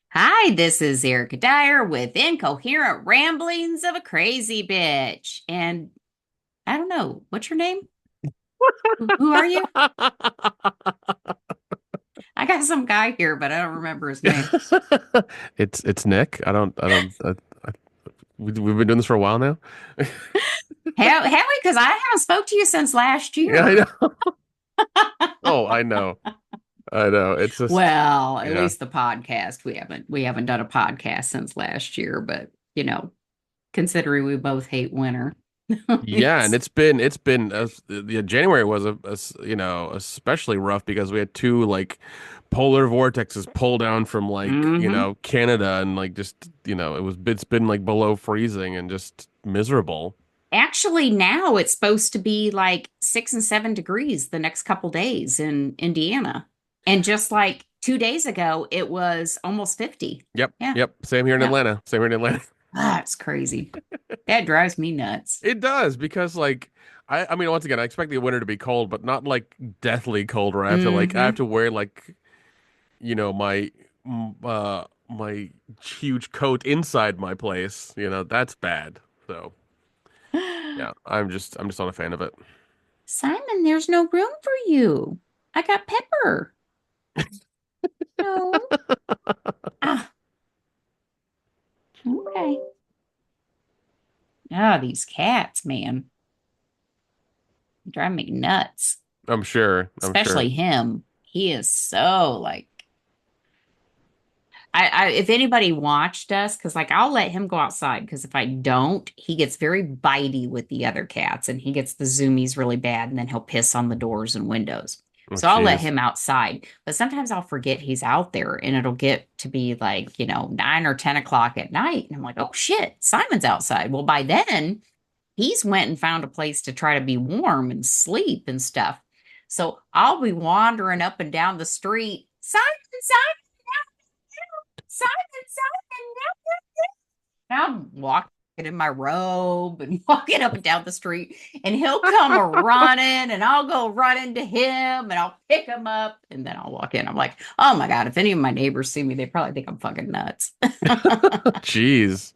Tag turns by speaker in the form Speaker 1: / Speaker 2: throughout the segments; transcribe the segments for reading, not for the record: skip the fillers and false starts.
Speaker 1: Hi, this is Erica Dyer with Incoherent Ramblings of a Crazy Bitch. And I don't know, what's your name? Who are you? I got some guy here, but I don't remember his name.
Speaker 2: It's Nick. I, we've been doing this for a while now.
Speaker 1: Have we? Because I haven't spoke to you since last
Speaker 2: Yeah, I
Speaker 1: year.
Speaker 2: know. Oh, I know. I know. It's just,
Speaker 1: Well, at
Speaker 2: yeah.
Speaker 1: least the podcast. We haven't done a podcast since last year, but considering we both hate winter.
Speaker 2: Yeah, and
Speaker 1: It's
Speaker 2: it's been yeah, January was especially rough because we had two like polar vortexes pull down from like,
Speaker 1: hmm
Speaker 2: Canada and like just, it's been like below freezing and just miserable.
Speaker 1: Actually, now it's supposed to be like 6 and 7 degrees the next couple days in Indiana. And just like 2 days ago, it was almost 50.
Speaker 2: Yep.
Speaker 1: Yeah.
Speaker 2: Yep. Same here in
Speaker 1: Yeah.
Speaker 2: Atlanta. Same here in Atlanta.
Speaker 1: That's crazy. That drives me nuts.
Speaker 2: It does because like I mean once again I expect the winter to be cold but not like deathly cold where I have
Speaker 1: hmm
Speaker 2: to wear like my huge coat inside my place, that's bad. So, yeah, I'm just not a fan of it.
Speaker 1: Simon, there's no room for you. I got Pepper. No. Ah, okay. Ah, these cats, man, drive me nuts.
Speaker 2: I'm sure. I'm sure.
Speaker 1: Especially him. He is so like if anybody watched us, because like I'll let him go outside because if I don't, he gets very bitey with the other cats and he gets the zoomies really bad and then he'll piss on the doors and windows.
Speaker 2: Oh
Speaker 1: So I'll let
Speaker 2: jeez.
Speaker 1: him outside, but sometimes I'll forget he's out there and it'll get to be like, 9 or 10 o'clock at night. And I'm like, oh shit, Simon's outside. Well, by then he's went and found a place to try to be warm and sleep and stuff. So I'll be wandering up and down the street. Simon, Simon, Simon, Simon. I'm walking in my robe and walking up and down the street, and he'll come running, and I'll go running to him, and I'll pick him up, and then I'll walk in. I'm like, oh my God, if any of my neighbors see me, they probably think I'm fucking nuts.
Speaker 2: Jeez.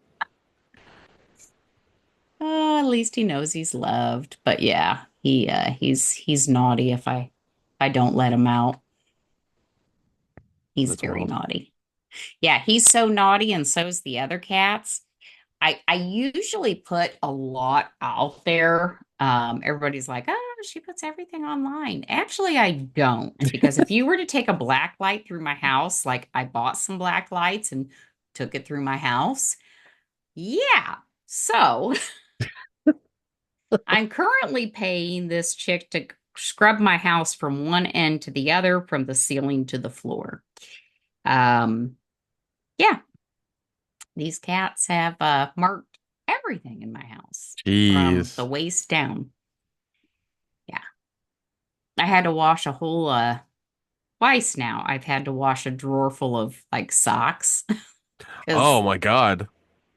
Speaker 1: Oh, at least he knows he's loved. But yeah, he's naughty if I don't let him out. He's
Speaker 2: That's
Speaker 1: very
Speaker 2: wild.
Speaker 1: naughty. Yeah, he's so naughty, and so's the other cats. I usually put a lot out there. Everybody's like, oh, she puts everything online. Actually, I don't, because if you were to take a black light through my house, like I bought some black lights and took it through my house. Yeah. So I'm currently paying this chick to scrub my house from one end to the other, from the ceiling to the floor. Um, yeah, these cats have marked everything in my house from the
Speaker 2: Jeez.
Speaker 1: waist down. Yeah. I had to wash a whole twice now. I've had to wash a drawer full of like socks
Speaker 2: Oh
Speaker 1: because
Speaker 2: my God.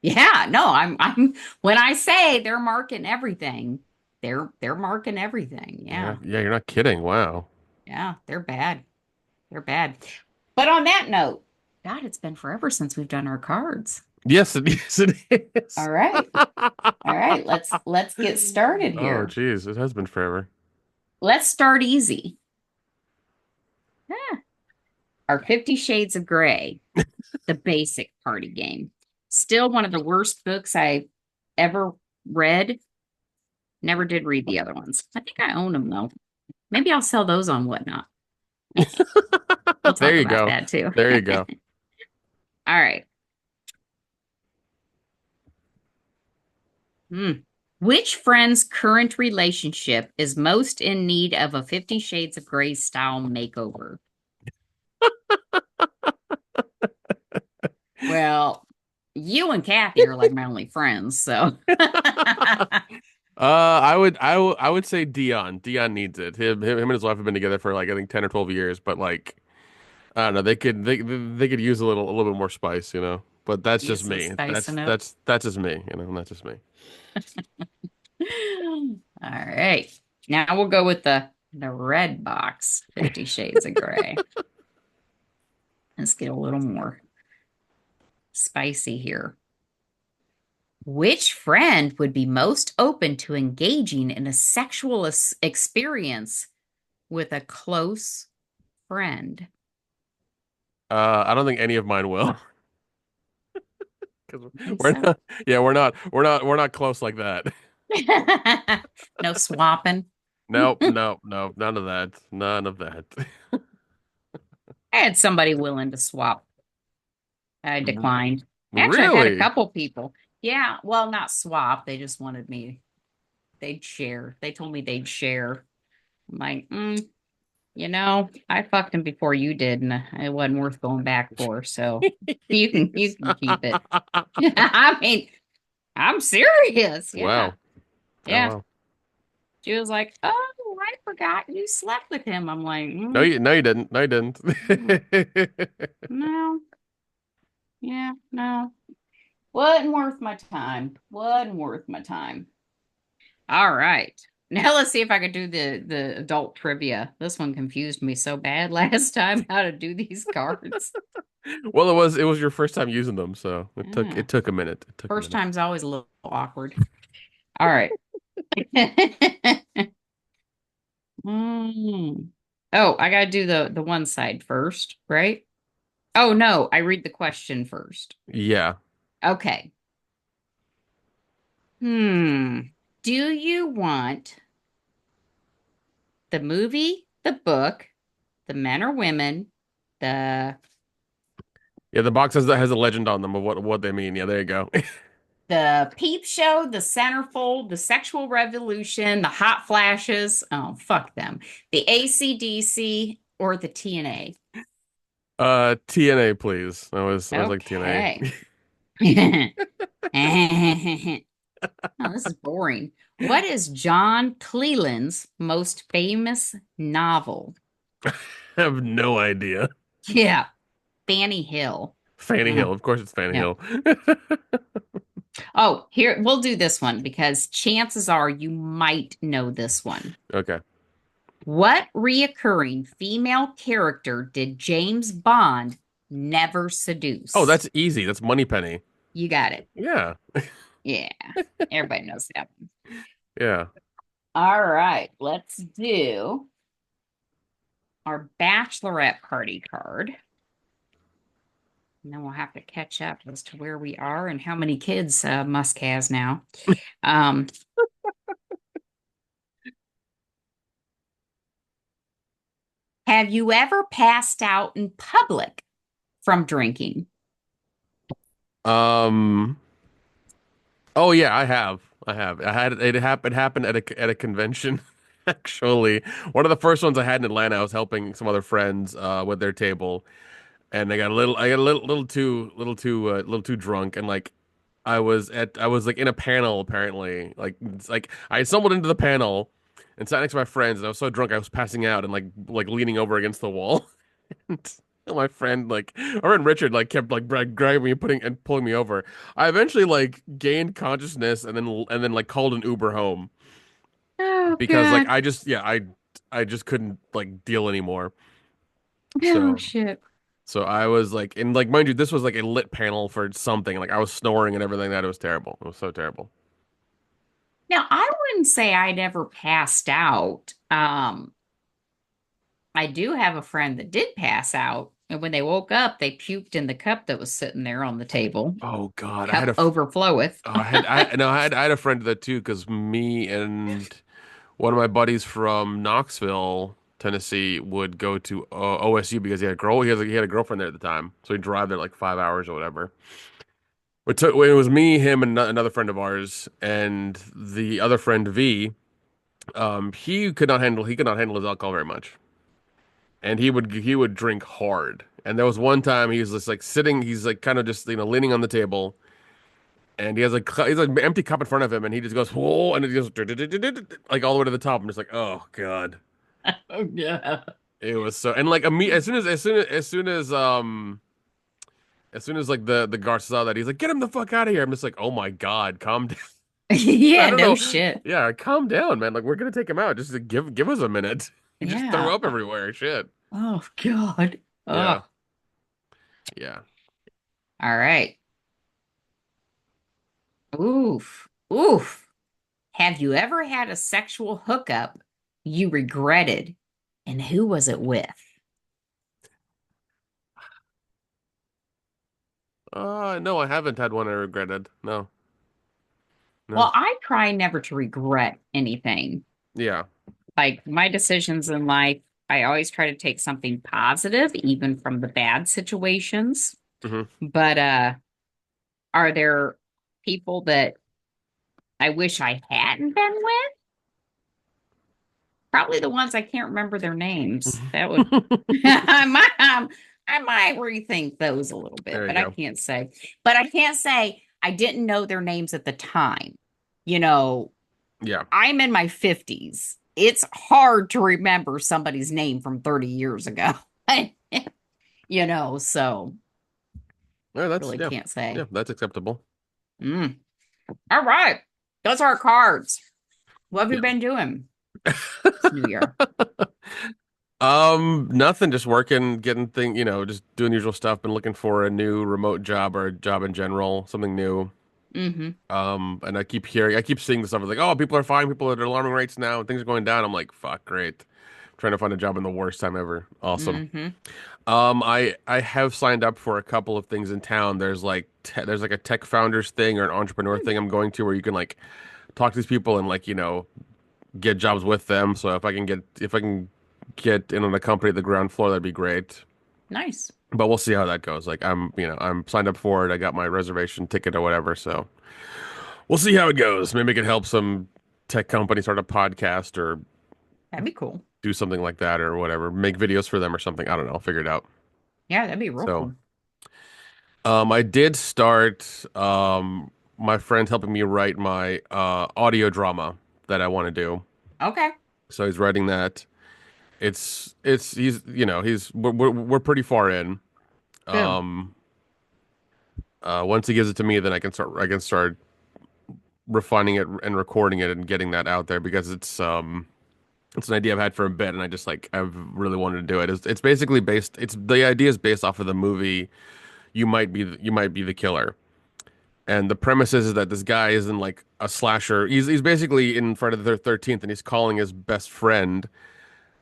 Speaker 1: yeah, no, I'm when I say they're marking everything, they're marking everything.
Speaker 2: Yeah.
Speaker 1: Yeah.
Speaker 2: Yeah, you're not kidding. Wow.
Speaker 1: Yeah, they're bad. They're bad. But on that note, God, it's been forever since we've done our cards.
Speaker 2: Yes, it is.
Speaker 1: All right. All right, let's get started
Speaker 2: Oh,
Speaker 1: here.
Speaker 2: jeez. It has been forever.
Speaker 1: Let's start easy. Ah, our 50 Shades of Grey, the basic party game. Still one of the worst books I ever read. Never did read the other ones. I think I own them though. Maybe I'll sell those on Whatnot. We'll
Speaker 2: There
Speaker 1: talk
Speaker 2: you
Speaker 1: about
Speaker 2: go.
Speaker 1: that too.
Speaker 2: There you go.
Speaker 1: All right. Hmm. Which friend's current relationship is most in need of a 50 Shades of Grey style makeover? Well, you and Kathy are like my only friends, so.
Speaker 2: I would say Dion. Dion needs it. Him and his wife have been together for like I think 10 or 12 years, but like I don't know, they could use a little bit more spice, you know. But that's
Speaker 1: Use
Speaker 2: just
Speaker 1: some
Speaker 2: me.
Speaker 1: spice
Speaker 2: That's
Speaker 1: in it.
Speaker 2: that's that's just me, that's just me.
Speaker 1: All right. Now we'll go with the red box, 50 Shades of Gray. Let's get a little more. spicy here. Which friend would be most open to engaging in a sexual experience with a close friend?
Speaker 2: I don't think any of mine will. 'Cause
Speaker 1: I think
Speaker 2: we're
Speaker 1: so.
Speaker 2: not, yeah, we're not close like that.
Speaker 1: No swapping.
Speaker 2: Nope, nope, nope, none of that. None of that.
Speaker 1: I had somebody willing to swap. I declined. Actually, I've had a
Speaker 2: Really?
Speaker 1: couple people. Yeah, well, not swap. They just wanted me, they'd share. They told me they'd share. I'm like, I fucked him before you did, and it wasn't worth going back for. So you can keep it. I mean, I'm serious. Yeah.
Speaker 2: Wow. Oh
Speaker 1: Yeah.
Speaker 2: wow.
Speaker 1: She was like, "Oh, I forgot you slept with him." I'm like,
Speaker 2: No you didn't. No you didn't.
Speaker 1: mm, no, yeah, no. Wasn't worth my time. Wasn't worth my time. All right. Now let's see if I could do the adult trivia. This one confused me so bad last time how to do these cards.
Speaker 2: Well, it was your first time using them, so
Speaker 1: Yeah.
Speaker 2: it took a minute. It took a
Speaker 1: First
Speaker 2: minute.
Speaker 1: time's always a little awkward. All right. Mm. Oh, I gotta do the one side first, right? Oh no, I read the question first.
Speaker 2: Yeah.
Speaker 1: Okay. Hmm. Do you want the movie, the book, the men or women, the
Speaker 2: Yeah, the box has a legend on them of what they mean. Yeah, there you go.
Speaker 1: the peep show, the centerfold, the sexual revolution, the hot flashes? Oh, fuck them. The ACDC or the TNA?
Speaker 2: TNA, please. I was like TNA.
Speaker 1: Okay. Oh, this is boring. What is John Cleland's most famous novel?
Speaker 2: I have no idea.
Speaker 1: Yeah, Fanny Hill.
Speaker 2: Fanny
Speaker 1: Oh,
Speaker 2: Hill, of course it's Fanny
Speaker 1: yeah.
Speaker 2: Hill.
Speaker 1: Oh, here, we'll do this one because chances are you might know this one.
Speaker 2: Okay.
Speaker 1: What reoccurring female character did James Bond never
Speaker 2: Oh,
Speaker 1: seduce?
Speaker 2: that's easy. That's Moneypenny.
Speaker 1: You got it.
Speaker 2: Yeah.
Speaker 1: Yeah, everybody knows that one.
Speaker 2: Yeah.
Speaker 1: All right, let's do our bachelorette party card. And then we'll have to catch up as to where we are and how many kids Musk has now. Um, have you ever passed out in public from drinking?
Speaker 2: Um. Oh yeah, I have. I have. I had it happened at a convention. Actually, one of the first ones I had in Atlanta, I was helping some other friends with their table, and I got a little too drunk, and like I was like in a panel apparently, like it's like I stumbled into the panel and sat next to my friends, and I was so drunk I was passing out and like leaning over against the wall. And my friend, like, our friend Richard, like, kept like grabbing me, and putting and pulling me over. I eventually like gained consciousness and then like called an Uber home
Speaker 1: Oh,
Speaker 2: because like
Speaker 1: God.
Speaker 2: I just couldn't like deal anymore.
Speaker 1: Oh,
Speaker 2: So
Speaker 1: shit.
Speaker 2: so I was like, and like mind you, this was like a lit panel for something. Like I was snoring and everything. That it was terrible. It was so terrible.
Speaker 1: Now, I wouldn't say I'd ever passed out. I do have a friend that did pass out, and when they woke up, they puked in the cup that was sitting there on the table.
Speaker 2: Oh God,
Speaker 1: Cup overfloweth.
Speaker 2: I had a friend that too because me and one of my buddies from Knoxville, Tennessee, would go to OSU because he had a girlfriend there at the time, so he'd drive there like 5 hours or whatever. It was me, him, and another friend of ours, and the other friend V. He could not handle his alcohol very much, and he would drink hard. And there was one time he was just like sitting, he's like kind of just leaning on the table, and he's like an empty cup in front of him, and he just goes whoa, and it goes like all the way to the top. I'm just like, oh God.
Speaker 1: Oh, yeah.
Speaker 2: It was so, and like as soon as like the guard saw that, he's like, "Get him the fuck out of here!" I'm just like, "Oh my God, calm down." I
Speaker 1: Yeah,
Speaker 2: don't
Speaker 1: no
Speaker 2: know.
Speaker 1: shit.
Speaker 2: Yeah, calm down, man. Like we're gonna take him out. Just give us a minute. He just throw
Speaker 1: Yeah.
Speaker 2: up everywhere. Shit.
Speaker 1: Oh, God.
Speaker 2: Yeah,
Speaker 1: Oh,
Speaker 2: yeah.
Speaker 1: all right. Oof. Oof. Have you ever had a sexual hookup you regretted? And who was it with?
Speaker 2: No, I haven't had one I regretted. No,
Speaker 1: Well,
Speaker 2: no.
Speaker 1: I try never to regret anything.
Speaker 2: Yeah.
Speaker 1: Like my decisions in life, I always try to take something positive, even from the bad situations.
Speaker 2: Hmm.
Speaker 1: But are there people that I wish I hadn't been with? Probably the ones I can't remember their names. That would I might rethink those a little bit,
Speaker 2: There you
Speaker 1: but I
Speaker 2: go.
Speaker 1: can't say. But I can't say I didn't know their names at the time. You know,
Speaker 2: Yeah.
Speaker 1: I'm in my 50s. It's hard to remember somebody's name from 30 years ago. So
Speaker 2: Yeah, that's
Speaker 1: really
Speaker 2: yeah.
Speaker 1: can't
Speaker 2: Yeah,
Speaker 1: say.
Speaker 2: that's acceptable.
Speaker 1: Mm. All right. Those are our cards. What have you
Speaker 2: Yeah.
Speaker 1: been doing this new year?
Speaker 2: Nothing, just working, getting just doing the usual stuff. Been looking for a new remote job or a job in general, something new.
Speaker 1: Hmm.
Speaker 2: And I keep seeing the stuff. It's like, oh, people are fine, people are at alarming rates now, and things are going down. I'm like, fuck, great. Trying to find a job in the worst time ever. Awesome.
Speaker 1: Hmm.
Speaker 2: I have signed up for a couple of things in town. There's like a tech founders thing or an entrepreneur thing I'm going to where you can like talk to these people and like, get jobs with them. So if I can get in on a company at the ground floor, that'd be great.
Speaker 1: Nice.
Speaker 2: But we'll see how that goes. Like I'm signed up for it. I got my reservation ticket or whatever. So we'll see how it goes. Maybe I could help some tech company start a podcast or
Speaker 1: That'd be cool.
Speaker 2: do something like that or whatever. Make videos for them or something. I don't know. I'll figure it out.
Speaker 1: Yeah, that'd be real
Speaker 2: So,
Speaker 1: cool.
Speaker 2: I did start, my friend's helping me write my, audio drama that I want to do.
Speaker 1: Okay,
Speaker 2: So he's writing that. He's, we're pretty far in.
Speaker 1: good.
Speaker 2: Um, Once he gives it to me, then I can start refining it and recording it and getting that out there because it's an idea I've had for a bit and I've really wanted to do it. It's basically the idea is based off of the movie You Might Be the Killer. And the premise is that this guy is in like a slasher. He's basically in Friday the 13th and he's calling his best friend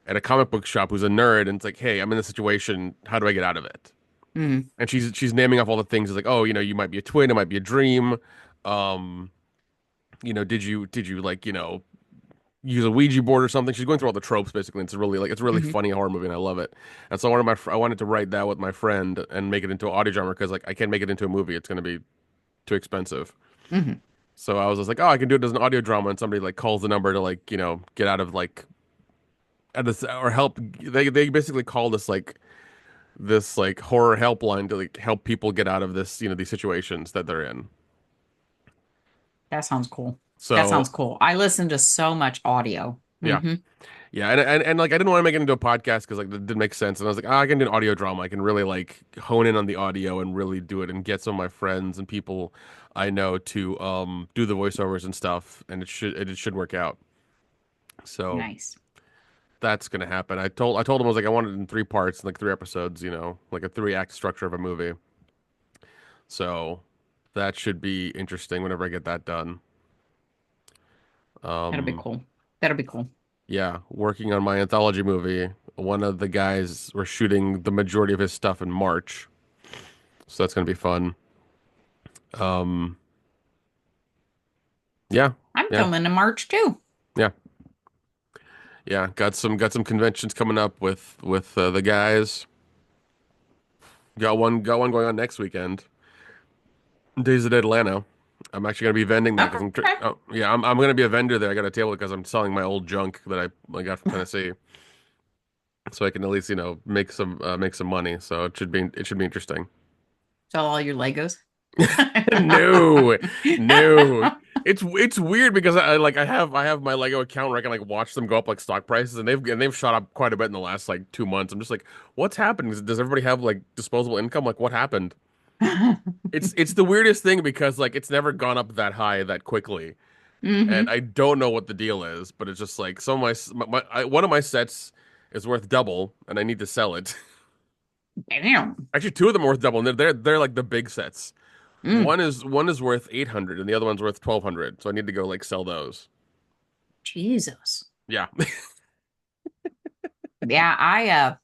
Speaker 2: at a comic book shop who's a nerd and it's like, "Hey, I'm in this situation. How do I get out of it?"
Speaker 1: Mm,
Speaker 2: And she's naming off all the things. It's like, "Oh, you might be a twin, it might be a dream. Um, did you like, use a Ouija board or something?" She's going through all the tropes basically. And it's a really
Speaker 1: hmm
Speaker 2: funny horror movie and I love it. And so I wanted to write that with my friend and make it into an audio drama because like I can't make it into a movie. It's going to be too expensive.
Speaker 1: hmm
Speaker 2: So I was just like, oh, I can do it as an audio drama, and somebody like calls the number to like, get out of like at this or help. They basically call this like horror helpline to like help people get out of this, these situations that they're in.
Speaker 1: That sounds cool. That
Speaker 2: So
Speaker 1: sounds cool. I listen to so much audio.
Speaker 2: yeah,
Speaker 1: Hmm.
Speaker 2: yeah, and like I didn't want to make it into a podcast because like that didn't make sense, and I was like, I can do an audio drama. I can really like hone in on the audio and really do it and get some of my friends and people I know to do the voiceovers and stuff, and it should work out. So
Speaker 1: Nice.
Speaker 2: that's gonna happen. I told him I was like I wanted it in three parts, like three episodes, like a three act structure of a movie. So that should be interesting whenever I get that done.
Speaker 1: That'll be
Speaker 2: Um,
Speaker 1: cool. That'll be cool.
Speaker 2: yeah, working on my anthology movie. One of the guys we're shooting the majority of his stuff in March, so that's gonna be fun. Um, yeah,
Speaker 1: I'm
Speaker 2: yeah,
Speaker 1: filming in March too.
Speaker 2: yeah, yeah. Got some conventions coming up with the guys. Got one going on next weekend. Days of Dead Atlanta. I'm actually gonna be vending that because
Speaker 1: Okay.
Speaker 2: I'm gonna be a vendor there. I got a table because I'm selling my old junk that I got from Tennessee, so I can at least make some money. So it should be interesting.
Speaker 1: Sell all your Legos.
Speaker 2: No, no, it's weird because I have my Lego account where I can like watch them go up like stock prices and they've shot up quite a bit in the last like 2 months. I'm just like, what's happened? Does everybody have like disposable income? Like what happened? It's the weirdest thing because like it's never gone up that high that quickly. And
Speaker 1: Hmm.
Speaker 2: I don't know what the deal is, but it's just like some of one of my sets is worth double, and I need to sell it.
Speaker 1: Damn.
Speaker 2: Actually, two of them are worth double, and they're like the big sets.
Speaker 1: Mm,
Speaker 2: One is worth 800 and the other one's worth 1200. So I need to go like sell those.
Speaker 1: Jesus.
Speaker 2: Yeah.
Speaker 1: Yeah,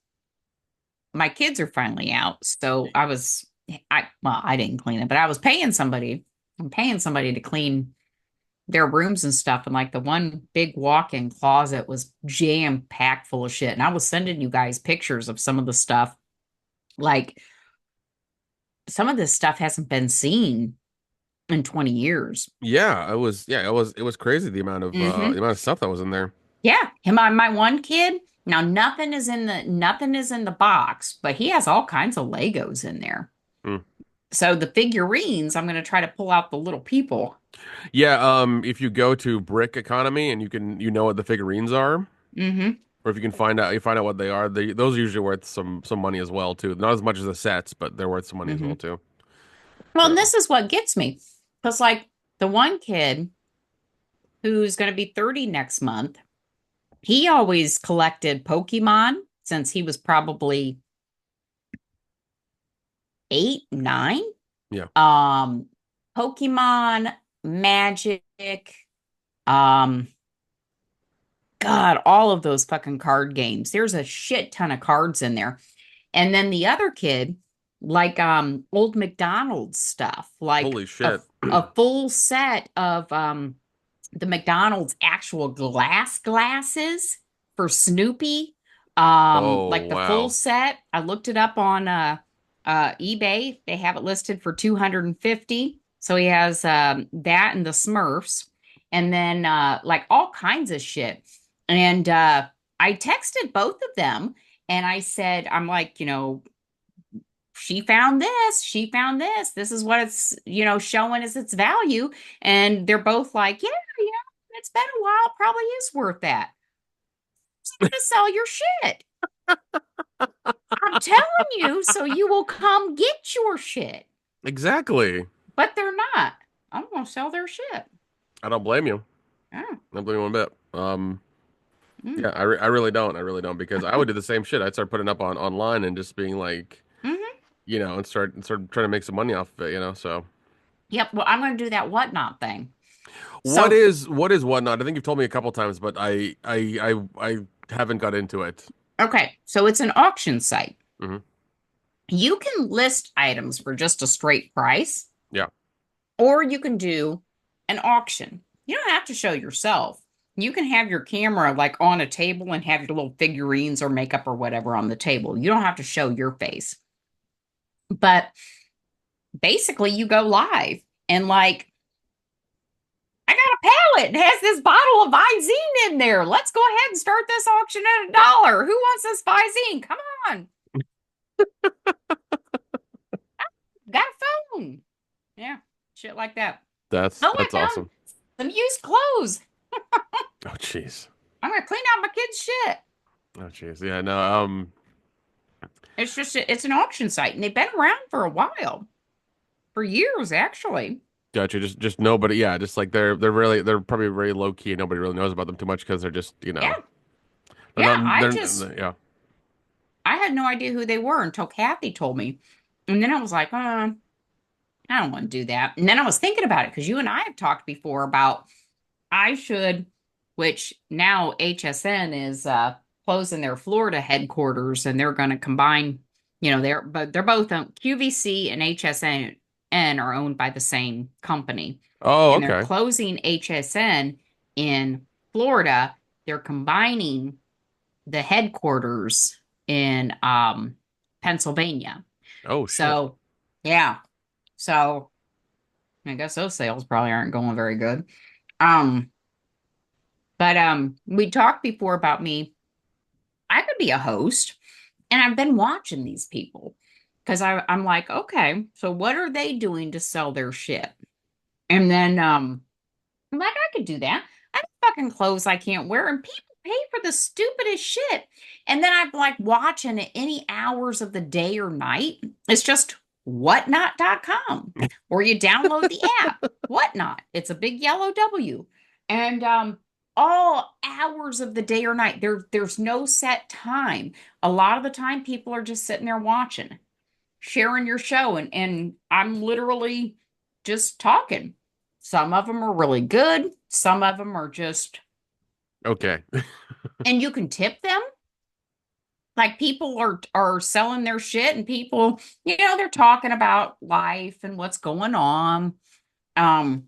Speaker 1: my kids are finally out. So I didn't clean it, but I was paying somebody. I'm paying somebody to clean their rooms and stuff. And like the one big walk-in closet was jam packed full of shit. And I was sending you guys pictures of some of the stuff. Like some of this stuff hasn't been seen in 20 years.
Speaker 2: It was crazy the
Speaker 1: Hmm.
Speaker 2: amount of stuff that was in there.
Speaker 1: Yeah. Him on my one kid. Now nothing is in the box, but he has all kinds of Legos in there.
Speaker 2: Hmm.
Speaker 1: So the figurines, I'm going to try to pull out the little people.
Speaker 2: Yeah, if you go to Brick Economy and you know what the figurines are,
Speaker 1: Hmm.
Speaker 2: or if you find out what they are, those are usually worth some money as well too. Not as much as the sets, but they're worth some money as well
Speaker 1: Hmm.
Speaker 2: too.
Speaker 1: Well, and
Speaker 2: So
Speaker 1: this is what gets me. Because, like, the one kid who's going to be 30 next month, he always collected Pokemon since he was probably 8, 9.
Speaker 2: yeah,
Speaker 1: Um, Pokemon, Magic, um, God, all of those fucking card games. There's a shit ton of cards in there. And then the other kid, like old McDonald's stuff, like
Speaker 2: holy shit.
Speaker 1: a full set of the McDonald's actual glasses for Snoopy.
Speaker 2: Oh
Speaker 1: Like the full
Speaker 2: wow.
Speaker 1: set. I looked it up on eBay. They have it listed for 250. So he has that and the Smurfs, and then like all kinds of shit. And I texted both of them and I said, I'm like, she found this, she found this. This is what it's, showing as its value. And they're both like, yeah, it's been a while. Probably is worth that. So I'm gonna sell your shit. I'm telling you, so you will come get your shit.
Speaker 2: Exactly.
Speaker 1: But they're not. I'm gonna sell their shit.
Speaker 2: I don't blame you.
Speaker 1: Yeah.
Speaker 2: I don't blame you one bit.
Speaker 1: Mm.
Speaker 2: Yeah, I really don't. I really don't because I would do the same shit. I'd start putting up on online and just being like,
Speaker 1: Hmm.
Speaker 2: and start trying to make some money off of it. So
Speaker 1: Yep. Well, I'm gonna do that whatnot thing. So,
Speaker 2: what is whatnot? I think you've told me a couple times, but I haven't got into it.
Speaker 1: okay. So it's an auction site.
Speaker 2: Hmm.
Speaker 1: You can list items for just a straight price,
Speaker 2: Yeah.
Speaker 1: or you can do an auction. You don't have to show yourself. You can have your camera like on a table and have your little figurines or makeup or whatever on the table. You don't have to show your face. But basically, you go live and like, I got a pallet. It has this bottle of Visine in there. Let's go ahead and start this auction at $1. Who wants this Visine? Come on. Got a phone. Yeah, shit like that. Oh, I
Speaker 2: That's
Speaker 1: found
Speaker 2: awesome.
Speaker 1: some used clothes.
Speaker 2: Oh jeez.
Speaker 1: I'm gonna clean out my kids' shit.
Speaker 2: Oh jeez. Yeah, no,
Speaker 1: It's an auction site, and they've been around for a while, for years actually.
Speaker 2: gotcha. Just nobody, yeah, just like they're probably very low key and nobody really knows about them too much because they're just,
Speaker 1: Yeah,
Speaker 2: they're
Speaker 1: yeah.
Speaker 2: not they're yeah.
Speaker 1: I had no idea who they were until Kathy told me, and then I was like, I don't want to do that. And then I was thinking about it because you and I have talked before about I should, which now HSN is closing their Florida headquarters, and they're going to combine. They're both QVC and HSN are owned by the same company,
Speaker 2: Oh,
Speaker 1: and they're
Speaker 2: okay.
Speaker 1: closing HSN in Florida. They're combining the headquarters in Pennsylvania.
Speaker 2: Oh shit.
Speaker 1: So, yeah. So I guess those sales probably aren't going very good. Um, but we talked before about me. I could be a host, and I've been watching these people because I'm like, okay, so what are they doing to sell their shit? And then I'm like, I could do that. I have fucking clothes I can't wear, and people pay for the stupidest shit. And then I'm like watching at any hours of the day or night. It's just whatnot.com, or you download the app, Whatnot. It's a big yellow W. And all hours of the day or night. There's no set time. A lot of the time people are just sitting there watching, sharing your show, and I'm literally just talking. Some of them are really good. Some of them are just,
Speaker 2: Okay.
Speaker 1: and you can tip them. Like people are selling their shit, and people, they're talking about life and what's going on. Um,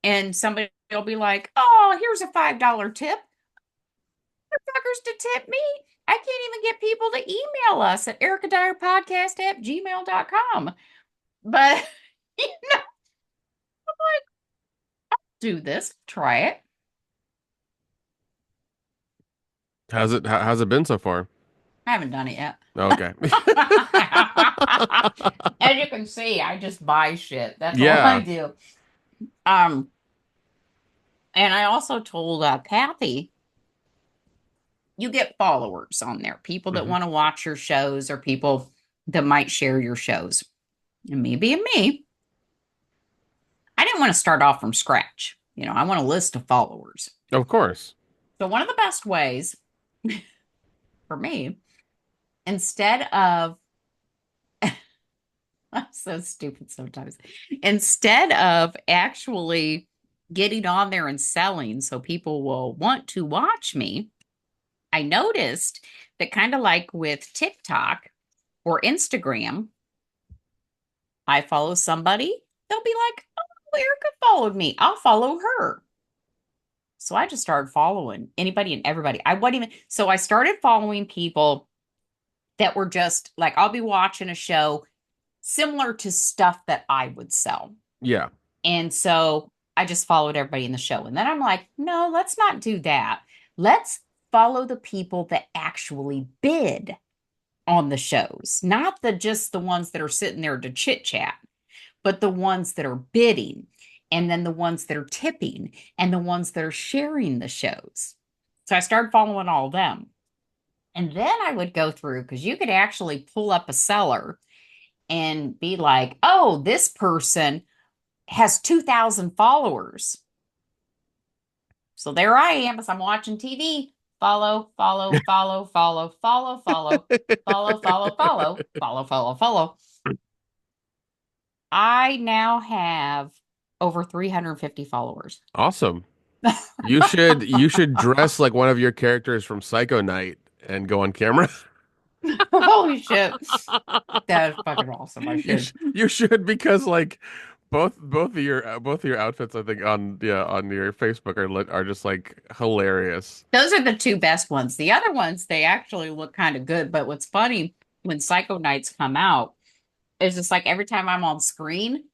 Speaker 1: and somebody will be like, "Oh, here's a $5 tip. Fuckers to tip me. I can't even get people to email us at ericadyerpodcast@gmail.com." But you know, do this, try it.
Speaker 2: How's it been so far?
Speaker 1: I haven't done it yet.
Speaker 2: Okay.
Speaker 1: As you can see, I just buy shit. That's all I
Speaker 2: Yeah.
Speaker 1: do. And I also told Kathy, you get followers on there, people that
Speaker 2: Hmm.
Speaker 1: want to watch your shows or people that might share your shows. And me being me, I didn't want to start off from scratch. I want a list of followers.
Speaker 2: Of course.
Speaker 1: So one of the best ways for me, instead of I'm so stupid sometimes. Instead of actually getting on there and selling so people will want to watch me, I noticed that kind of like with TikTok or Instagram, I follow somebody, they'll be like, "Oh, Erica followed me. I'll follow her." So I just started following anybody and everybody. I wasn't even, so I started following people that were just like, I'll be watching a show similar to stuff that I would sell.
Speaker 2: Yeah.
Speaker 1: And so I just followed everybody in the show. And then I'm like, no, let's not do that. Let's follow the people that actually bid on the shows, not just the ones that are sitting there to chit chat, but the ones that are bidding, and then the ones that are tipping, and the ones that are sharing the shows. So I started following all of them. And then I would go through because you could actually pull up a seller and be like, oh, this person has 2,000 followers. So there I am as I'm watching TV. Follow, follow, follow, follow, follow, follow, follow, follow, follow, follow, follow, follow. I now have over 350 followers.
Speaker 2: Awesome. You should dress like one of your characters from Psycho Night and go on camera.
Speaker 1: Holy shit. That is fucking awesome. I
Speaker 2: You
Speaker 1: should.
Speaker 2: sh you should because like both of your outfits I think on yeah on your Facebook are just like hilarious.
Speaker 1: Those are the two best ones. The other ones, they actually look kind of good. But what's funny when Psycho Nights come out is just like every time I'm on screen,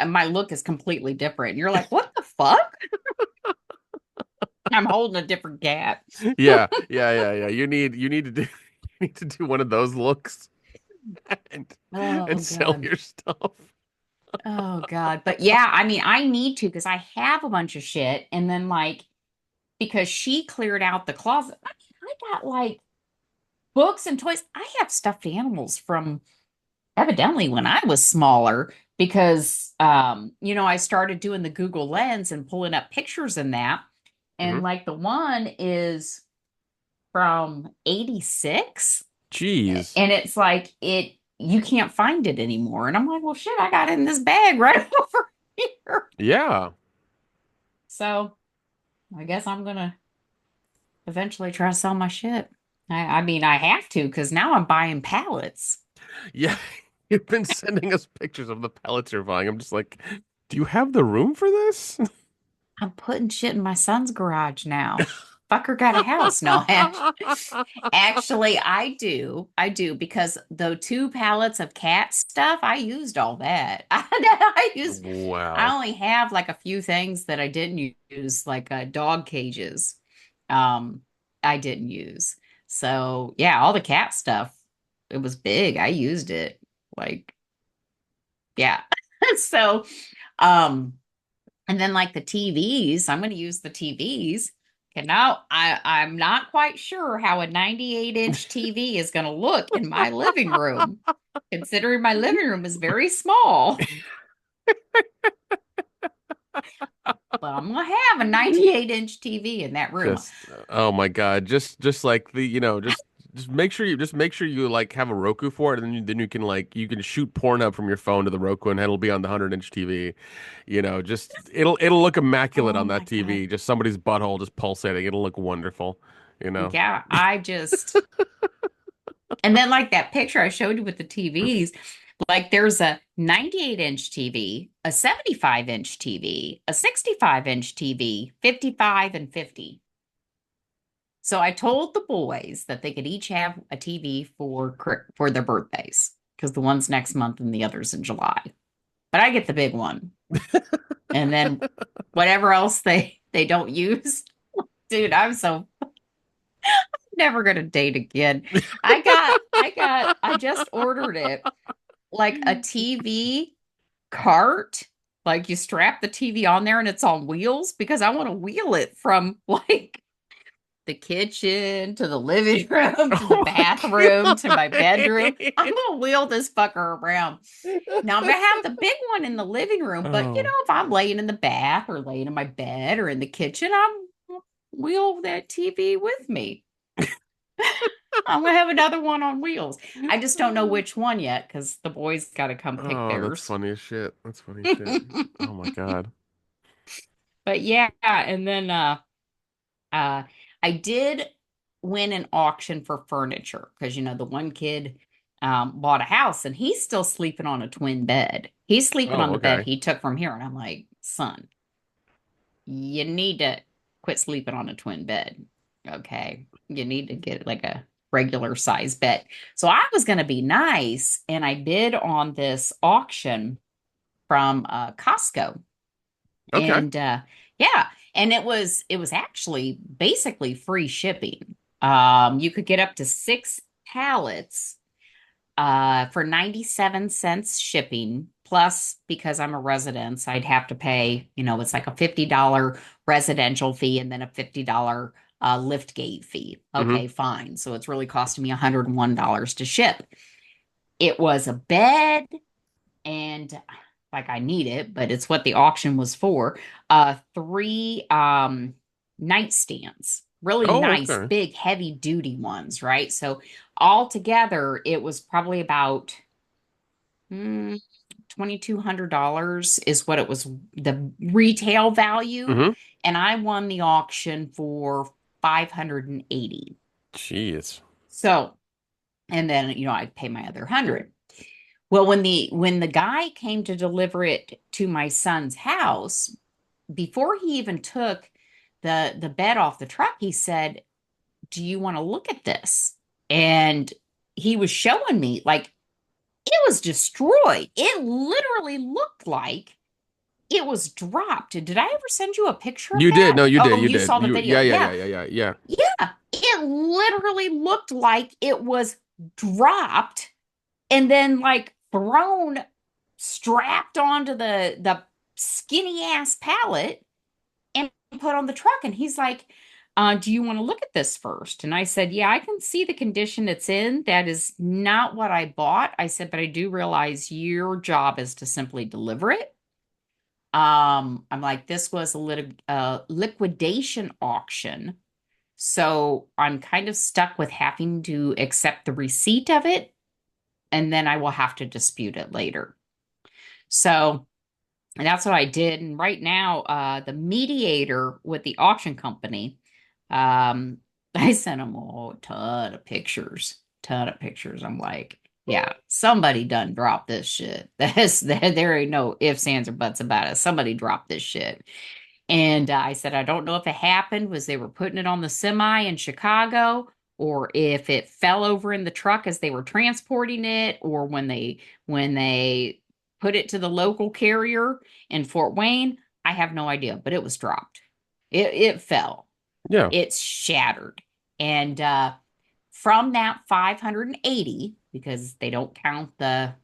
Speaker 1: my look is completely different. You're like, what the fuck? I'm holding a different cat.
Speaker 2: Yeah. You need to do you need to do one of those looks and
Speaker 1: Oh
Speaker 2: sell
Speaker 1: God.
Speaker 2: your stuff.
Speaker 1: Oh God. But yeah, I mean, I need to because I have a bunch of shit. And then like because she cleared out the closet, I got like books and toys. I have stuffed animals from evidently when I was smaller because I started doing the Google Lens and pulling up pictures in that. And
Speaker 2: Hmm.
Speaker 1: like the one is from 86
Speaker 2: Jeez.
Speaker 1: and it's like it you can't find it anymore. And I'm like, well shit, I got it in this bag right over here.
Speaker 2: Yeah.
Speaker 1: So I guess I'm gonna eventually try to sell my shit. I mean I have to because now I'm buying pallets.
Speaker 2: Yeah. You've been sending us pictures of the pellets you're buying. I'm just like, do you have the room for this?
Speaker 1: I'm putting shit in my son's garage now. Fucker got a house. No, actually, I do. I do because the two pallets of cat stuff, I used all that. I
Speaker 2: Wow.
Speaker 1: only have like a few things that I didn't use, like dog cages. Um, I didn't use. So yeah, all the cat stuff, it was big. I used it. Like, yeah. So, um, and then like the TVs, I'm going to use the TVs. And now I'm not quite sure how a 98-inch TV is going to look in my living room, considering my living room is very small. But I'm going to have a 98-inch TV in that room.
Speaker 2: Just oh my God. Just like the, just make sure you like have a Roku for it, and then you can like you can shoot porn up from your phone to the Roku, and it'll be on the 100-inch TV. You know, just it'll look immaculate
Speaker 1: Oh
Speaker 2: on
Speaker 1: my
Speaker 2: that
Speaker 1: God.
Speaker 2: TV. Just somebody's butthole just pulsating. It'll look wonderful. You know.
Speaker 1: Yeah, and then like that picture I showed you with the TVs, like there's a 98-inch TV, a 75-inch TV, a 65-inch TV, 55 and 50. So I told the boys that they could each have a TV for their birthdays because the one's next month and the other's in July. But I get the big one. And then whatever else they don't use. Dude, I'm so never gonna date again. I just ordered it like a TV cart. Like you strap the TV on there and it's on wheels because I want to wheel it from like the kitchen to the living room to the
Speaker 2: Oh my
Speaker 1: bathroom to my bedroom. I'm
Speaker 2: God.
Speaker 1: gonna wheel this fucker around. Now I'm gonna have the big one in the living room, but
Speaker 2: Oh.
Speaker 1: if I'm laying in the bath or laying in my bed or in the kitchen, I'm wheel that TV with me. I'm gonna have another one on wheels. I just don't know which one yet because the boys got to come pick
Speaker 2: Oh, that's
Speaker 1: theirs.
Speaker 2: funny as shit. That's funny as shit. Oh my God.
Speaker 1: But yeah, and then uh I did win an auction for furniture because the one kid bought a house and he's still sleeping on a twin bed. He's sleeping
Speaker 2: Oh,
Speaker 1: on the bed
Speaker 2: okay.
Speaker 1: he took from here, and I'm like, son, you need to quit sleeping on a twin bed. Okay. You need to get like a regular size bed. So I was going to be nice and I bid on this auction from Costco.
Speaker 2: Okay.
Speaker 1: And yeah, and it was actually basically free shipping. You could get up to 6 pallets for 97 cents shipping. Plus, because I'm a resident, I'd have to pay, it's like a $50 residential fee and then a $50 lift gate fee.
Speaker 2: Hmm.
Speaker 1: Okay, fine. So it's really costing me $101 to ship. It was a bed and like I need it, but it's what the auction was for. Three nightstands, really
Speaker 2: Oh,
Speaker 1: nice,
Speaker 2: okay.
Speaker 1: big, heavy duty ones, right? So altogether, it was probably about mm, $2,200 is what it was, the retail value,
Speaker 2: Hmm.
Speaker 1: and I won the auction for 580.
Speaker 2: Jeez.
Speaker 1: So, and then I'd pay my other 100. Well, when the guy came to deliver it to my son's house, before he even took the bed off the truck, he said, "Do you want to look at this?" And he was showing me like it was destroyed. It literally looked like it was dropped. Did I ever send you a picture of
Speaker 2: You did.
Speaker 1: that?
Speaker 2: No, you did.
Speaker 1: Oh,
Speaker 2: You
Speaker 1: you
Speaker 2: did.
Speaker 1: saw the
Speaker 2: You, yeah,
Speaker 1: video.
Speaker 2: yeah, yeah,
Speaker 1: Yeah.
Speaker 2: yeah, yeah, yeah.
Speaker 1: Yeah. It literally looked like it was dropped and then like thrown strapped onto the skinny ass pallet and put on the truck. And he's like, do you want to look at this first? And I said, yeah, I can see the condition it's in. That is not what I bought. I said, but I do realize your job is to simply deliver it. I'm like, this was a liquidation auction. So I'm kind of stuck with having to accept the receipt of it, and then I will have to dispute it later. So and that's what I did. And right now, the mediator with the auction company, um, I sent him a ton of pictures. I'm like, yeah, somebody done dropped this shit. There ain't no ifs, ands, or buts about it. Somebody dropped this shit. And I said, I don't know if it happened was they were putting it on the semi in Chicago, or if it fell over in the truck as they were transporting it, or when they put it to the local carrier in Fort Wayne. I have no idea, but it was dropped. It fell.
Speaker 2: Yeah.
Speaker 1: It's shattered. And from that 580, because they don't count the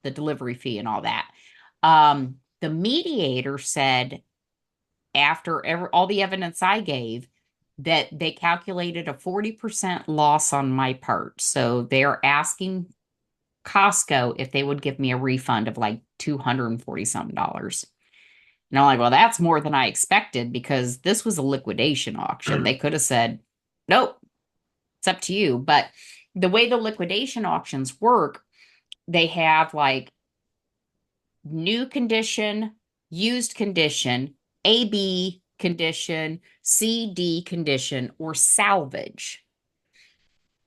Speaker 1: delivery fee and all that, the mediator said after all the evidence I gave, that they calculated a 40% loss on my part. So they're asking Costco if they would give me a refund of like 240 something dollars. And I'm like, well, that's more than I expected because this was a liquidation auction. They could have said, nope, It's up to you. But the way the liquidation auctions work, they have like new condition, used condition, AB condition, CD condition, or salvage.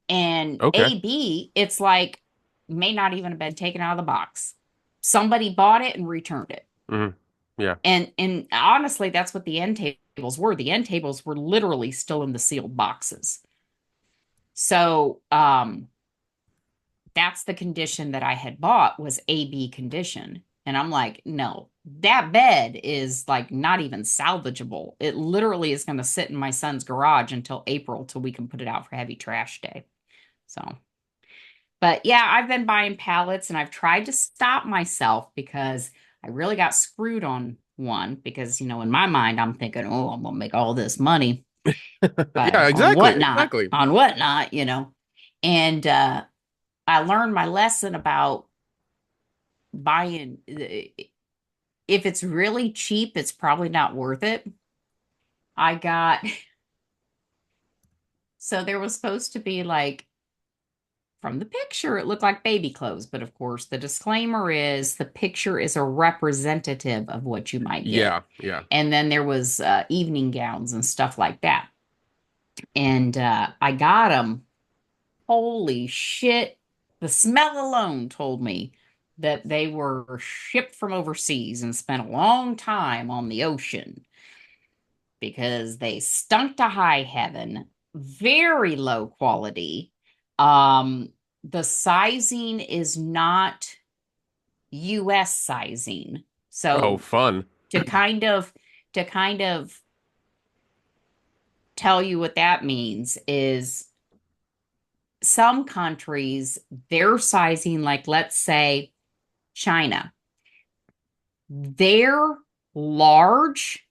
Speaker 1: And
Speaker 2: Okay.
Speaker 1: AB, it's like may not even have been taken out of the box. Somebody bought it and returned it.
Speaker 2: Hmm. Yeah.
Speaker 1: And honestly, that's what the end tables were. The end tables were literally still in the sealed boxes. So that's the condition that I had bought was AB condition. And I'm like, no, that bed is like not even salvageable. It literally is going to sit in my son's garage until April till we can put it out for heavy trash day. So, but yeah, I've been buying pallets and I've tried to stop myself because I really got screwed on one because, in my mind, I'm thinking, oh, I'm going to make all this money, but
Speaker 2: Yeah, exactly. Exactly.
Speaker 1: on whatnot. And I learned my lesson about buying. If it's really cheap, it's probably not worth it. I got, so there was supposed to be like, from the picture, it looked like baby clothes. But of course, the disclaimer is the picture is a representative of what you might get.
Speaker 2: Yeah. Yeah.
Speaker 1: And then there was evening gowns and stuff like that. And I got them. Holy shit. The smell alone told me that they were shipped from overseas and spent a long time on the ocean because they stunk to high heaven, very low quality. The sizing is not US sizing.
Speaker 2: Oh,
Speaker 1: So
Speaker 2: fun.
Speaker 1: to kind of to kind of tell you what that means is some countries, their sizing, like let's say China, their large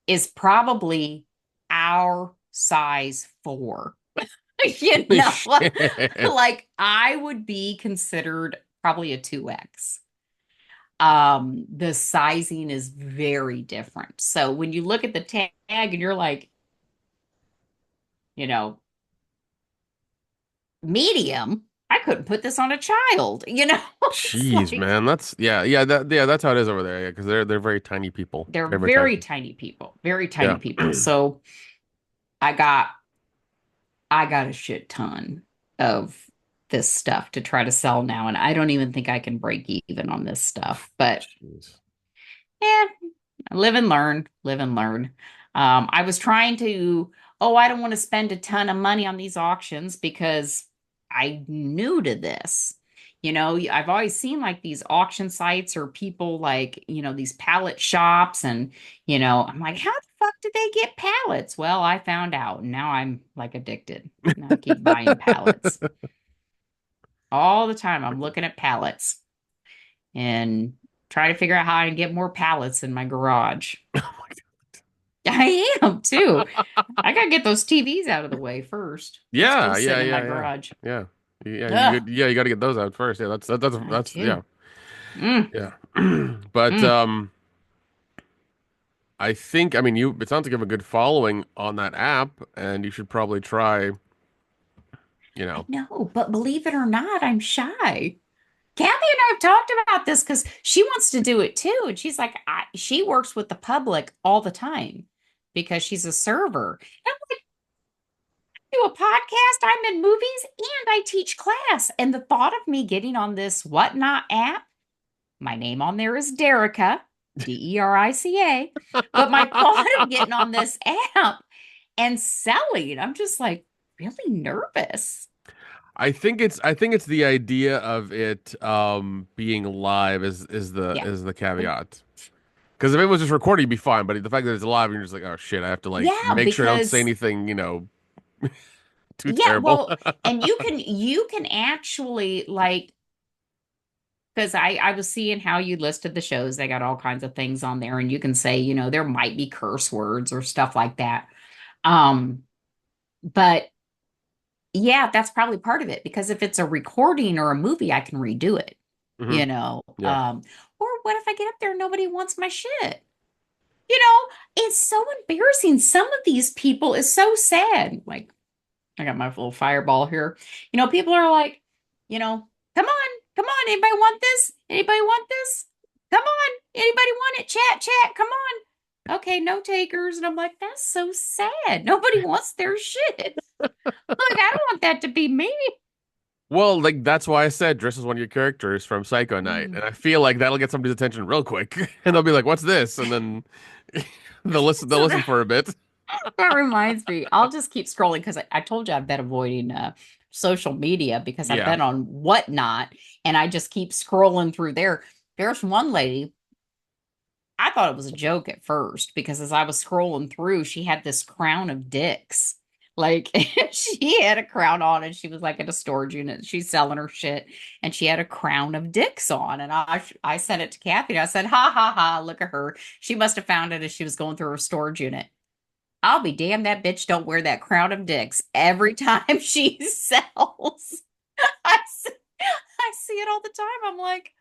Speaker 1: is probably our size four.
Speaker 2: Holy shit.
Speaker 1: Like I would be considered probably a 2X. The sizing is very different. So when you look at the tag and you're like, you know, medium, I couldn't put this on a child. It's
Speaker 2: Jeez,
Speaker 1: like
Speaker 2: man. That's how it is over there. Yeah, because they're very tiny people.
Speaker 1: they're
Speaker 2: Very, very tiny.
Speaker 1: very tiny people, very tiny
Speaker 2: Yeah.
Speaker 1: people. So I got I got a shit ton of this stuff to try to sell now, and I don't even think I can break even on this stuff. But
Speaker 2: Jeez.
Speaker 1: yeah, live and learn, live and learn. I was trying to, oh, I don't want to spend a ton of money on these auctions because I'm new to this. I've always seen like these auction sites or people like, these pallet shops. And, I'm like, how the fuck did they get pallets? Well, I found out. And now I'm like addicted. And I keep buying pallets all the time. I'm looking at pallets and try to figure out how I can get more pallets in my garage. I am too. I gotta get those TVs out of the way first. They're still
Speaker 2: Yeah, yeah,
Speaker 1: sitting in my
Speaker 2: yeah, yeah,
Speaker 1: garage.
Speaker 2: yeah, yeah.
Speaker 1: Ugh,
Speaker 2: You got to get those out first. Yeah,
Speaker 1: I
Speaker 2: that's yeah,
Speaker 1: do. Mm,
Speaker 2: yeah. But
Speaker 1: mm.
Speaker 2: I think I mean you. It sounds like you have a good following on that app, and you should probably try. You
Speaker 1: I
Speaker 2: know,
Speaker 1: know, but believe it or not, I'm shy. Kathy and I have talked about this because she wants to do it too. And she's like, she works with the public all the time because she's a server. And I'm like, I do a podcast, I'm in movies, and I teach class. And the thought of me getting on this whatnot app, my name on there is Derica, Derica. But my thought of getting on this app and selling, I'm just like really nervous.
Speaker 2: I think it's the idea of it being live
Speaker 1: Yeah.
Speaker 2: is the caveat. Because if it was just recorded, you'd be fine. But the fact that it's live, you're just like, oh shit, I have to like
Speaker 1: Yeah,
Speaker 2: make sure I don't say
Speaker 1: because
Speaker 2: anything, too
Speaker 1: yeah,
Speaker 2: terrible.
Speaker 1: well, and you can actually like because I was seeing how you listed the shows. They got all kinds of things on there, and you can say, there might be curse words or stuff like that. Um, but yeah, that's probably part of it because if it's a recording or a movie, I can redo it,
Speaker 2: Hmm.
Speaker 1: you know.
Speaker 2: Yeah.
Speaker 1: Or what if I get up there and nobody wants my shit? You know, it's so embarrassing. Some of these people is so sad. Like, I got my little fireball here. People are like, come on, come on, anybody want this? Anybody want this? Come on, anybody want it? Chat, chat, come on. Okay, no takers. And I'm like, that's so sad. Nobody wants their shit. Look, I don't want that to be me.
Speaker 2: Well, like that's why I said dress as one of your characters from Psycho Night,
Speaker 1: Mm.
Speaker 2: and I feel like that'll get somebody's attention real quick, and they'll be like, "What's this?" And then they'll listen. They'll
Speaker 1: So
Speaker 2: listen for a bit.
Speaker 1: that reminds me, I'll just keep scrolling because I told you I've been avoiding social media because I've
Speaker 2: Yeah.
Speaker 1: been on Whatnot and I just keep scrolling through there. There's one lady, I thought it was a joke at first because as I was scrolling through, she had this crown of dicks. Like she had a crown on and she was like at a storage unit. She's selling her shit and she had a crown of dicks on. And I sent it to Kathy and I said, ha ha ha, look at her. She must have found it as she was going through her storage unit. I'll be damned that bitch don't wear that crown of dicks every time she sells. I see it all the time. I'm like,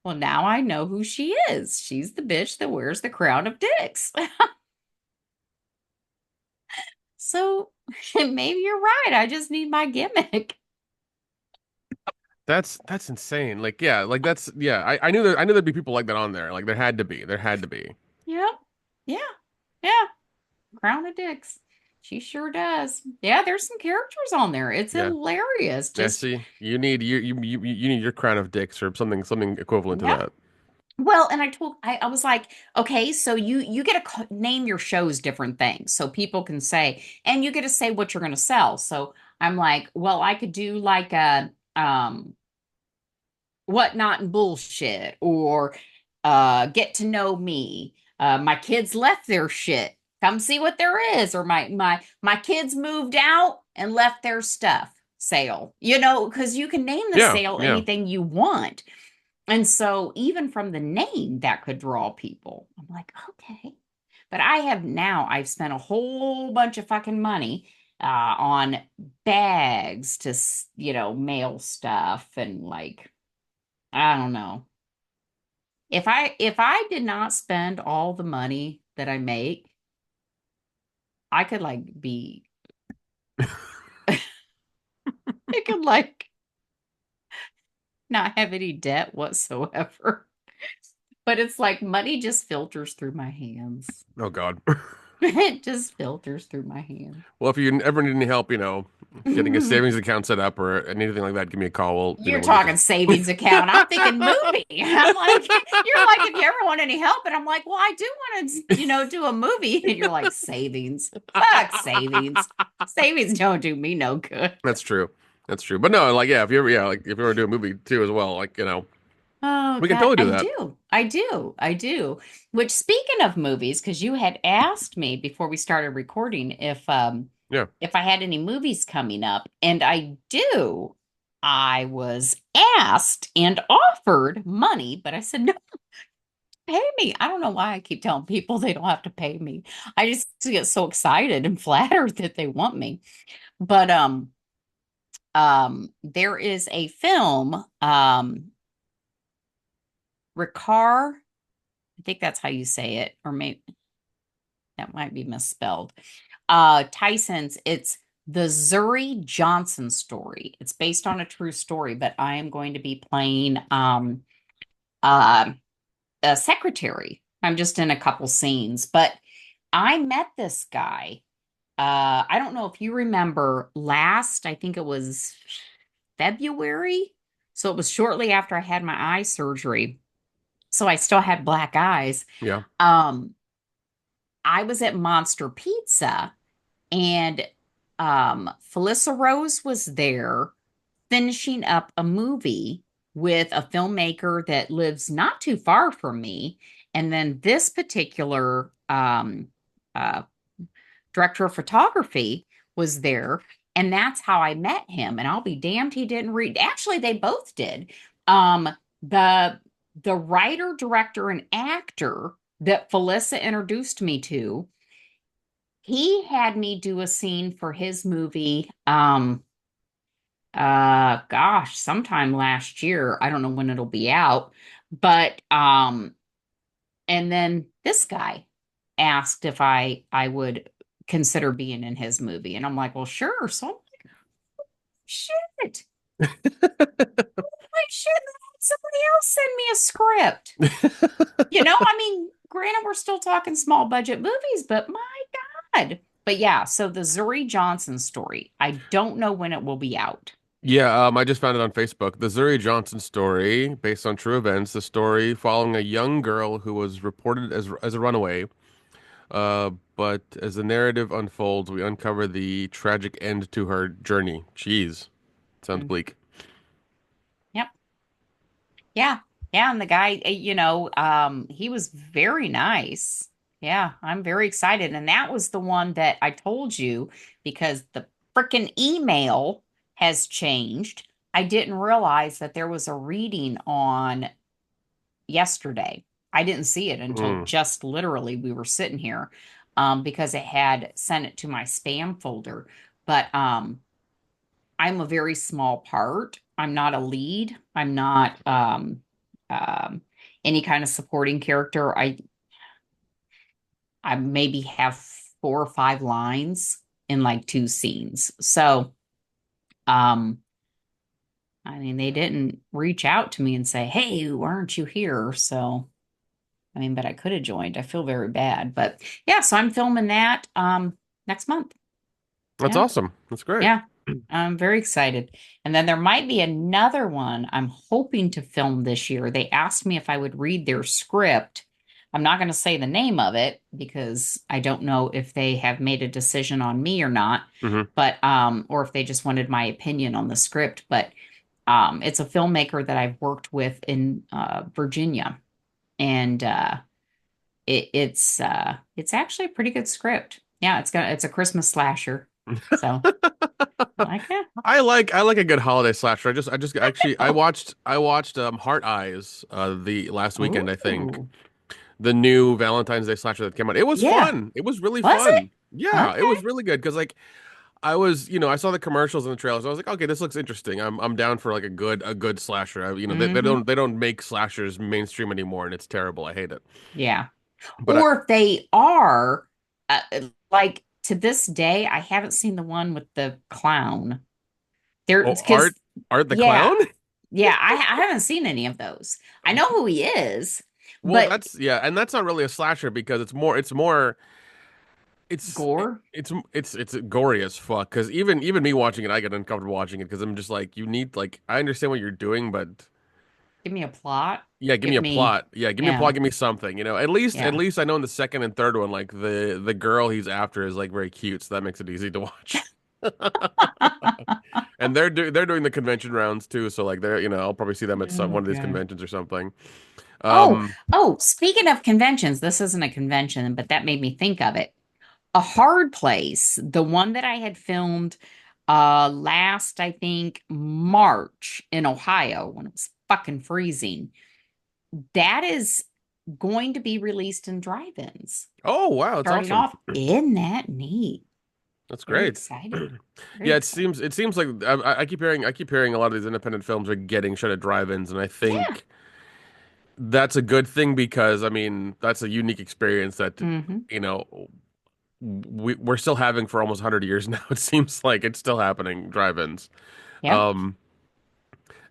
Speaker 1: well, now I know who she is. She's the bitch that wears the crown of dicks. So maybe you're right. I just need my gimmick.
Speaker 2: That's insane. Like, yeah, like that's yeah. I knew there'd be people like that on there. Like, there had to be. There had to be.
Speaker 1: Yep. Yeah. Yeah. Crown of dicks. She sure does. Yeah, there's some characters on there. It's
Speaker 2: Yeah.
Speaker 1: hilarious.
Speaker 2: Yeah.
Speaker 1: Just,
Speaker 2: See, you need your crown of dicks or something equivalent to
Speaker 1: yeah.
Speaker 2: that.
Speaker 1: Well, and I was like, okay, so you get to name your shows different things so people can say, and you get to say what you're going to sell. So I'm like, well, I could do like a whatnot and bullshit or get to know me. My kids left their shit. Come see what there is. Or my kids moved out and left their stuff sale. Because you can name the
Speaker 2: Yeah.
Speaker 1: sale
Speaker 2: Yeah.
Speaker 1: anything you want. And so even from the name that could draw people. I'm like, okay. But I've spent a whole bunch of fucking money on bags to, mail stuff and like, I don't know. If I did not spend all the money that I make, I could like be I could like not have any debt whatsoever. But it's like money just filters through my hands.
Speaker 2: Oh God.
Speaker 1: It just filters through my hands.
Speaker 2: Well, if you ever need any help, getting a savings account set up or anything like that, give me a call.
Speaker 1: You're
Speaker 2: We'll get
Speaker 1: talking
Speaker 2: you.
Speaker 1: savings account. I'm thinking movie. I'm like, you're like, if you ever want any help, and I'm like, well, I do want to, do a movie. And you're like, savings. Fuck savings. Savings don't do me no good.
Speaker 2: That's true. That's true. But no, like yeah, if you ever do a movie too as well, like
Speaker 1: Oh
Speaker 2: we can
Speaker 1: God,
Speaker 2: totally do
Speaker 1: I
Speaker 2: that.
Speaker 1: do. I do. I do. Which speaking of movies, because you had asked me before we started recording
Speaker 2: Yeah.
Speaker 1: if I had any movies coming up, and I do. I was asked and offered money, but I said no, pay me. I don't know why I keep telling people they don't have to pay me. I just get so excited and flattered that they want me. But there is a film, Ricard, I think that's how you say it, or maybe that might be misspelled. Tyson's, it's the Zuri Johnson story. It's based on a true story, but I am going to be playing uh, a secretary. I'm just in a couple scenes, but I met this guy. I don't know if you remember I think it was February. So it was shortly after I had my eye surgery. So I still had black eyes.
Speaker 2: Yeah.
Speaker 1: Um, I was at Monster Pizza and Felissa Rose was there finishing up a movie with a filmmaker that lives not too far from me. And then this particular uh, director of photography was there. And that's how I met him. And I'll be damned he didn't read. Actually, they both did. Um, the the writer, director, and actor that Felissa introduced me to, he had me do a scene for his movie. Gosh, sometime last year. I don't know when it'll be out, but and then this guy asked if I would consider being in his movie. And I'm like, well, sure. So I'm like, shit. Holy shit. Somebody else send me a script. I mean, granted, we're still talking small budget movies, but my God. But yeah, so the Zuri Johnson story, I don't know when it will be out.
Speaker 2: Yeah, I just found it on Facebook. The Zuri Johnson story, based on true events, the story following a young girl who was reported as a runaway. But as the narrative unfolds, we uncover the tragic end to her journey. Jeez, sounds
Speaker 1: Mm,
Speaker 2: bleak.
Speaker 1: yep. Yeah. Yeah. And the guy, he was very nice. Yeah. I'm very excited. And that was the one that I told you because the freaking email has changed. I didn't realize that there was a reading on yesterday. I didn't see it until
Speaker 2: Mm.
Speaker 1: just literally we were sitting here because it had sent it to my spam folder. But I'm a very small part. I'm not a lead. I'm not um, any kind of supporting character. I maybe have 4 or 5 lines in like 2 scenes. So um, I mean, they didn't reach out to me and say, "Hey, why aren't you here?" So I mean, but I could have joined. I feel very bad. But yeah, so I'm filming that next month.
Speaker 2: That's
Speaker 1: Yeah.
Speaker 2: awesome. That's great.
Speaker 1: Yeah. I'm very excited. And then there might be another one I'm hoping to film this year. They asked me if I would read their script. I'm not going to say the name of it because I don't know if they have made a decision on me or not,
Speaker 2: Hmm.
Speaker 1: but or if they just wanted my opinion on the script, but it's a filmmaker that I've worked with in Virginia and it's actually a pretty good script. Yeah, it's a Christmas slasher. So I'm like, yeah.
Speaker 2: I like a good holiday slasher. I just actually I watched Heart Eyes the last weekend, I think.
Speaker 1: Oh,
Speaker 2: The new Valentine's Day slasher that came out. It was
Speaker 1: yeah.
Speaker 2: fun. It was really
Speaker 1: Was it?
Speaker 2: fun. Yeah, it
Speaker 1: Okay.
Speaker 2: was really good because like I saw the commercials and the trailers. I was like, okay, this looks interesting. I'm down for like a good slasher. They
Speaker 1: Hmm.
Speaker 2: don't make slashers mainstream anymore, and it's terrible. I hate it.
Speaker 1: Yeah.
Speaker 2: But
Speaker 1: Or if they are, like to this day, I haven't seen the one with the clown. There,
Speaker 2: oh,
Speaker 1: because
Speaker 2: Art the
Speaker 1: yeah,
Speaker 2: Clown.
Speaker 1: yeah, I haven't seen any of those. I know who he is,
Speaker 2: Well,
Speaker 1: but
Speaker 2: that's yeah, and that's not really a slasher because it's more it's
Speaker 1: gore.
Speaker 2: it's gory as fuck. Because even me watching it, I get uncomfortable watching it because I'm just like, you need like I understand what you're doing, but
Speaker 1: Give me a plot.
Speaker 2: yeah, give me
Speaker 1: Give
Speaker 2: a
Speaker 1: me,
Speaker 2: plot. Yeah, give me a
Speaker 1: yeah,
Speaker 2: plot. Give me something. At
Speaker 1: yeah.
Speaker 2: least I know in the second and third one, like the girl he's after is like very cute, so that makes it easy to watch. And they're doing the convention rounds too, so like I'll probably see them at some one of these
Speaker 1: Okay.
Speaker 2: conventions or something.
Speaker 1: Oh,
Speaker 2: Um,
Speaker 1: oh, speaking of conventions, this isn't a convention, but that made me think of it. A Hard Place, the one that I had filmed last, I think, March in Ohio when it was fucking freezing. That is going to be released in drive-ins.
Speaker 2: oh wow, that's
Speaker 1: Starting
Speaker 2: awesome.
Speaker 1: off, isn't that neat?
Speaker 2: That's
Speaker 1: Very
Speaker 2: great.
Speaker 1: excited. Very
Speaker 2: Yeah, it
Speaker 1: excited.
Speaker 2: seems like I keep hearing a lot of these independent films are getting shut at drive-ins, and I
Speaker 1: Yeah.
Speaker 2: think that's a good thing because I mean that's a unique experience that
Speaker 1: Mm-hmm.
Speaker 2: you know we're still having for almost 100 years now. It seems like it's still happening, drive-ins.
Speaker 1: Yep.
Speaker 2: Um,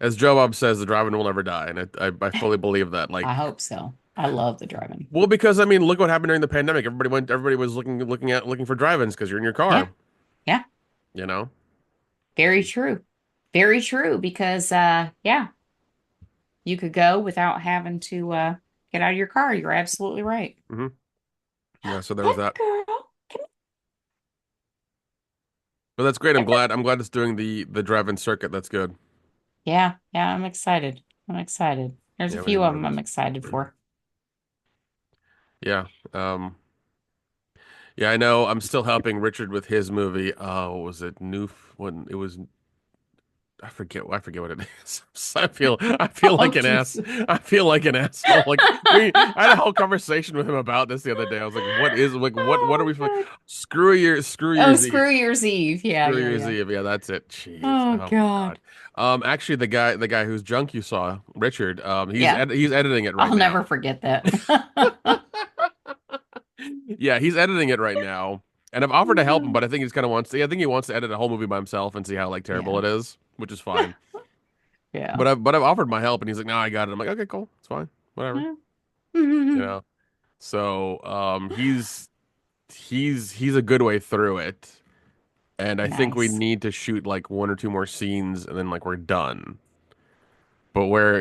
Speaker 2: as Joe Bob says, the drive-in will never die, and I fully believe that.
Speaker 1: I
Speaker 2: Like,
Speaker 1: hope so. I love the drive-in.
Speaker 2: well, because I mean, look what happened during the pandemic. Everybody was looking for drive-ins because you're in your
Speaker 1: Yeah.
Speaker 2: car,
Speaker 1: Yeah.
Speaker 2: you know?
Speaker 1: Very true. Very true. Because yeah, you could go without having to get out of your car. You're absolutely right.
Speaker 2: Hmm. Yeah, so there
Speaker 1: Hey,
Speaker 2: was that.
Speaker 1: girl.
Speaker 2: But that's great. I'm
Speaker 1: Come here.
Speaker 2: glad I'm glad it's doing the drive-in circuit. That's good.
Speaker 1: Yeah, yeah, I'm excited. I'm excited. There's a
Speaker 2: Yeah, we
Speaker 1: few
Speaker 2: need
Speaker 1: of
Speaker 2: more of
Speaker 1: them I'm
Speaker 2: those.
Speaker 1: excited for.
Speaker 2: Yeah. Yeah, I know. I'm still helping Richard with his movie. What was it? When it was I forget what it is. I feel
Speaker 1: Oh,
Speaker 2: like an ass.
Speaker 1: Jesus.
Speaker 2: I feel like an asshole. Like I had a whole conversation with him about this the other day. I was like, what are
Speaker 1: Oh,
Speaker 2: we
Speaker 1: God.
Speaker 2: Screw
Speaker 1: Oh,
Speaker 2: Year's Eve.
Speaker 1: screw Year's Eve. Yeah,
Speaker 2: Screw
Speaker 1: yeah,
Speaker 2: Year's
Speaker 1: yeah.
Speaker 2: Eve. Yeah, that's it. Jeez.
Speaker 1: Oh,
Speaker 2: Oh my
Speaker 1: God.
Speaker 2: God. Actually the guy whose junk you saw, Richard,
Speaker 1: Yeah,
Speaker 2: he's editing it right
Speaker 1: I'll
Speaker 2: now.
Speaker 1: never forget that.
Speaker 2: Yeah, he's editing it right now. And I've offered to help him,
Speaker 1: Mhm.
Speaker 2: but I think he's kind of wants to. I think he wants to edit a whole movie by himself and see how like terrible
Speaker 1: Yeah.
Speaker 2: it is, which is fine.
Speaker 1: Yeah.
Speaker 2: But I've offered my help, and he's like, "No, I got it." I'm like, "Okay, cool, it's fine, whatever."
Speaker 1: Yeah.
Speaker 2: You
Speaker 1: Mhm.
Speaker 2: know. So he's a good way through it, and I think we
Speaker 1: Nice.
Speaker 2: need to shoot like one or two more scenes, and then like we're done. But we're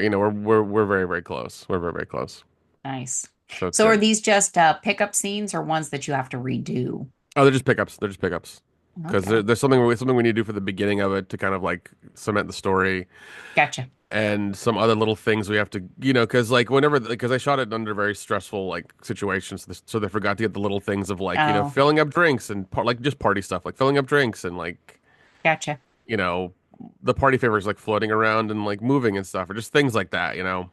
Speaker 2: very very close. We're very very close.
Speaker 1: Nice.
Speaker 2: So it's
Speaker 1: So are
Speaker 2: good.
Speaker 1: these just pickup scenes or ones that you have to redo?
Speaker 2: Oh, they're just pickups. They're just pickups. Because
Speaker 1: Okay.
Speaker 2: there's something we need to do for the beginning of it to kind of like cement the story
Speaker 1: Gotcha.
Speaker 2: and some other little things we have to, because like whenever, because I shot it under very stressful like situations, so they forgot to get the little things of like,
Speaker 1: Oh,
Speaker 2: filling up drinks and like just party stuff, like filling up drinks and like,
Speaker 1: gotcha.
Speaker 2: you know, the party favors like floating around and like moving and stuff, or just things like that.
Speaker 1: Yeah.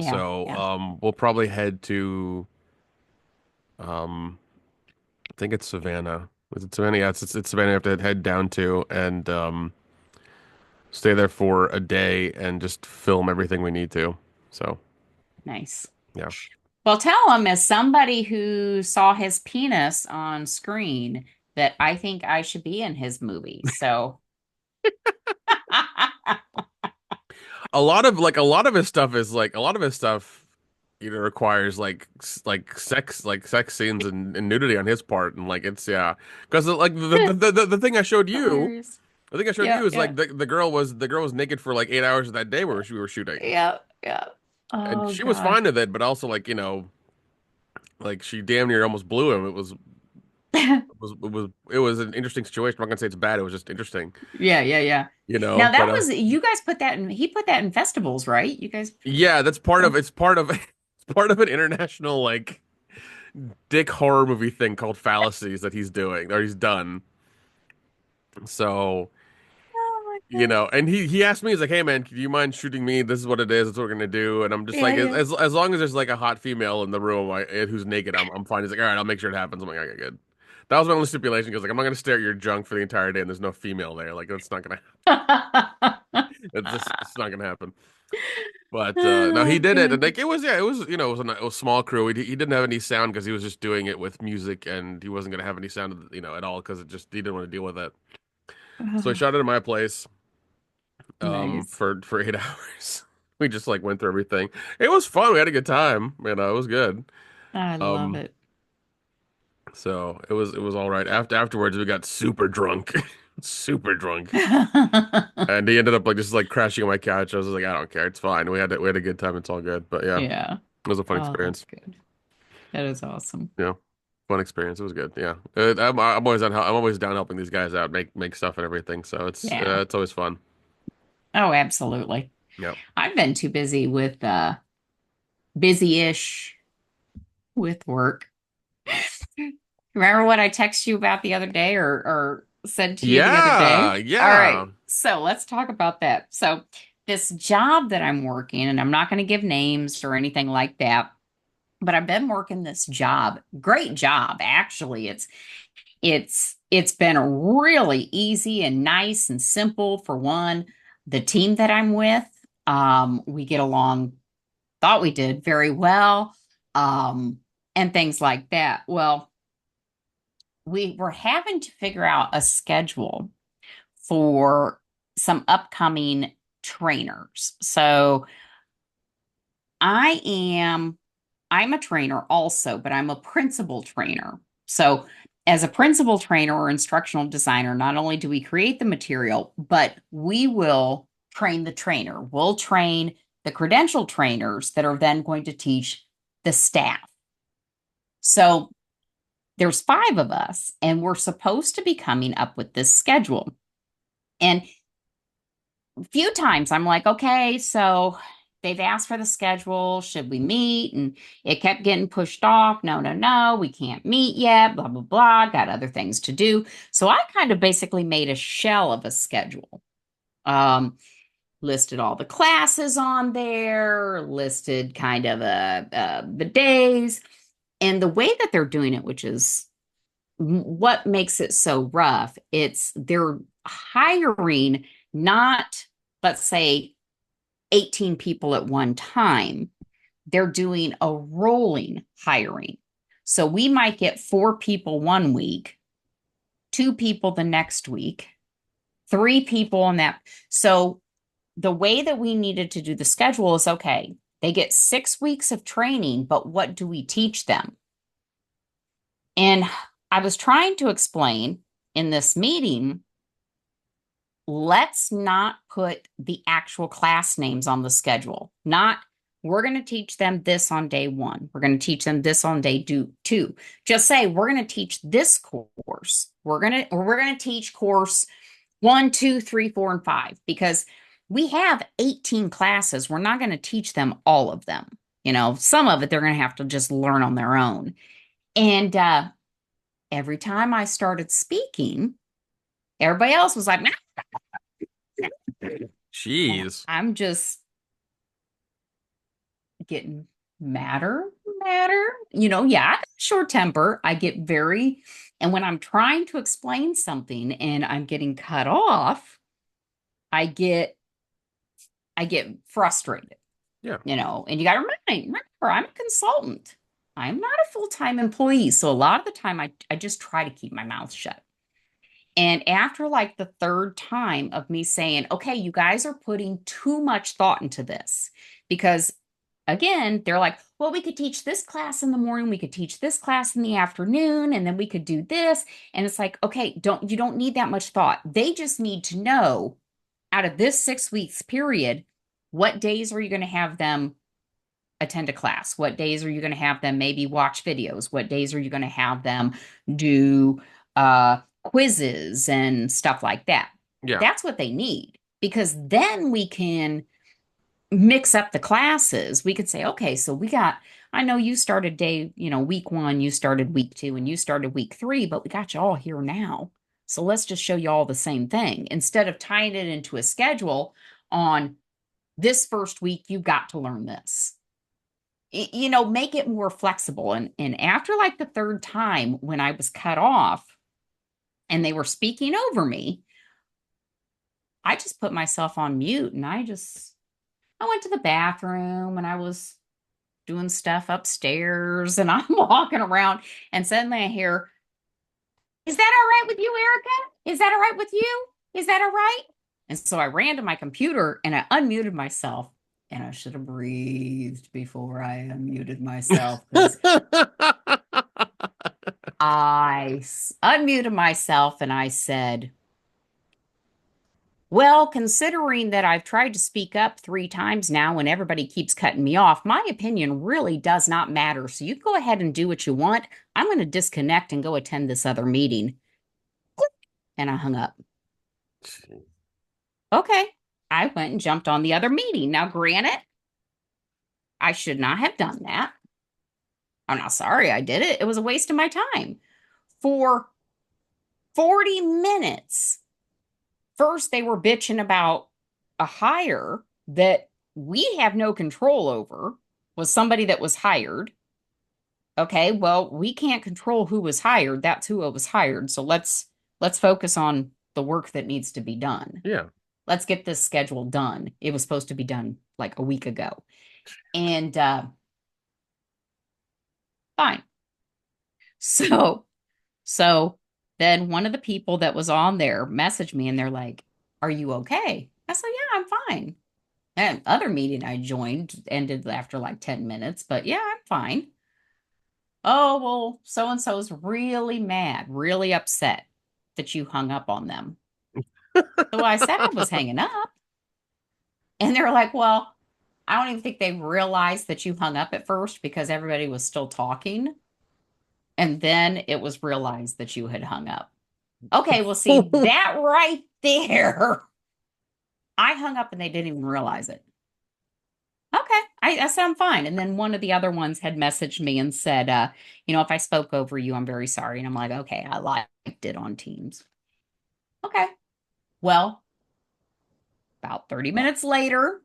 Speaker 2: So,
Speaker 1: Yeah.
Speaker 2: we'll probably head to, um, I think it's Savannah. Is it Savannah? Yeah, it's Savannah. We have to head down to and stay there for a day and just film everything we need to. So,
Speaker 1: Nice.
Speaker 2: yeah.
Speaker 1: Well, tell him as somebody who saw his penis on screen that I think I should be in his movie. So,
Speaker 2: A lot of his stuff is like a lot of his stuff requires like like sex scenes and nudity on his part and like it's yeah because like the thing I showed you
Speaker 1: hilarious.
Speaker 2: the thing I showed
Speaker 1: Yeah.
Speaker 2: you is
Speaker 1: Yeah.
Speaker 2: like the girl was naked for like 8 hours that day where we were shooting
Speaker 1: Yeah. Yeah.
Speaker 2: and
Speaker 1: Oh
Speaker 2: she was
Speaker 1: God.
Speaker 2: fine with it but also like like she damn near almost blew him. It was an interesting situation. I'm not gonna say it's bad. It was just interesting,
Speaker 1: Yeah, yeah, yeah.
Speaker 2: you know.
Speaker 1: Now
Speaker 2: But
Speaker 1: that was you guys put that in he put that in festivals, right? You guys
Speaker 2: yeah, that's
Speaker 1: uh,
Speaker 2: part of it's part of an international like dick horror movie thing called Fallacies that he's doing or he's done. So,
Speaker 1: Oh my God.
Speaker 2: and he asked me, he's like, "Hey man, do you mind shooting me? This is what it is. That's what we're gonna do." And I'm just
Speaker 1: Yeah,
Speaker 2: like,
Speaker 1: yeah.
Speaker 2: as long as there's like a hot female in the room who's naked, I'm fine. He's like, "All right, I'll make sure it happens." I'm like, "Okay, good." That was my only stipulation because like I'm not gonna stare at your junk for the entire day and there's no female there. Like that's not gonna it's not gonna happen. But no, he
Speaker 1: Oh
Speaker 2: did it, and
Speaker 1: God.
Speaker 2: like it was, yeah, it was, it was a small crew. He didn't have any sound because he was just doing it with music, and he wasn't gonna have any sound, at all because he didn't want to deal with it. So he
Speaker 1: Oh,
Speaker 2: shot it in my place,
Speaker 1: nice.
Speaker 2: for 8 hours. We just like went through everything. It was fun. We had a good time. It was good.
Speaker 1: I love
Speaker 2: Um,
Speaker 1: it.
Speaker 2: so it was all right. Afterwards, we got super drunk, super drunk, and he ended up like just like crashing on my couch. I was just like, I don't care, it's fine. We had a good time. It's all good. But yeah,
Speaker 1: Yeah.
Speaker 2: it was a fun
Speaker 1: Oh, that's
Speaker 2: experience.
Speaker 1: good. That is awesome.
Speaker 2: Yeah. Fun experience. It was good. Yeah. I'm always down helping these guys out, make stuff and everything. So
Speaker 1: Yeah.
Speaker 2: it's always fun.
Speaker 1: Oh, absolutely.
Speaker 2: Yeah.
Speaker 1: I've been too busy with busy-ish with work. Remember what I texted you about the other day or said to you the other
Speaker 2: Yeah.
Speaker 1: day? All
Speaker 2: Yeah.
Speaker 1: right. So let's talk about that. So this job that I'm working, and I'm not going to give names or anything like that, but I've been working this job. Great job, actually. It's been really easy and nice and simple for one. The team that I'm with, we get along, thought we did very well, and things like that. Well, we were having to figure out a schedule for some upcoming trainers. So I am I'm a trainer also, but I'm a principal trainer. So as a principal trainer or instructional designer, not only do we create the material, but we will train the trainer. We'll train the credential trainers that are then going to teach the staff. So there's five of us, and we're supposed to be coming up with this schedule. And a few times I'm like, okay, so they've asked for the schedule. Should we meet? And it kept getting pushed off. No, no, no, we can't meet yet. Blah, blah, blah. Got other things to do. So I kind of basically made a shell of a schedule. Um, Listed all the classes on there, listed kind of the days, and the way that they're doing it, which is what makes it so rough. It's they're hiring not, let's say, 18 people at one time. They're doing a rolling hiring. So we might get four people one week, two people the next week, three people on that. So the way that we needed to do the schedule is okay, they get 6 weeks of training, but what do we teach them? And I was trying to explain in this meeting, let's not put the actual class names on the schedule. Not, we're going to teach them this on day one. We're going to teach them this on day two. Just say, we're going to teach this course. We're going to teach course 1, 2, 3, 4, and 5, because we have 18 classes. We're not going to teach them all of them. Some of it they're going to have to just learn on their own. And every time I started speaking, everybody else was like, nah. And
Speaker 2: Jeez.
Speaker 1: I'm just getting madder. Yeah, I got a short temper. I get very, and when I'm trying to explain something and I'm getting cut off, I get I get frustrated,
Speaker 2: Yeah.
Speaker 1: and you got to remember, I'm a consultant. I'm not a full-time employee. So a lot of the time I just try to keep my mouth shut. And after like the third time of me saying, okay, you guys are putting too much thought into this, because again, they're like, well, we could teach this class in the morning, we could teach this class in the afternoon, and then we could do this. And it's like, okay, you don't need that much thought. They just need to know, out of this 6 weeks period, what days are you going to have them attend a class? What days are you going to have them maybe watch videos? What days are you going to have them do quizzes and stuff like that?
Speaker 2: Yeah.
Speaker 1: That's what they need, because then we can mix up the classes. We could say, okay, so I know you started week one, you started week two, and you started week three, but we got you all here now. So let's just show you all the same thing, instead of tying it into a schedule on this first week, you got to learn this. Make it more flexible. And after like the third time when I was cut off and they were speaking over me, I just put myself on mute, and I went to the bathroom and I was doing stuff upstairs, and I'm walking around, and suddenly I hear, is that all right with you, Erica? Is that all right with you? Is that all right? And so I ran to my computer and I unmuted myself, and I should have breathed before I unmuted myself, because unmuted myself and I said, well, considering that I've tried to speak up 3 times now and everybody keeps cutting me off, my opinion really does not matter. So you go ahead and do what you want. I'm going to disconnect and go attend this other meeting. And I hung up. Okay. I went and jumped on the other meeting. Now, granted, I should not have done that. I'm not sorry I did it. It was a waste of my time. For 40 minutes, first, they were bitching about a hire that we have no control over, was somebody that was hired. Okay, well, we can't control who was hired. That's who was hired. So let's focus on the work that needs to be done.
Speaker 2: Yeah.
Speaker 1: Let's get this schedule done. It was supposed to be done like a week ago. And fine. So so then one of the people that was on there messaged me, and they're like, "Are you okay?" I said, "Yeah, I'm fine." And other meeting I joined ended after like 10 minutes, but yeah, I'm fine. Oh, well, so and so's really mad, really upset that you hung up on them. So I said I was hanging up. And they're like, well, I don't even think they realized that you hung up at first, because everybody was still talking. And then it was realized that you had hung up. Okay, well, see, that right there, I hung up and they didn't even realize it. Okay, I said I'm fine. And then one of the other ones had messaged me and said, if I spoke over you, I'm very sorry. And I'm like, okay, I liked it on Teams. Okay. Well, about 30 minutes later,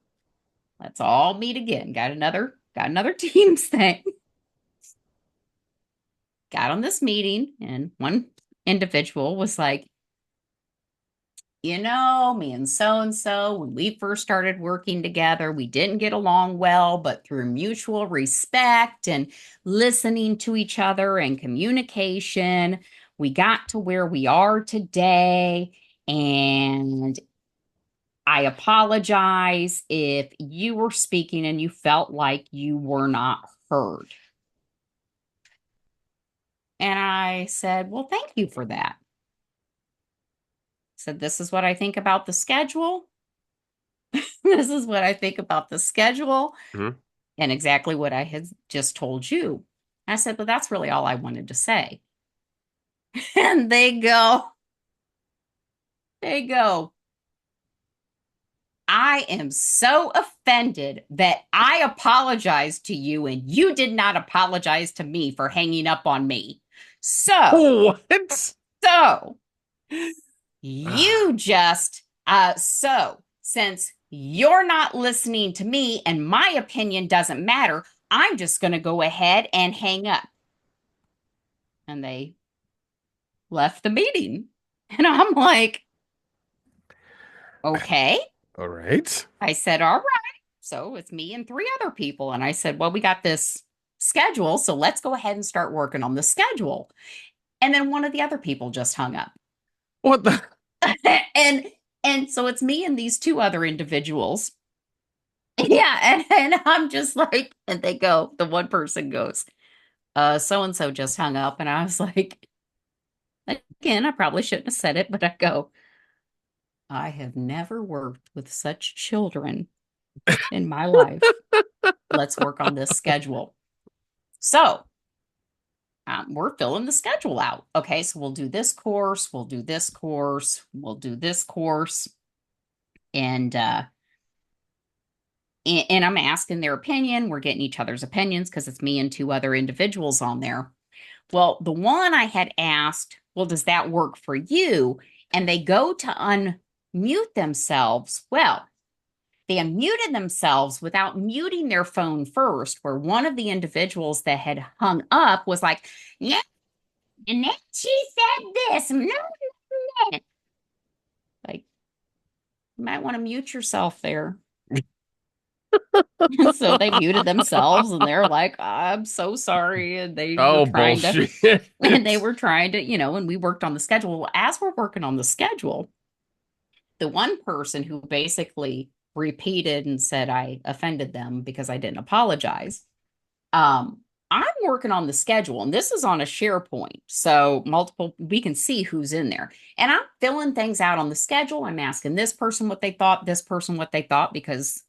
Speaker 1: let's all meet again. Got another Teams thing. Got on this meeting, and one individual was like, me and so, when we first started working together, we didn't get along well, but through mutual respect and listening to each other and communication, we got to where we are today. And I apologize if you were speaking and you felt like you were not heard. And I said, well, thank you for that. I said, this is what I think about the schedule. This is what I think about the schedule
Speaker 2: Mhm.
Speaker 1: and exactly what I had just told you. I said, but that's really all I wanted to say. And they go, I am so offended that I apologized to you and you did not apologize to me for hanging up on me. So,
Speaker 2: What?
Speaker 1: so you just, so since you're not listening to me and my opinion doesn't matter, I'm just going to go ahead and hang up. And they left the meeting. And I'm like, okay.
Speaker 2: All right.
Speaker 1: I said, all right. So it's me and three other people. And I said, well, we got this schedule. So let's go ahead and start working on the schedule. And then one of the other people just hung up.
Speaker 2: What the?
Speaker 1: and and so it's me and these two other individuals. Yeah. And I'm just like, and they go, the one person goes, so and so just hung up. And I was like, again, I probably shouldn't have said it, but I go, I have never worked with such children in my life. Let's work on this schedule. So we're filling the schedule out. Okay, so we'll do this course, we'll do this course, we'll do this course, and and I'm asking their opinion. We're getting each other's opinions because it's me and two other individuals on there. Well, the one I had asked, well, does that work for you? And they go to unmute themselves. Well, they unmuted themselves without muting their phone first, where one of the individuals that had hung up was like, yeah, and then she said this. Like, you might want to mute yourself there. So they muted themselves and they're like, I'm so sorry. And
Speaker 2: Oh, bullshit.
Speaker 1: they were trying to, and we worked on the schedule. Well, as we're working on the schedule, the one person who basically repeated and said I offended them because I didn't apologize. I'm working on the schedule and this is on a SharePoint. So multiple, we can see who's in there. And I'm filling things out on the schedule. I'm asking this person what they thought, this person what they thought, because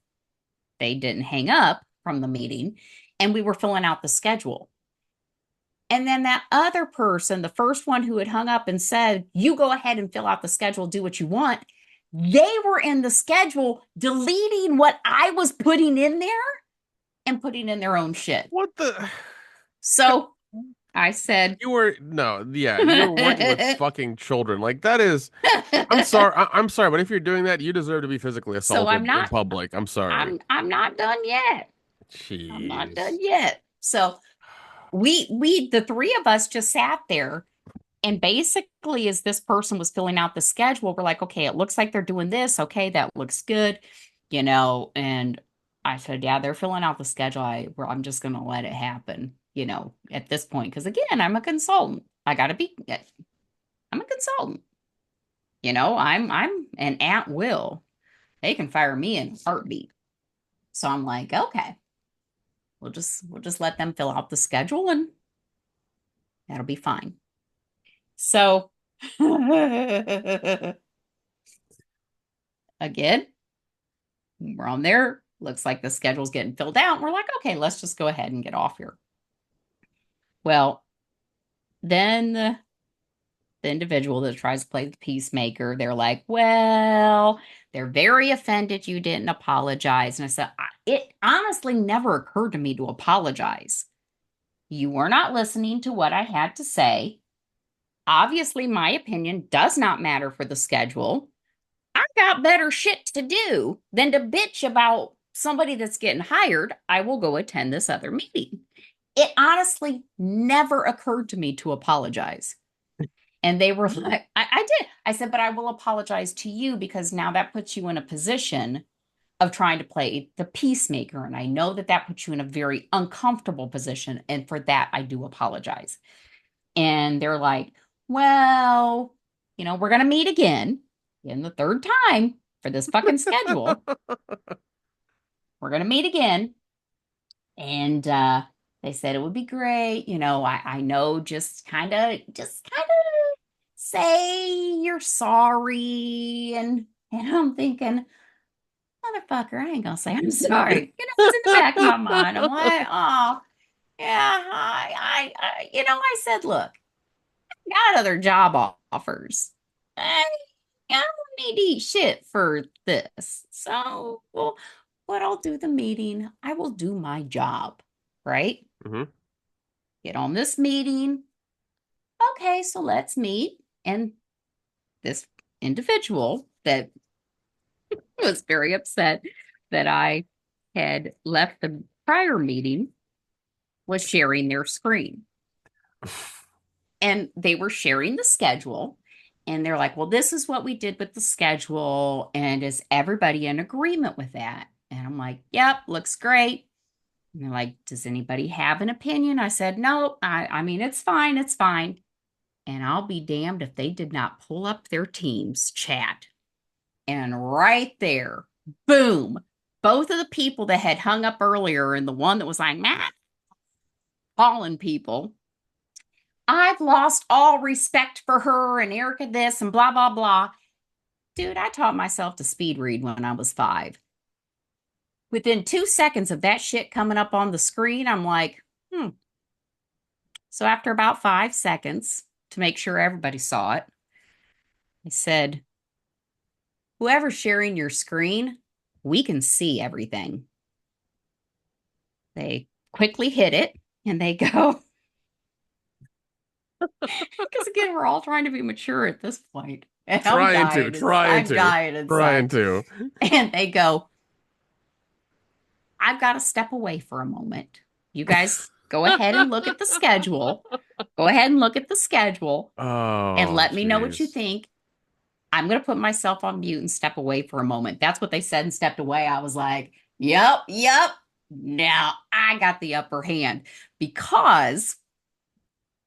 Speaker 1: they didn't hang up from the meeting. And we were filling out the schedule. And then that other person, the first one who had hung up and said, you go ahead and fill out the schedule, do what you want. They were in the schedule deleting what I was putting in there and putting in their own shit.
Speaker 2: What the?
Speaker 1: So I said,
Speaker 2: You were no, yeah, you're working with fucking children. Like that is. I'm sorry. I'm sorry, but if you're doing that, you deserve to be physically
Speaker 1: so I'm
Speaker 2: assaulted in
Speaker 1: not
Speaker 2: public. I'm sorry.
Speaker 1: I'm not done yet. I'm not done
Speaker 2: Jeez.
Speaker 1: yet. So the three of us just sat there and basically as this person was filling out the schedule, we're like, okay, it looks like they're doing this. Okay, that looks good, and I said, yeah, they're filling out the schedule. I'm just going to let it happen, at this point. Because again, I'm a consultant. I'm a consultant. I'm an at will. They can fire me in a heartbeat. So I'm like, okay, we'll just let them fill out the schedule and that'll be fine. So again, we're on there. Looks like the schedule's getting filled out. We're like, okay, let's just go ahead and get off here. Well, then the individual that tries to play the peacemaker, they're like, well, they're very offended you didn't apologize. And I said, it honestly never occurred to me to apologize. You were not listening to what I had to say. Obviously, my opinion does not matter for the schedule. I've got better shit to do than to bitch about somebody that's getting hired. I will go attend this other meeting. It honestly never occurred to me to apologize. And they were like, I did. I said, but I will apologize to you because now that puts you in a position of trying to play the peacemaker. And I know that that puts you in a very uncomfortable position. And for that, I do apologize. And they're like, well, we're going to meet again in the third time for this fucking schedule. We're going to meet again. And they said it would be great. I know just kind of say you're sorry. And I'm thinking, motherfucker, I ain't gonna say I'm sorry. It's in the back of my mind. I'm like, oh, yeah, I said, look, got other job offers. I, I don't need to eat shit for this. So, well, what I'll do the meeting, I will do my job, right?
Speaker 2: Hmm.
Speaker 1: Get on this meeting. Okay, so let's meet. And this individual that was very upset that I had left the prior meeting was sharing their screen. And they were sharing the schedule. And they're like, well, this is what we did with the schedule. And is everybody in agreement with that? And I'm like, yep, looks great. And they're like, does anybody have an opinion? I said, no, I mean, it's fine, it's fine. And I'll be damned if they did not pull up their Teams chat. And right there, boom, both of the people that had hung up earlier and the one that was like, Matt, calling people, I've lost all respect for her and Erica this and blah, blah, blah. Dude, I taught myself to speed read when I was 5. Within 2 seconds of that shit coming up on the screen, I'm like, hmm. So after about 5 seconds, to make sure everybody saw it, I said, whoever's sharing your screen, we can see everything. They quickly hit it and they go, because again, we're all trying to be mature at this point. And I'm
Speaker 2: Trying to,
Speaker 1: dying.
Speaker 2: trying
Speaker 1: I'm
Speaker 2: to,
Speaker 1: dying
Speaker 2: trying
Speaker 1: inside.
Speaker 2: to.
Speaker 1: And they go, I've got to step away for a moment. You guys go ahead and look at the schedule. Go ahead and look at the schedule and
Speaker 2: Oh,
Speaker 1: let me know what you
Speaker 2: jeez.
Speaker 1: think. I'm going to put myself on mute and step away for a moment. That's what they said and stepped away. I was like, yep, yep. Now I got the upper hand because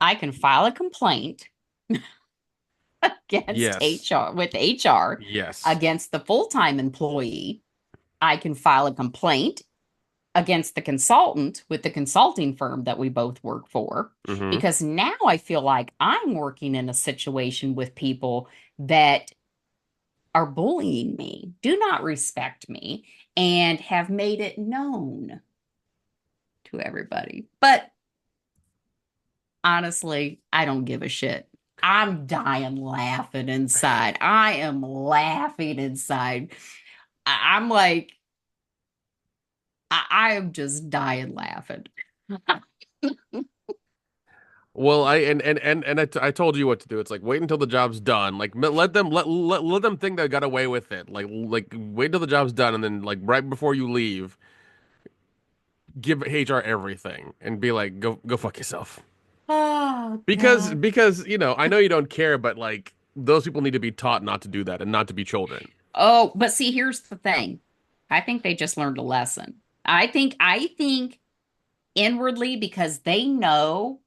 Speaker 1: I can file a complaint against
Speaker 2: Yes.
Speaker 1: HR with HR
Speaker 2: Yes.
Speaker 1: against the full-time employee. I can file a complaint against the consultant with the consulting firm that we both work for
Speaker 2: Hmm.
Speaker 1: because now I feel like I'm working in a situation with people that are bullying me, do not respect me, and have made it known to everybody. But honestly, I don't give a shit. I'm dying laughing inside. I am laughing inside. I'm like, I am just dying laughing.
Speaker 2: Well, I told you what to do. It's like wait until the job's done. Like let them think they got away with it. Like wait till the job's done, and then like right before you leave, give HR everything and be like, go fuck yourself.
Speaker 1: Oh,
Speaker 2: Because
Speaker 1: God.
Speaker 2: because I know you don't care, but like those people need to be taught not to do that and not to be children.
Speaker 1: Oh, but see, here's the thing. I think they just learned a lesson. I think inwardly because they know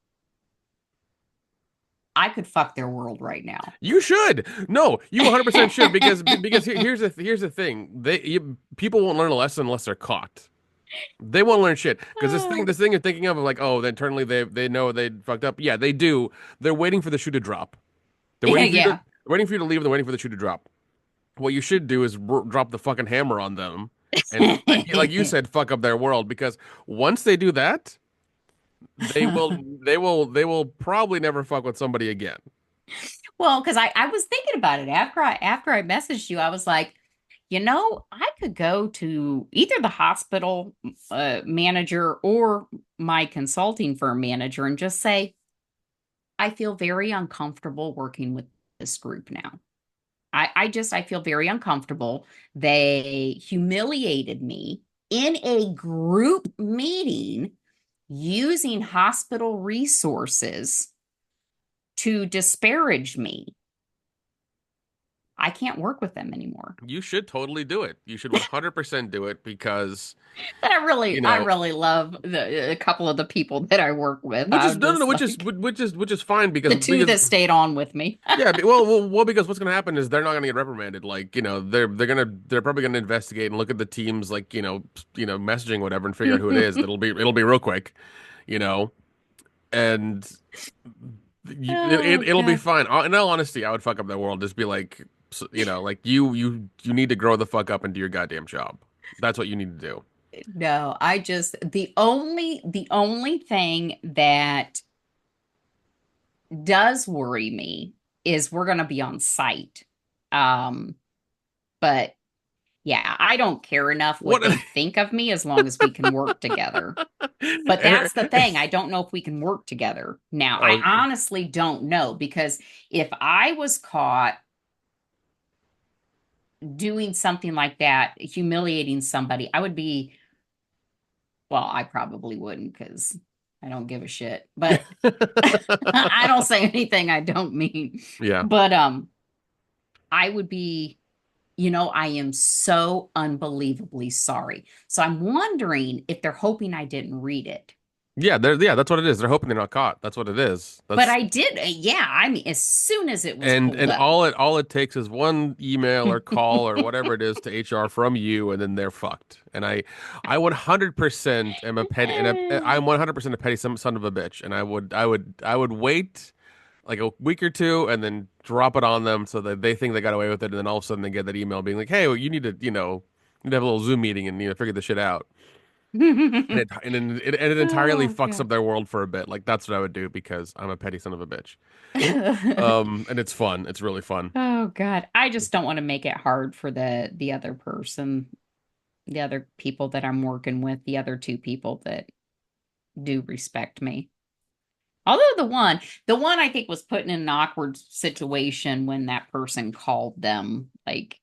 Speaker 1: I could fuck their world right now.
Speaker 2: You should. No, you 100% should because here's the thing. People won't learn a lesson unless they're caught. They won't learn shit because this thing you're thinking of like, oh, internally they know they fucked up. Yeah, they do. They're waiting for the shoe to drop. They're
Speaker 1: Yeah,
Speaker 2: waiting for you to
Speaker 1: yeah.
Speaker 2: waiting for you to leave. They're waiting for the shoe to drop. What you should do is drop the fucking hammer on them and like you said, fuck up their world because once they do that, they will probably never fuck with somebody again.
Speaker 1: Well, because I was thinking about it after I messaged you, I was like, I could go to either the hospital manager or my consulting firm manager and just say, I feel very uncomfortable working with this group now. I feel very uncomfortable. They humiliated me in a group meeting using hospital resources to disparage me. I can't work with them anymore.
Speaker 2: You should totally do it. You should 100% do it because,
Speaker 1: But
Speaker 2: you
Speaker 1: I
Speaker 2: know,
Speaker 1: really love a couple of the people that I work with.
Speaker 2: which is
Speaker 1: I'm
Speaker 2: no, no, no,
Speaker 1: just like
Speaker 2: which is fine
Speaker 1: the two that stayed on with me.
Speaker 2: yeah, because what's going to happen is they're not going to get reprimanded. Like, they're probably going to investigate and look at the teams, like, messaging whatever and figure out who it is. It'll be real quick, you know, and
Speaker 1: Oh
Speaker 2: it'll be
Speaker 1: God.
Speaker 2: fine. In all honesty, I would fuck up the world. Just be like, like you need to grow the fuck up and do your goddamn job. That's what you need to do.
Speaker 1: No, I just the only thing that does worry me is we're going to be on site. Um, but yeah, I don't care enough what
Speaker 2: What?
Speaker 1: they think of me as long as we can work together. But
Speaker 2: Er-
Speaker 1: that's the thing. I don't know if we can work together. Now, I
Speaker 2: Oh,
Speaker 1: honestly don't know because if I was caught doing something like that, humiliating somebody, I would be, well, I probably wouldn't because I don't give a shit. But I don't say anything I don't mean.
Speaker 2: yeah.
Speaker 1: But I would be, I am so unbelievably sorry. So I'm wondering if they're hoping I didn't read it.
Speaker 2: Yeah, that's what it is. They're hoping they're not caught. That's what it is.
Speaker 1: But
Speaker 2: That's
Speaker 1: I did, yeah. I mean, as soon as it was
Speaker 2: and
Speaker 1: pulled
Speaker 2: and
Speaker 1: up.
Speaker 2: all it takes is one email or call or whatever it is to HR from you, and then they're fucked. And I 100% am a petty, I'm 100% a petty son of a bitch, and I would wait like a week or two and then drop it on them so that they think they got away with it, and then all of a sudden they get that email being like, hey, well, you need to need to have a little Zoom meeting and figure this shit out. And it entirely
Speaker 1: Oh,
Speaker 2: fucks
Speaker 1: God.
Speaker 2: up their world for a bit. Like that's what I would do because I'm a petty son of a bitch. And it's fun. It's really fun.
Speaker 1: Oh, God. I just don't want to make it hard for the other person, the other people that I'm working with, the other two people that do respect me. Although the one I think was put in an awkward situation when that person called them. Like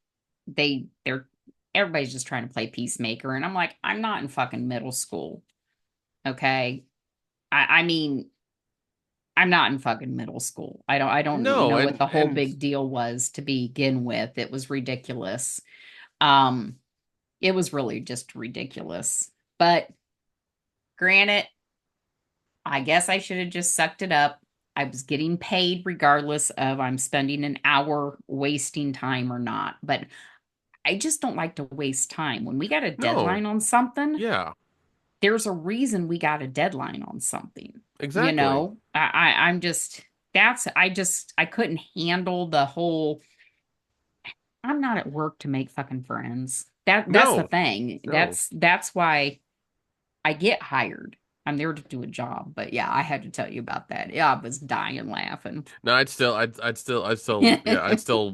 Speaker 1: they're everybody's just trying to play peacemaker. And I'm like, I'm not in fucking middle school. Okay. I mean, I'm not in fucking middle school. I don't
Speaker 2: No,
Speaker 1: know what the whole
Speaker 2: and
Speaker 1: big deal was to begin with. It was ridiculous. Um, it was really just ridiculous. But granted, I guess I should have just sucked it up. I was getting paid regardless of I'm spending an hour wasting time or not. But I just don't like to waste time. When we got a
Speaker 2: no,
Speaker 1: deadline on something,
Speaker 2: yeah,
Speaker 1: there's a reason we got a deadline on something.
Speaker 2: exactly.
Speaker 1: I'm just I couldn't handle the whole I'm not at work to make fucking friends. That's the
Speaker 2: No,
Speaker 1: thing.
Speaker 2: no.
Speaker 1: That's why I get hired. I'm there to do a job. But yeah, I had to tell you about that. Yeah, I was dying laughing.
Speaker 2: No, I'd still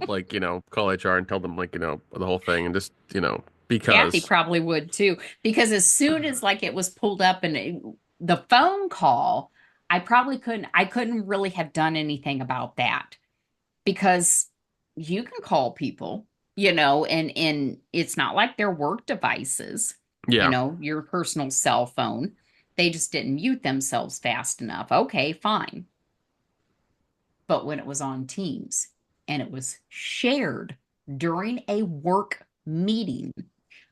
Speaker 2: like, call HR and tell them like, the whole thing and just,
Speaker 1: Kathy
Speaker 2: because.
Speaker 1: probably would too, because as soon as like it was pulled up and the phone call, I couldn't really have done anything about that because you can call people, and it's not like they're work devices,
Speaker 2: Yeah.
Speaker 1: your personal cell phone. They just didn't mute themselves fast enough. Okay, fine. But when it was on Teams and it was shared during a work meeting,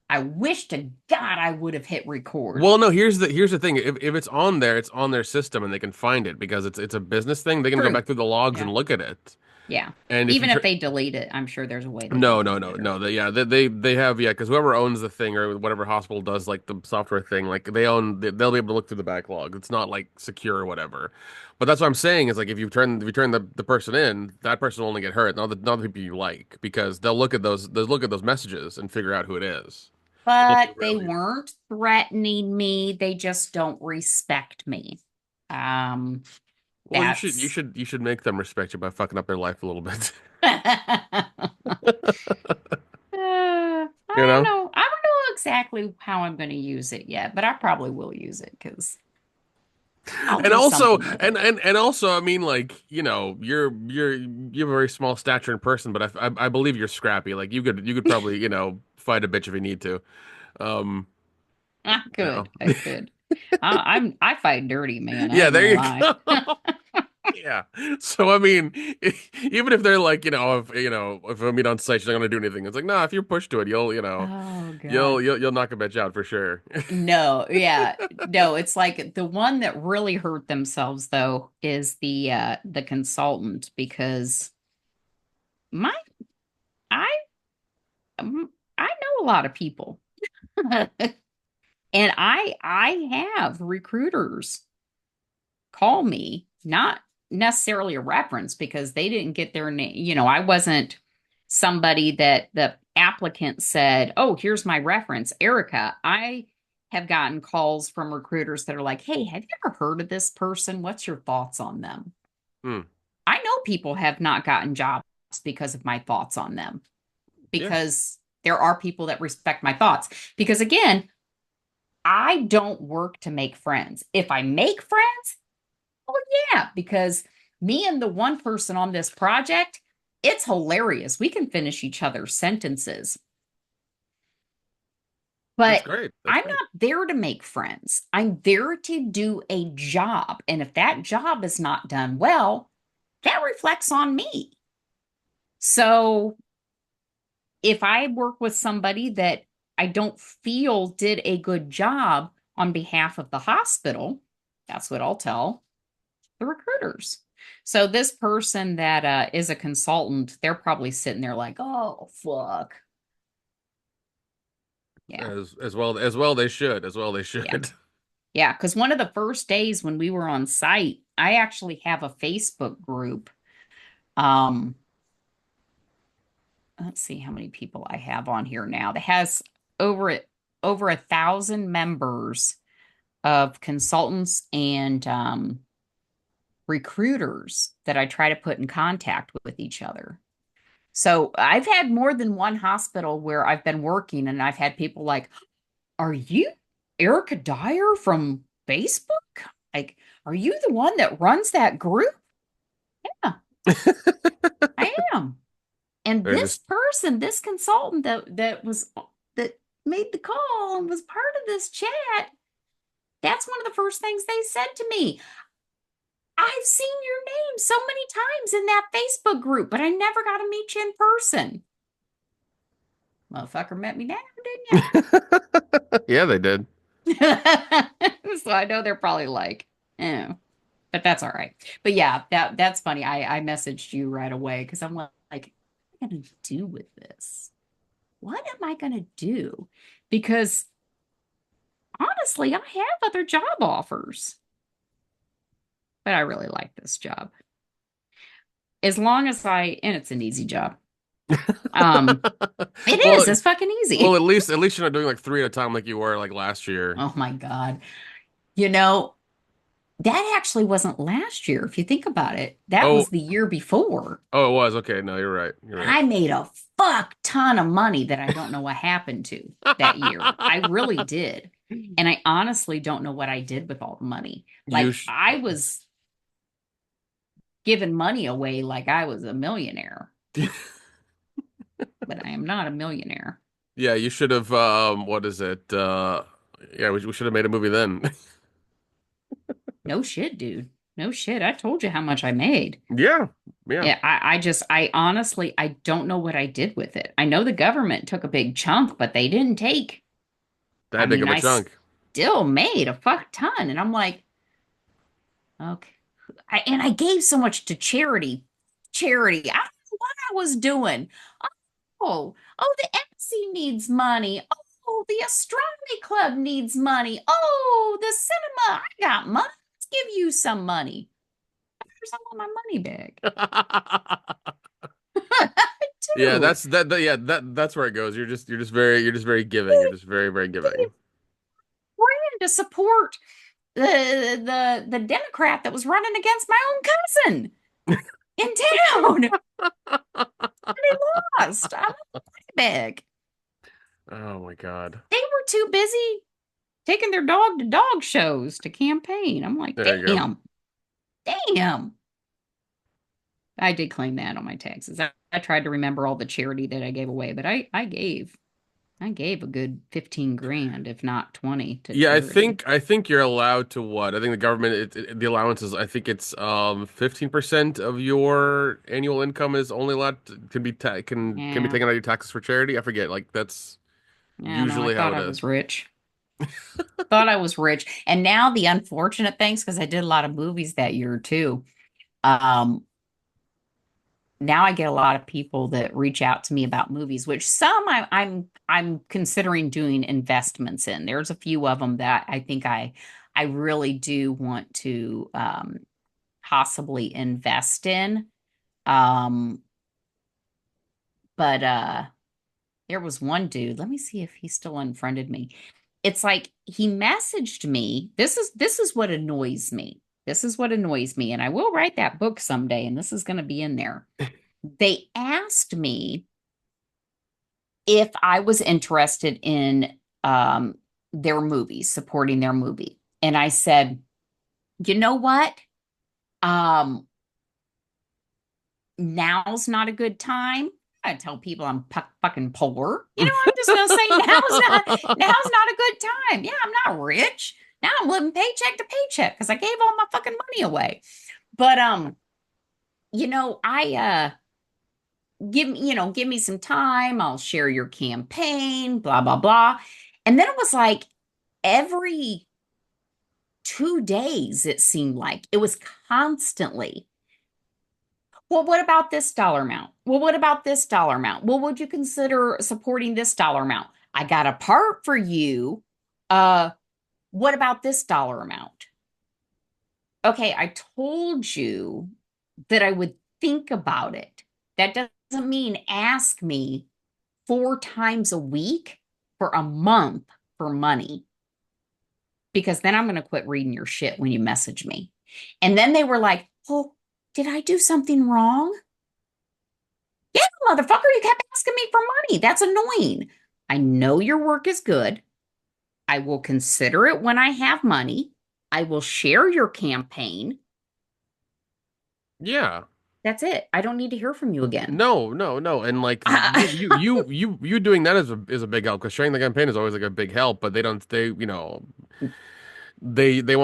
Speaker 1: I wish to God I would have hit record.
Speaker 2: Well, no, here's the thing. If it's on there, it's on their system and they can find it because it's a business thing. They can go
Speaker 1: True.
Speaker 2: back through the logs
Speaker 1: Yeah.
Speaker 2: and look at it.
Speaker 1: Yeah.
Speaker 2: And if you
Speaker 1: Even
Speaker 2: tr
Speaker 1: if they delete it, I'm sure there's a way they can
Speaker 2: No, no,
Speaker 1: find
Speaker 2: no,
Speaker 1: it
Speaker 2: no.
Speaker 1: or
Speaker 2: They have because whoever owns the thing or whatever hospital does like the software thing, like they'll be able to look through the backlog. It's not like secure or whatever. But that's what I'm saying is like if you turn the person in, that person will only get hurt, not the people you like, because they'll look at those messages and figure out who it is. It'll be
Speaker 1: but they
Speaker 2: really
Speaker 1: weren't threatening me. They just don't respect me. Um,
Speaker 2: well.
Speaker 1: that's
Speaker 2: You should make them respect you by fucking up their life a little bit.
Speaker 1: I
Speaker 2: You
Speaker 1: don't
Speaker 2: know.
Speaker 1: know. I don't know exactly how I'm going to use it yet, but I probably will use it because I'll
Speaker 2: And
Speaker 1: do
Speaker 2: also,
Speaker 1: something with it.
Speaker 2: and also, I mean, like, you have a very small stature in person, but I believe you're scrappy. Like, you could probably, fight a bitch if you need to. Um,
Speaker 1: I
Speaker 2: you know.
Speaker 1: could. I could. I fight dirty, man. I
Speaker 2: Yeah,
Speaker 1: ain't
Speaker 2: there
Speaker 1: gonna
Speaker 2: you
Speaker 1: lie.
Speaker 2: go. Yeah. So I mean, even if they're like, if I meet on site, she's not gonna do anything. It's like, nah, if you're pushed to it,
Speaker 1: Oh
Speaker 2: you'll
Speaker 1: God.
Speaker 2: you'll knock a bitch out for sure.
Speaker 1: No, yeah. No, it's like the one that really hurt themselves though is the consultant because my I I know a lot of people. And I have recruiters call me, not necessarily a reference because they didn't get their name. I wasn't somebody that the applicant said, "Oh, here's my reference, Erica." I have gotten calls from recruiters that are like, "Hey, have you ever heard of this person? What's your thoughts on them?"
Speaker 2: Hmm.
Speaker 1: I know people have not gotten jobs because of my thoughts on them,
Speaker 2: Yeah,
Speaker 1: because there are people that respect my thoughts. Because again, I don't work to make friends. If I make friends, oh yeah, because me and the one person on this project, it's hilarious. We can finish each other's sentences.
Speaker 2: that's
Speaker 1: But
Speaker 2: great. That's
Speaker 1: I'm
Speaker 2: great.
Speaker 1: not there to make friends. I'm there to do a job. And if that job is not done well, that reflects on me. So if I work with somebody that I don't feel did a good job on behalf of the hospital, that's what I'll tell the recruiters. So this person that is a consultant, they're probably sitting there like, "Oh, fuck." Yeah.
Speaker 2: As well they should. As well they
Speaker 1: Yeah.
Speaker 2: should.
Speaker 1: Yeah, because one of the first days when we were on site, I actually have a Facebook group. Um, let's see how many people I have on here now. That has over over 1,000 members of consultants and recruiters that I try to put in contact with each other. So I've had more than one hospital where I've been working and I've had people like, "Are you Erica Dyer from Facebook? Like, are you the one that runs that group?" Yeah, I am. And
Speaker 2: They're
Speaker 1: this
Speaker 2: just
Speaker 1: person, this consultant that made the call and was part of this chat, that's one of the first things they said to me. "I've seen your name so many times in that Facebook group, but I never got to meet you in person." Motherfucker met me now, didn't
Speaker 2: yeah, they did.
Speaker 1: you? So I know they're probably like, "Eh," but that's all right. But yeah, that's funny. I messaged you right away because I'm like, "What am I gonna do with this? What am I gonna do?" Because honestly, I have other job offers, but I really like this job. As long as and it's an easy job. Um, it is.
Speaker 2: Well,
Speaker 1: It's fucking
Speaker 2: well,
Speaker 1: easy.
Speaker 2: at least you're not doing like three at a time like you were like last year.
Speaker 1: Oh my God. You know, that actually wasn't last year. If you think about it, that
Speaker 2: Oh,
Speaker 1: was the year before.
Speaker 2: oh, it was. Okay, no, you're right. You're
Speaker 1: I made a fuck ton of money that I don't know what happened to that year. I
Speaker 2: right.
Speaker 1: really did. And I honestly don't know what I did with all the money.
Speaker 2: You
Speaker 1: Like
Speaker 2: sh
Speaker 1: I was giving money away like I was a millionaire, but I am not a millionaire.
Speaker 2: Yeah, you should have what is it? Yeah, we should have made a movie then.
Speaker 1: No shit, dude. No shit. I told you how much I made.
Speaker 2: Yeah. Yeah.
Speaker 1: Yeah, I honestly, I don't know what I did with it. I know the government took a big chunk, but they didn't take. I
Speaker 2: That big
Speaker 1: mean,
Speaker 2: of a
Speaker 1: I
Speaker 2: chunk.
Speaker 1: still made a fuck ton. And I'm like, okay. And I gave so much to charity. Charity. I don't know what I was doing. The Etsy needs money. Oh, the astronomy club needs money. Oh, the cinema. I got money. Let's give you some money. Here's all my money back.
Speaker 2: Yeah,
Speaker 1: Dude,
Speaker 2: yeah, that's where it goes. You're just very giving. You're just very, very giving.
Speaker 1: ran to support the Democrat that was running against my own cousin in town. And they lost. I'm big.
Speaker 2: Oh my God.
Speaker 1: They were too busy taking their dog to dog shows to campaign. I'm like,
Speaker 2: There you go.
Speaker 1: damn, damn. I did claim that on my taxes. I tried to remember all the charity that I gave away, but I gave. I gave a good 15 grand, if not 20, to
Speaker 2: Yeah,
Speaker 1: charity.
Speaker 2: I think you're allowed to what? I think the government the allowance is I think it's 15% of your annual income is only allowed to, can be
Speaker 1: Yeah.
Speaker 2: taken out of your taxes for charity. I forget. Like that's
Speaker 1: Yeah, no, I
Speaker 2: usually how
Speaker 1: thought
Speaker 2: it
Speaker 1: I
Speaker 2: is.
Speaker 1: was rich. Thought I was rich. And now the unfortunate things, because I did a lot of movies that year too. Um, Now I get a lot of people that reach out to me about movies, which some I'm considering doing investments in. There's a few of them that I think I really do want to possibly invest in. Um, but there was one dude. Let me see if he still unfriended me. It's like he messaged me. This is what annoys me. This is what annoys me, and I will write that book someday, and this is going to be in there. They asked me if I was interested in their movies, supporting their movie. And I said, you know what? Um, Now's not a good time. I tell people I'm fucking poor. I'm just gonna say now's not a good time. Yeah, I'm not rich. Now I'm living paycheck to paycheck because I gave all my fucking money away. But I give me some time. I'll share your campaign, blah, blah, blah. And then it was like every 2 days, it seemed like it was constantly, well, what about this dollar amount? Well, what about this dollar amount? Well, would you consider supporting this dollar amount? I got a part for you. Uh, what about this dollar amount? Okay, I told you that I would think about it. That doesn't mean ask me 4 times a week for a month for money, because then I'm going to quit reading your shit when you message me. And then they were like, oh, did I do something wrong? Yeah, motherfucker, you kept asking me for money. That's annoying. I know your work is good. I will consider it when I have money. I will share your campaign.
Speaker 2: Yeah.
Speaker 1: That's it. I don't need to hear from you again.
Speaker 2: No, no, no. And like you doing that is a big help because sharing the campaign is always like a big help, but they want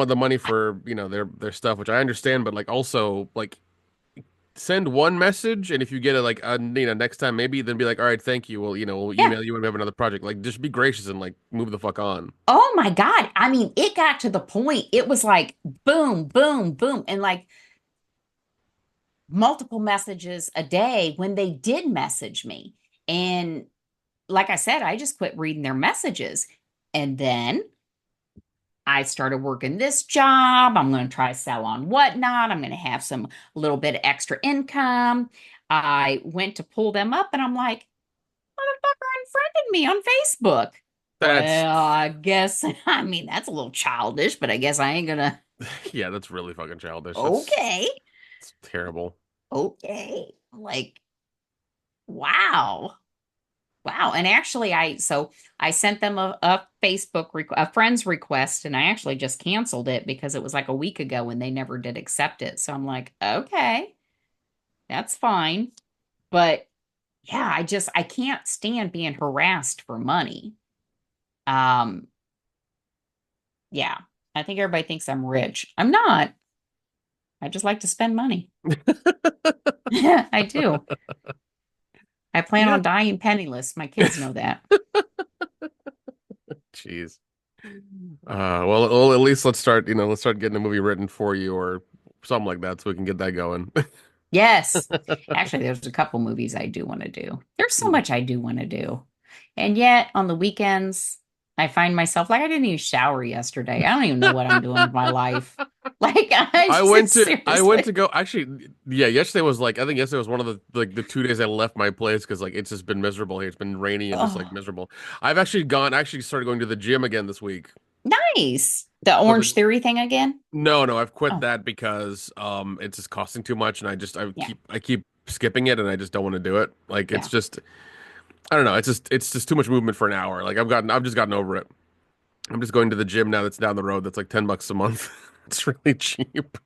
Speaker 2: the money for, their stuff, which I understand, but like also like send one message and if you get it like next time maybe then be like, "All right, thank you. Well, we'll
Speaker 1: Yeah.
Speaker 2: email you when we have another project." Like just be gracious and like move the fuck on.
Speaker 1: Oh my God. I mean, it got to the point, it was like boom, boom, boom. And like multiple messages a day when they did message me. And like I said, I just quit reading their messages. And then I started working this job. I'm going to try sell on whatnot. I'm going to have some a little bit of extra income. I went to pull them up and I'm like, motherfucker unfriended me on Facebook.
Speaker 2: That's
Speaker 1: Well, I guess, I mean, that's a little childish, but I guess I ain't gonna.
Speaker 2: yeah, that's really fucking childish.
Speaker 1: Okay.
Speaker 2: It's terrible.
Speaker 1: Okay. Like, wow. Wow. And actually, I sent them a a friend's request, and I actually just canceled it because it was like a week ago and they never did accept it. So I'm like, okay, that's fine. But yeah, I can't stand being harassed for money. Um, yeah. I think everybody thinks I'm rich. I'm not. I just like to spend money. Yeah, I do. I plan
Speaker 2: Yeah.
Speaker 1: on dying penniless. My kids know that.
Speaker 2: Jeez. Well, at least let's start getting a movie written for you or something like that so we can get that going.
Speaker 1: Yes. Actually, there's a couple movies I do want to do. There's so much I do want to do. And yet, on the weekends, I find myself like I didn't even shower yesterday. I don't even know what I'm doing with my life. Like, I just
Speaker 2: I went to
Speaker 1: seriously.
Speaker 2: go actually yeah, yesterday was like I think yesterday was one of the 2 days I left my place because like it's just been miserable here. It's been rainy and just like
Speaker 1: Oh,
Speaker 2: miserable. I've actually started going to the gym again this week.
Speaker 1: nice. The
Speaker 2: So
Speaker 1: Orange Theory thing again?
Speaker 2: no, I've quit
Speaker 1: Oh,
Speaker 2: that because it's just costing too much and
Speaker 1: yeah.
Speaker 2: I keep skipping it and I just don't want to do it. Like it's
Speaker 1: Yeah.
Speaker 2: just I don't know, it's just too much movement for an hour. Like I've just gotten over it. I'm just going to the gym now that's down the road that's like $10 a month. It's really cheap.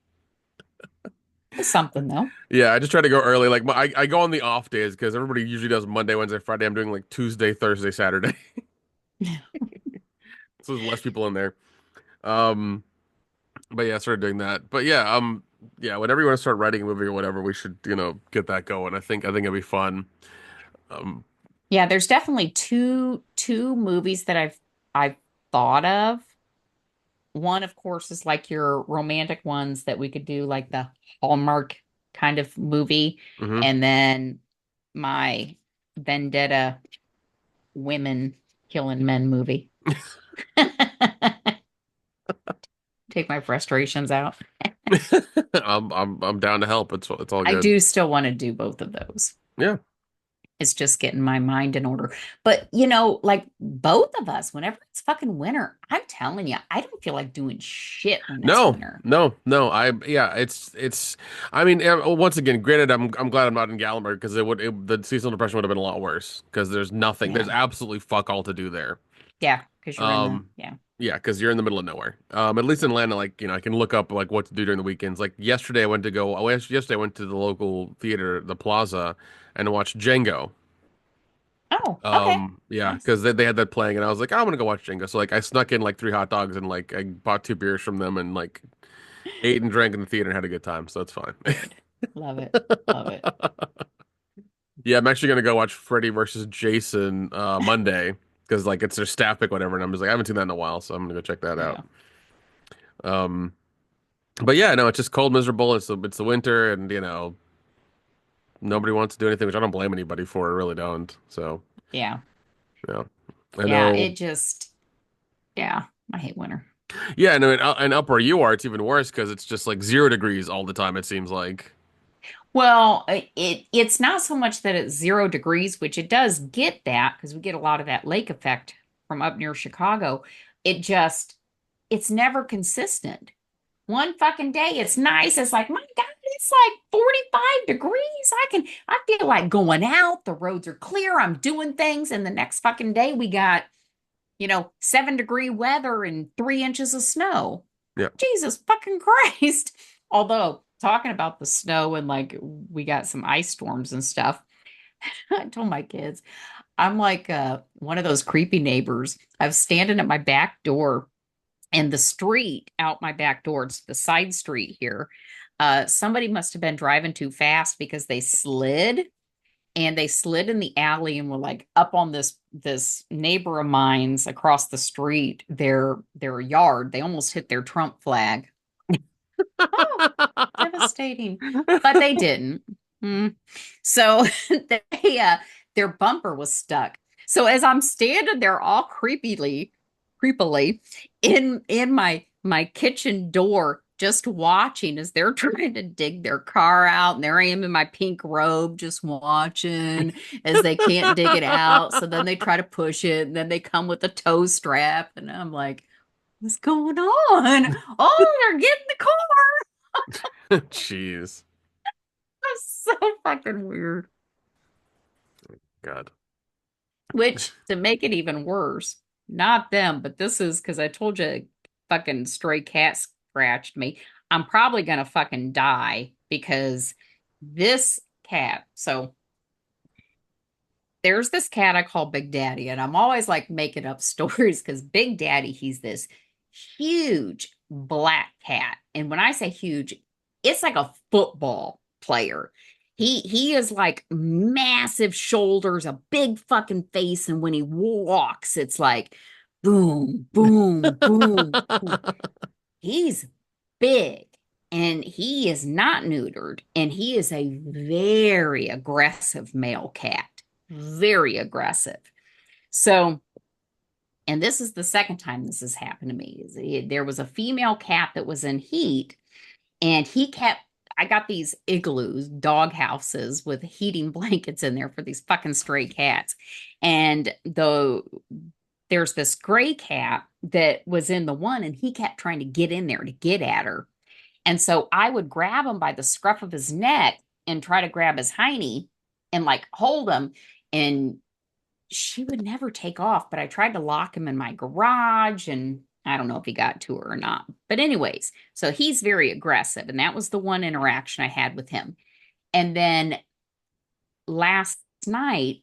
Speaker 1: It's something though.
Speaker 2: Yeah, I just try to go early. Like I go on the off days because everybody usually does Monday, Wednesday, Friday. I'm doing like Tuesday, Thursday, Saturday. So there's less people in there. Um, but yeah, I started doing that. But yeah, yeah, whenever you want to start writing a movie or whatever, we should, get that going. I think it'll be fun. Um,
Speaker 1: Yeah, there's definitely two movies that I've thought of. One, of course, is like your romantic ones that we could do, like the Hallmark kind of movie,
Speaker 2: mhm.
Speaker 1: and then my Vendetta women killing men movie. Take my frustrations out.
Speaker 2: I'm down to help. It's all
Speaker 1: I
Speaker 2: good.
Speaker 1: do still want to do both of those.
Speaker 2: Yeah.
Speaker 1: It's just getting my mind in order. But, like both of us, whenever it's fucking winter, I'm telling you, I don't feel like doing shit when it's
Speaker 2: No,
Speaker 1: winter.
Speaker 2: no, no. Yeah, it's. I mean, once again, granted, I'm glad I'm not in Gallimard because the seasonal depression would have been a lot worse because there's nothing, there's
Speaker 1: Yeah.
Speaker 2: absolutely fuck all to do there.
Speaker 1: Yeah. Because you're in the,
Speaker 2: Um,
Speaker 1: yeah.
Speaker 2: yeah, because you're in the middle of nowhere. At least in Atlanta, like I can look up like what to do during the weekends. Like yesterday, I went to go. Oh, yesterday I went to the local theater, the Plaza, and watched Django.
Speaker 1: Oh, okay.
Speaker 2: Yeah,
Speaker 1: Nice.
Speaker 2: because they had that playing, and I was like, I'm gonna go watch Django. So like, I snuck in like 3 hot dogs and like I bought 2 beers from them and like ate and drank in the theater and had a good time. So it's fine.
Speaker 1: Good. Love it. Love it.
Speaker 2: Yeah, I'm actually gonna go watch Freddy versus Jason Monday because like it's their staff pick, whatever. And I'm just like, I haven't seen that in a while, so I'm gonna go check that out.
Speaker 1: Yeah.
Speaker 2: Um, but yeah, no, it's just cold, miserable. It's the winter, and nobody wants to do anything, which I don't blame anybody for. I really don't. So
Speaker 1: Yeah.
Speaker 2: yeah, I
Speaker 1: Yeah.
Speaker 2: know.
Speaker 1: It just, yeah. I hate winter.
Speaker 2: Yeah, and up where you are, it's even worse because it's just like 0 degrees all the time. It seems like.
Speaker 1: Well, it's not so much that it's 0 degrees, which it does get that because we get a lot of that lake effect from up near Chicago. It just it's never consistent. One fucking day it's nice. It's like, my God, it's like 45 degrees. I feel like going out. The roads are clear. I'm doing things. And the next fucking day we got, 7-degree weather and 3 inches of snow.
Speaker 2: Yeah.
Speaker 1: Jesus fucking Christ. Although talking about the snow and like we got some ice storms and stuff, I told my kids, I'm like one of those creepy neighbors. I was standing at my back door and the street out my back door, it's the side street here. Somebody must have been driving too fast because they slid in the alley and were like up on this neighbor of mine's across the street, their yard. They almost hit their Trump flag. Oh, devastating. But they didn't. Hmm. So their bumper was stuck. So as I'm standing there all creepily in my kitchen door, just watching as they're trying to dig their car out, and there I am in my pink robe, just watching as they can't dig it out. So then they try to push it, and then they come with a tow strap, and I'm like, "What's going on? Oh, they're getting the car."
Speaker 2: Jeez.
Speaker 1: That's so fucking weird.
Speaker 2: God.
Speaker 1: Which, to make it even worse, not them, but this is because I told you, fucking stray cat scratched me. I'm probably gonna fucking die because this cat. So there's this cat I call Big Daddy, and I'm always like making up stories because Big Daddy, he's this huge black cat. And when I say huge, it's like a football player. He is like massive shoulders, a big fucking face, and when he walks, it's like boom, boom, boom, boom. He's big and he is not neutered, and he is a very aggressive male cat. Very aggressive. So, and this is the second time this has happened to me. There was a female cat that was in heat, and I got these igloos, dog houses with heating blankets in there for these fucking stray cats. And there's this gray cat that was in the one, and he kept trying to get in there to get at her. And so I would grab him by the scruff of his neck and try to grab his hiney and like hold him. And she would never take off, but I tried to lock him in my garage, and I don't know if he got to her or not. But, anyways, so he's very aggressive. And that was the one interaction I had with him. And then last night,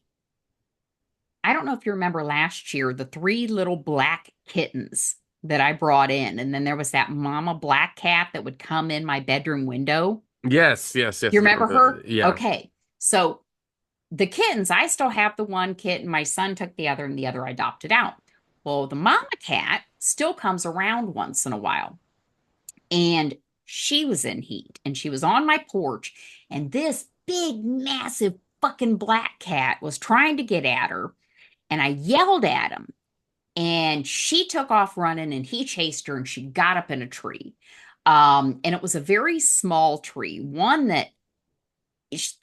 Speaker 1: I don't know if you remember last year, the three little black kittens that I brought in. And then there was that mama black cat that would come in my bedroom window.
Speaker 2: Yes, yes,
Speaker 1: Do you
Speaker 2: yes.
Speaker 1: remember her?
Speaker 2: Yeah.
Speaker 1: Okay. So the kittens, I still have the one kitten. My son took the other, and the other I adopted out. Well, the mama cat still comes around once in a while. And she was in heat and she was on my porch. And this big, massive fucking black cat was trying to get at her. And I yelled at him. And she took off running and he chased her and she got up in a tree. And it was a very small tree, one that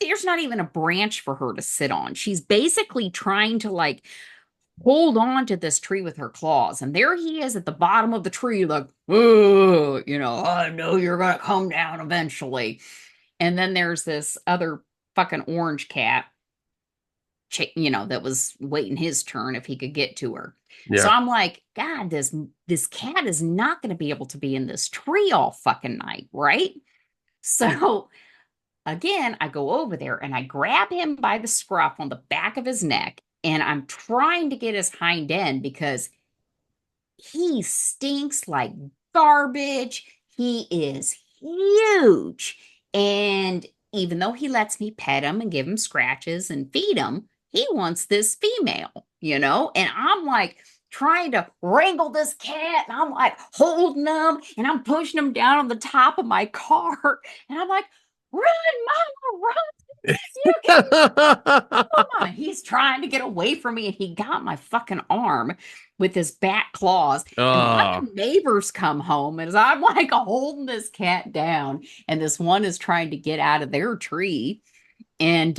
Speaker 1: there's not even a branch for her to sit on. She's basically trying to like hold on to this tree with her claws. And there he is at the bottom of the tree, like, oh, I know you're going to come down eventually. And then there's this other fucking orange cat, that was waiting his turn if he could get to her. So
Speaker 2: Yeah.
Speaker 1: I'm like, God, this cat is not going to be able to be in this tree all fucking night, right? So again, I go over there and I grab him by the scruff on the back of his neck, and I'm trying to get his hind end because he stinks like garbage. He is huge. And even though he lets me pet him and give him scratches and feed him, he wants this female. And I'm like trying to wrangle this cat, and I'm like holding him and I'm pushing him down on the top of my car. And I'm like, run, mama, run. You can mama. He's trying to get away from me, and he got my fucking arm with his back claws. And one
Speaker 2: Oh.
Speaker 1: of the neighbors come home, and as I'm like holding this cat down, and this one is trying to get out of their tree. And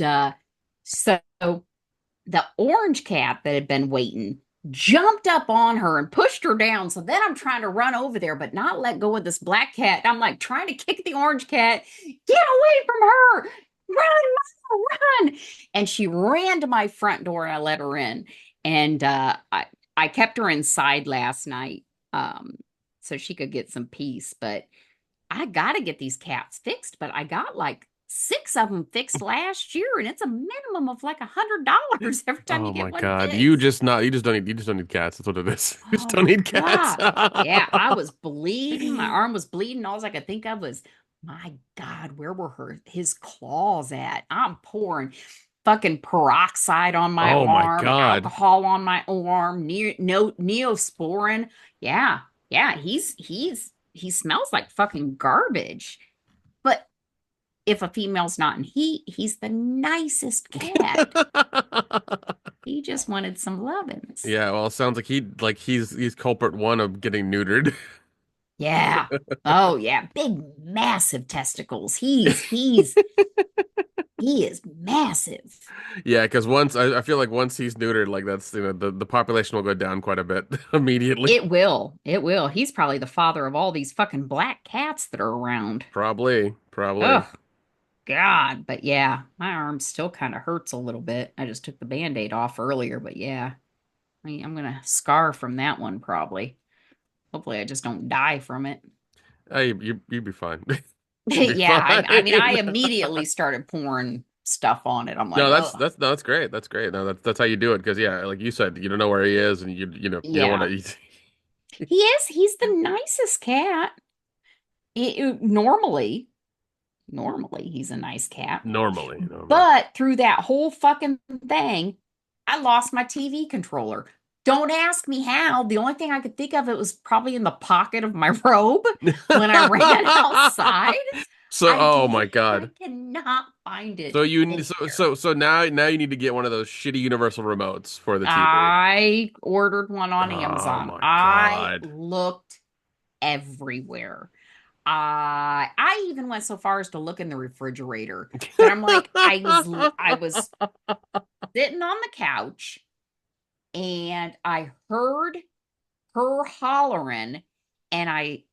Speaker 1: so the orange cat that had been waiting jumped up on her and pushed her down. So then I'm trying to run over there, but not let go of this black cat. I'm like trying to kick the orange cat, get away from her, run, Mama, run. And she ran to my front door and I let her in. And I kept her inside last night so she could get some peace. But I got to get these cats fixed. But I got like six of them fixed last year, and it's a minimum of like $100 every time you
Speaker 2: Oh
Speaker 1: get
Speaker 2: my
Speaker 1: one
Speaker 2: God.
Speaker 1: fixed.
Speaker 2: You just don't need cats. That's what it is. You just
Speaker 1: Oh
Speaker 2: don't
Speaker 1: my
Speaker 2: need cats.
Speaker 1: God. Yeah, I was bleeding. My arm was bleeding. All I could think of was, my God, where were his claws at? I'm pouring fucking peroxide on my
Speaker 2: Oh my
Speaker 1: arm,
Speaker 2: God.
Speaker 1: alcohol on my arm, no neosporin. Yeah, yeah, he smells like fucking garbage. But if a female's not in heat, he's the nicest cat. He just wanted some lovin's.
Speaker 2: Yeah, well, it sounds like he's culprit one of getting neutered.
Speaker 1: Yeah. Oh yeah. Big massive testicles. He is massive.
Speaker 2: Yeah, because I feel like once he's neutered, like that's the population will go down quite a bit immediately.
Speaker 1: It will. It will. He's probably the father of all these fucking black cats that are around.
Speaker 2: Probably, probably.
Speaker 1: Oh God. But yeah, my arm still kind of hurts a little bit. I just took the Band-Aid off earlier, but yeah, I'm gonna scar from that one probably. Hopefully I just don't die from it.
Speaker 2: Hey, you'd be fine. You'd be
Speaker 1: Yeah, I mean, I
Speaker 2: fine.
Speaker 1: immediately started pouring stuff on it. I'm like,
Speaker 2: No,
Speaker 1: oh,
Speaker 2: that's great. That's great. No, that's how you do it. Because yeah, like you said, you don't know where he is, and you don't want
Speaker 1: yeah.
Speaker 2: to.
Speaker 1: He is. He's the nicest cat. Normally, he's a nice cat.
Speaker 2: Normally.
Speaker 1: But through that whole fucking thing, I lost my TV controller. Don't ask me how. The only thing I could think of, it was probably in the pocket of my robe when I ran outside.
Speaker 2: So, oh my
Speaker 1: I
Speaker 2: God.
Speaker 1: cannot find
Speaker 2: So
Speaker 1: it
Speaker 2: you
Speaker 1: anywhere.
Speaker 2: so now you need to get one of those shitty universal remotes for the TV.
Speaker 1: I ordered one on
Speaker 2: Oh
Speaker 1: Amazon.
Speaker 2: my
Speaker 1: I
Speaker 2: God.
Speaker 1: looked everywhere. I even went so far as to look in the refrigerator. But I'm like, I was sitting on the couch and I heard her hollering, and I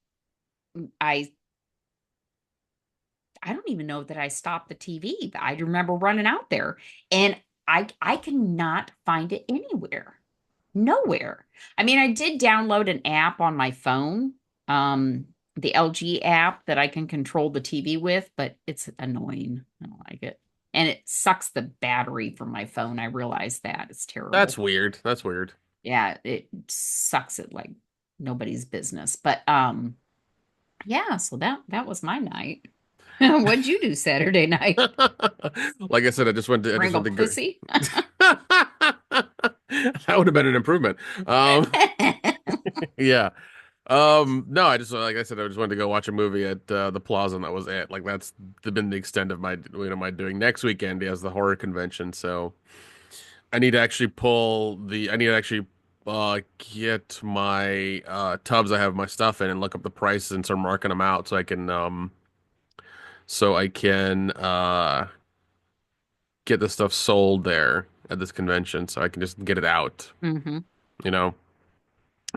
Speaker 1: I don't even know that I stopped the TV, but I remember running out there, and I cannot find it anywhere. Nowhere. I mean, I did download an app on my phone, the LG app that I can control the TV with, but it's annoying. I don't like it. And it sucks the battery from my phone. I realize that. It's
Speaker 2: That's
Speaker 1: terrible.
Speaker 2: weird. That's weird.
Speaker 1: Yeah, it sucks it like nobody's business. But yeah, so that was my night. What'd you do Saturday night?
Speaker 2: Like I said, I just
Speaker 1: Wrangle
Speaker 2: went to go.
Speaker 1: pussy?
Speaker 2: That would have been an improvement. Yeah. No, I just like I said, I just wanted to go watch a movie at the Plaza, and that was it. Like that's been the extent of my my doing. Next weekend is the horror convention, so I need to actually get my tubs I have my stuff in and look up the prices and start marking them out so I can get the stuff sold there at this convention so I can just get it out,
Speaker 1: Hmm.
Speaker 2: you know.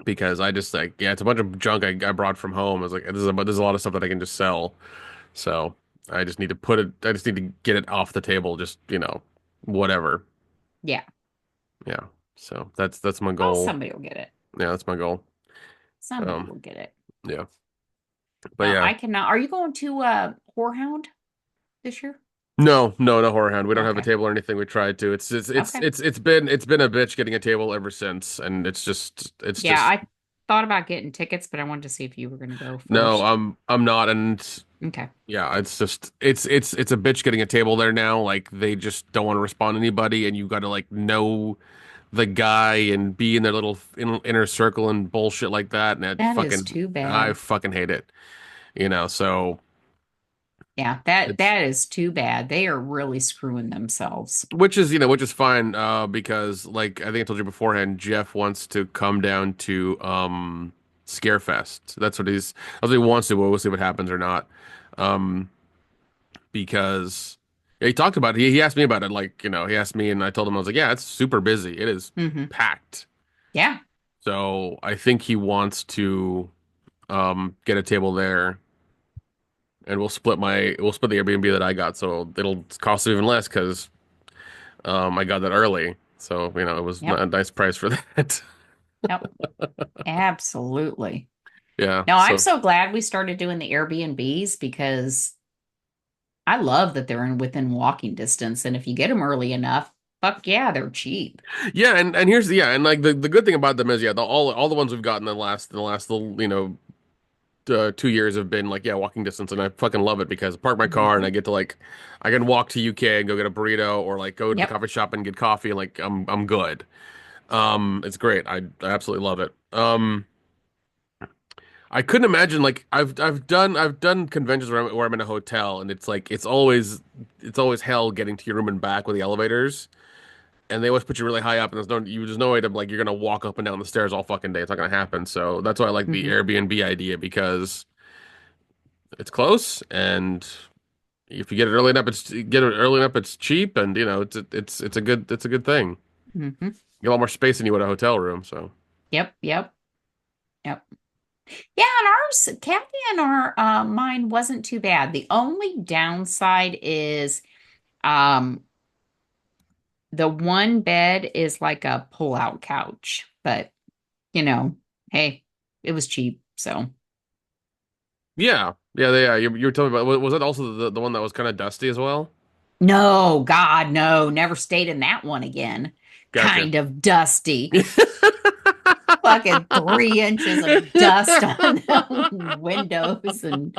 Speaker 2: Because I just like yeah, it's a bunch of junk I brought from home. I was like, there's a lot of stuff that I can just sell. So I just need to get it off the table, just, whatever.
Speaker 1: Yeah.
Speaker 2: Yeah. So that's my
Speaker 1: Well,
Speaker 2: goal.
Speaker 1: somebody will get it.
Speaker 2: Yeah, that's my goal.
Speaker 1: Somebody
Speaker 2: Um,
Speaker 1: will get it.
Speaker 2: yeah. But
Speaker 1: Well,
Speaker 2: yeah.
Speaker 1: I cannot. Are you going to Whorehound this year?
Speaker 2: No horror hound. We don't have a
Speaker 1: Okay.
Speaker 2: table or anything. We tried to.
Speaker 1: Okay.
Speaker 2: It's been a bitch getting a table ever since, and it's
Speaker 1: Yeah,
Speaker 2: just
Speaker 1: I thought about getting tickets, but I wanted to see if you were going to go
Speaker 2: no.
Speaker 1: first.
Speaker 2: I'm not, and
Speaker 1: Okay.
Speaker 2: yeah, it's just it's a bitch getting a table there now. Like they just don't want to respond to anybody, and you got to like know the guy and be in their little inner circle and bullshit like that. And
Speaker 1: That is too
Speaker 2: I
Speaker 1: bad.
Speaker 2: fucking hate it. So
Speaker 1: Yeah, that
Speaker 2: it's
Speaker 1: that is too bad. They are really screwing themselves.
Speaker 2: which is fine. Because like I think I told you beforehand, Jeff wants to come down to Scarefest. That's what he wants to. We'll see what happens or not. Um, because. Yeah, he talked about it. He asked me about it. Like, he asked me and I told him, I was like, yeah, it's super busy. It is
Speaker 1: Hmm.
Speaker 2: packed.
Speaker 1: Yeah.
Speaker 2: So I think he wants to get a table there, and we'll split the Airbnb that I got, so it'll cost even less because I got that early. So it was
Speaker 1: Yep.
Speaker 2: a nice price for that.
Speaker 1: Yep. Absolutely.
Speaker 2: Yeah.
Speaker 1: No, I'm
Speaker 2: So
Speaker 1: so glad we started doing the Airbnbs because I love that they're in within walking distance. And if you get them early enough, fuck yeah, they're cheap.
Speaker 2: yeah, and here's and like the good thing about them is all the ones we've gotten in the last little 2 years have been like walking distance, and I fucking love it because I park my car and
Speaker 1: Hmm.
Speaker 2: I can walk to UK and go get a burrito or like go to the
Speaker 1: Yep.
Speaker 2: coffee shop and get coffee, and like I'm good. It's great. I absolutely love it. I couldn't imagine like I've done conventions where I'm in a hotel and it's like it's always hell getting to your room and back with the elevators, and they always put you really high up, and there's no way to like you're gonna walk up and down the stairs all fucking day. It's not gonna happen. So that's why I like the
Speaker 1: Hmm.
Speaker 2: Airbnb idea because it's close, and if you get it early enough, it's cheap, and it's a good thing.
Speaker 1: Hmm.
Speaker 2: You get a lot more space than you would a hotel room. So
Speaker 1: Yep. Yep. Yep. Yeah, and ours, Kathy and our mine wasn't too bad. The only downside is um the one bed is like a pull-out couch, but you know, hey, it was cheap, so
Speaker 2: yeah. You were telling me about was that also the one that was kind of dusty as well?
Speaker 1: no, God, no, never stayed in that one again.
Speaker 2: Gotcha.
Speaker 1: Kind of dusty. Fucking 3 inches of dust on the windows and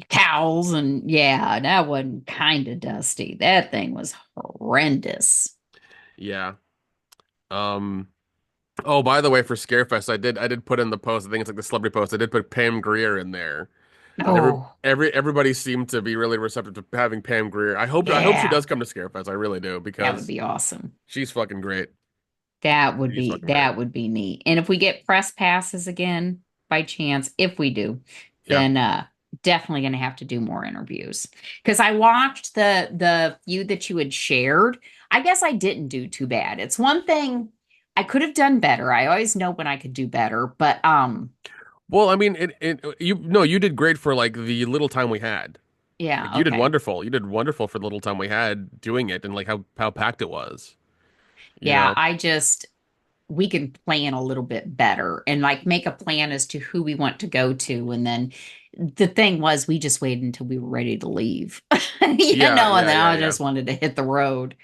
Speaker 1: cowls, and yeah, that wasn't kind of dusty. That thing was horrendous.
Speaker 2: Yeah. Um. Oh, by the way, for Scarefest, I did put in the post. I think it's like the celebrity post. I did put Pam Grier in there, and
Speaker 1: Oh,
Speaker 2: everybody seemed to be really receptive to having Pam Grier. I hope she
Speaker 1: yeah,
Speaker 2: does come to Scarefest. I really do
Speaker 1: that would
Speaker 2: because
Speaker 1: be awesome.
Speaker 2: she's fucking great.
Speaker 1: That would
Speaker 2: She's
Speaker 1: be
Speaker 2: fucking great.
Speaker 1: that would be neat. And if we get press passes again by chance, if we do,
Speaker 2: Yeah.
Speaker 1: then definitely going to have to do more interviews. Because I watched the few that you had shared. I guess I didn't do too bad. It's one thing I could have done better. I always know when I could do better, but
Speaker 2: Well, I mean, you did great for like the little time we had. Like
Speaker 1: yeah,
Speaker 2: you did
Speaker 1: okay.
Speaker 2: wonderful. You did wonderful for the little time we had doing it, and like how packed it was. You
Speaker 1: Yeah,
Speaker 2: know.
Speaker 1: I just we can plan a little bit better and like make a plan as to who we want to go to. And then the thing was, we just waited until we were ready to leave,
Speaker 2: Yeah,
Speaker 1: and
Speaker 2: yeah,
Speaker 1: then
Speaker 2: yeah,
Speaker 1: I
Speaker 2: yeah.
Speaker 1: just wanted to hit the road,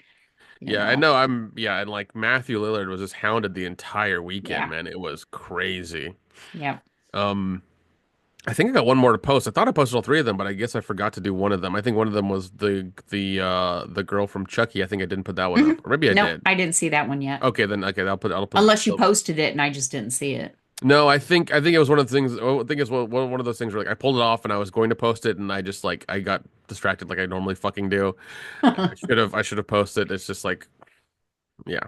Speaker 1: you
Speaker 2: Yeah, I
Speaker 1: know.
Speaker 2: know yeah, and like Matthew Lillard was just hounded the entire weekend,
Speaker 1: Yeah.
Speaker 2: man. It was crazy.
Speaker 1: Yeah.
Speaker 2: Um, I think I got one more to post. I thought I posted all three of them, but I guess I forgot to do one of them. I think one of them was the girl from Chucky. I think I didn't put that one
Speaker 1: Hmm.
Speaker 2: up. Or maybe I
Speaker 1: Nope,
Speaker 2: did.
Speaker 1: I didn't see that one yet.
Speaker 2: Okay, then okay, I'll put
Speaker 1: Unless you posted it and I just didn't see it.
Speaker 2: No, I think it was one of the things. I think it's one of those things where like I pulled it off and I was going to post it and I just like I got distracted like I normally fucking do. I should have posted. It's just like yeah,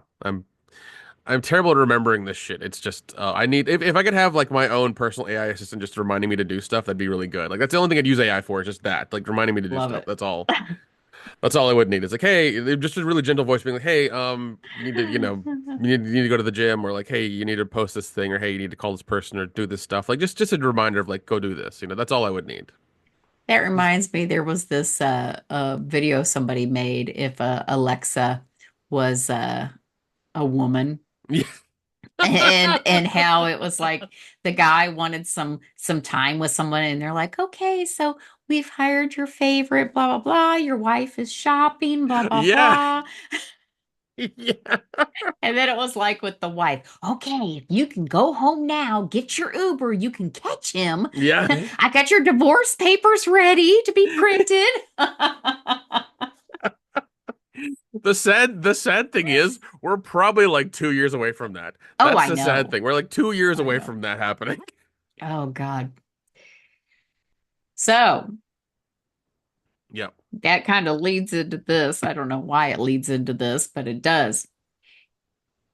Speaker 2: I'm terrible at remembering this shit. It's just I need if I could have like my own personal AI assistant just reminding me to do stuff, that'd be really good. Like that's the only thing I'd use AI for is just that, like reminding me to do
Speaker 1: Love
Speaker 2: stuff.
Speaker 1: it.
Speaker 2: That's all. That's all I would need. It's like, hey, just a really gentle voice being like, hey, you need to, you need to go to the gym, or like, hey, you need to post this thing, or hey, you need to call this person or do this stuff. Like, just a reminder of like, go do this. That's all I would need.
Speaker 1: That reminds me, there was this video somebody made if Alexa was a woman,
Speaker 2: Yeah,
Speaker 1: and how it was like the guy wanted some time with someone, and they're like, okay, so we've hired your favorite, blah blah blah. Your wife is shopping, blah blah
Speaker 2: yeah,
Speaker 1: blah.
Speaker 2: yeah,
Speaker 1: And then it was like with the wife, okay, if you can go home now, get your Uber, you can catch him.
Speaker 2: yeah.
Speaker 1: I got your divorce papers ready to be printed.
Speaker 2: The sad thing is, we're probably like 2 years away from that.
Speaker 1: Oh,
Speaker 2: That's
Speaker 1: I
Speaker 2: the sad
Speaker 1: know.
Speaker 2: thing. We're like 2 years
Speaker 1: I
Speaker 2: away
Speaker 1: know.
Speaker 2: from that happening.
Speaker 1: Oh, God. So
Speaker 2: Yeah.
Speaker 1: that kind of leads into this. I don't know why it leads into this, but it does.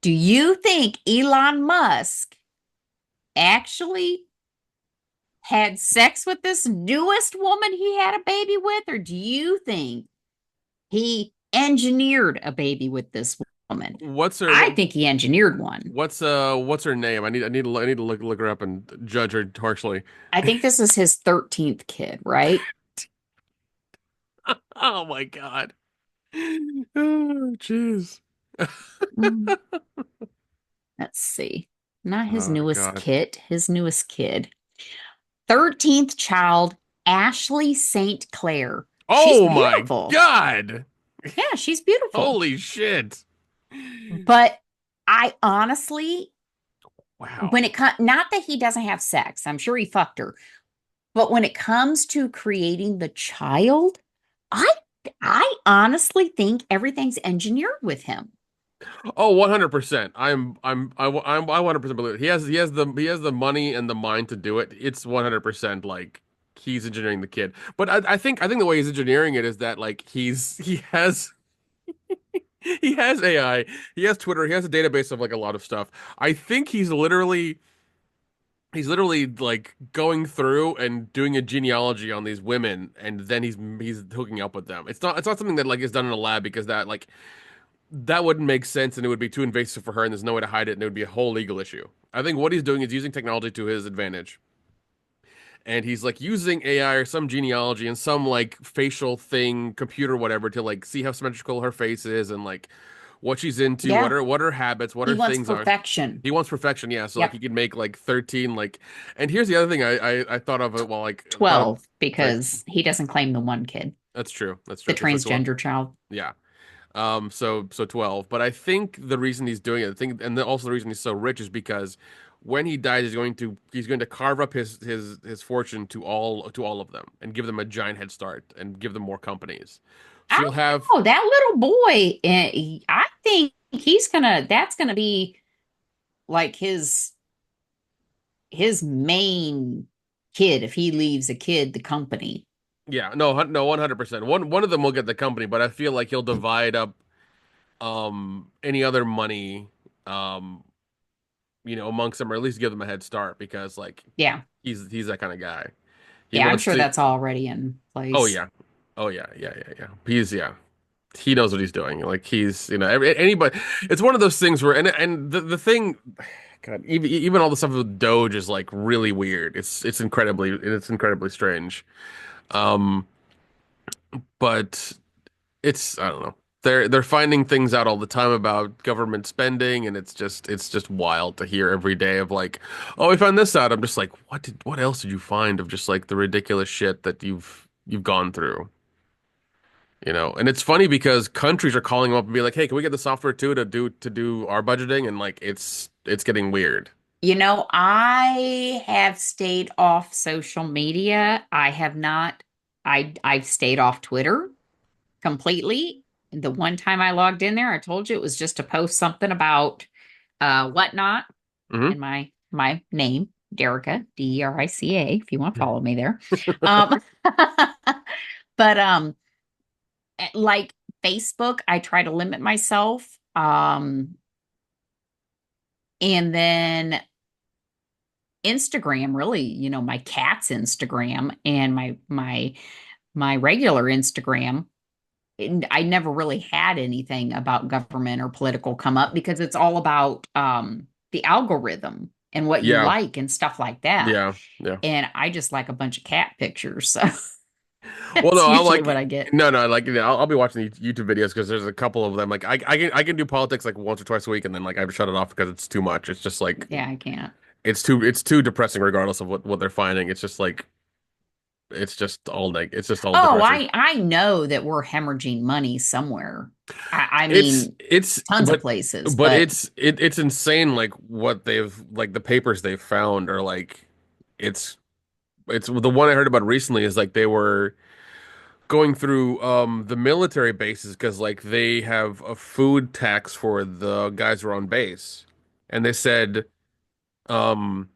Speaker 1: Do you think Elon Musk actually had sex with this newest woman he had a baby with? Or do you think he engineered a baby with this woman?
Speaker 2: What's her
Speaker 1: I think he engineered one.
Speaker 2: what's her name? I need to look her up and judge her harshly.
Speaker 1: I think this is his 13th kid, right?
Speaker 2: Oh my God. Oh, jeez.
Speaker 1: Mm, let's see. Not his
Speaker 2: Oh
Speaker 1: newest
Speaker 2: God.
Speaker 1: kid, his newest kid. 13th child, Ashley St. Clair. She's
Speaker 2: Oh my
Speaker 1: beautiful.
Speaker 2: God.
Speaker 1: Yeah, she's beautiful.
Speaker 2: Holy shit.
Speaker 1: But I honestly, when
Speaker 2: Wow.
Speaker 1: it comes, not that he doesn't have sex, I'm sure he fucked her, but when it comes to creating the child, I I honestly think everything's engineered with him.
Speaker 2: Oh, 100%. I 100% believe it. He has the money and the mind to do it. It's 100% like he's engineering the kid. But I think the way he's engineering it is that like he has AI, he has Twitter, he has a database of like a lot of stuff. I think he's literally like going through and doing a genealogy on these women and then he's hooking up with them. It's not something that like is done in a lab because that wouldn't make sense and it would be too invasive for her and there's no way to hide it and it would be a whole legal issue. I think what he's doing is using technology to his advantage. And he's like using AI or some genealogy and some like facial thing, computer, whatever, to like see how symmetrical her face is and like what she's into,
Speaker 1: Yeah,
Speaker 2: what her habits, what
Speaker 1: he
Speaker 2: her
Speaker 1: wants
Speaker 2: things are.
Speaker 1: perfection.
Speaker 2: He wants perfection, yeah. So like
Speaker 1: Yep,
Speaker 2: he could make like 13 like and here's the other thing I thought of it while like thought of
Speaker 1: 12
Speaker 2: sorry,
Speaker 1: because he doesn't claim the one kid,
Speaker 2: that's true. That's
Speaker 1: the
Speaker 2: true. Okay, so 12.
Speaker 1: transgender child.
Speaker 2: Yeah. So 12. But I think the reason he's doing it, I think, and also the reason he's so rich is because when he dies, he's going to carve up his fortune to all of them and give them a giant head start and give them more companies.
Speaker 1: I
Speaker 2: So you'll have
Speaker 1: don't know. That little boy, I think that's gonna be like his main kid if he leaves a kid the company.
Speaker 2: yeah, no, 100%. One of them will get the company, but I feel like he'll divide up any other money um amongst them or at least give them a head start because like
Speaker 1: Yeah.
Speaker 2: he's that kind of guy. He
Speaker 1: Yeah, I'm
Speaker 2: wants
Speaker 1: sure
Speaker 2: to
Speaker 1: that's already in
Speaker 2: Oh
Speaker 1: place.
Speaker 2: yeah. Oh yeah, yeah. Yeah. He knows what he's doing. Like he's, anybody. It's one of those things where, and the thing, God, even all the stuff with Doge is like really weird. It's incredibly strange. Um, but it's I don't know. they're finding things out all the time about government spending, and it's just wild to hear every day of like, oh, we found this out. I'm just like, what else did you find of just like the ridiculous shit that you've gone through, you know? And it's funny because countries are calling them up and be like, hey, can we get the software too to do our budgeting? And like it's getting weird.
Speaker 1: I have stayed off social media. I have not. I've stayed off Twitter completely. The one time I logged in there, I told you it was just to post something about whatnot
Speaker 2: Hmm.
Speaker 1: and my name, Derica, Derica, if you want to follow me there. Um, but like Facebook, I try to limit myself. And then Instagram, really, my cat's Instagram and my regular Instagram. I never really had anything about government or political come up because it's all about the algorithm and what you
Speaker 2: Yeah,
Speaker 1: like and stuff like that.
Speaker 2: yeah, yeah.
Speaker 1: And I just like a bunch of cat pictures. So
Speaker 2: Well,
Speaker 1: that's
Speaker 2: no, I'll
Speaker 1: usually
Speaker 2: like
Speaker 1: what I get.
Speaker 2: no, like I'll be watching the YouTube videos because there's a couple of them. Like I can do politics like once or twice a week, and then like I shut it off because it's too much. It's just like
Speaker 1: Yeah, I can't.
Speaker 2: it's too depressing regardless of what they're finding. It's just like it's just all
Speaker 1: Oh,
Speaker 2: depressing.
Speaker 1: I know that we're hemorrhaging money somewhere. I
Speaker 2: It's
Speaker 1: mean,
Speaker 2: it's
Speaker 1: tons of
Speaker 2: but
Speaker 1: places,
Speaker 2: but
Speaker 1: but
Speaker 2: it's insane like what they've like the papers they've found are like it's it's the one I heard about recently is like they were going through the military bases because like they have a food tax for the guys who are on base, and they said um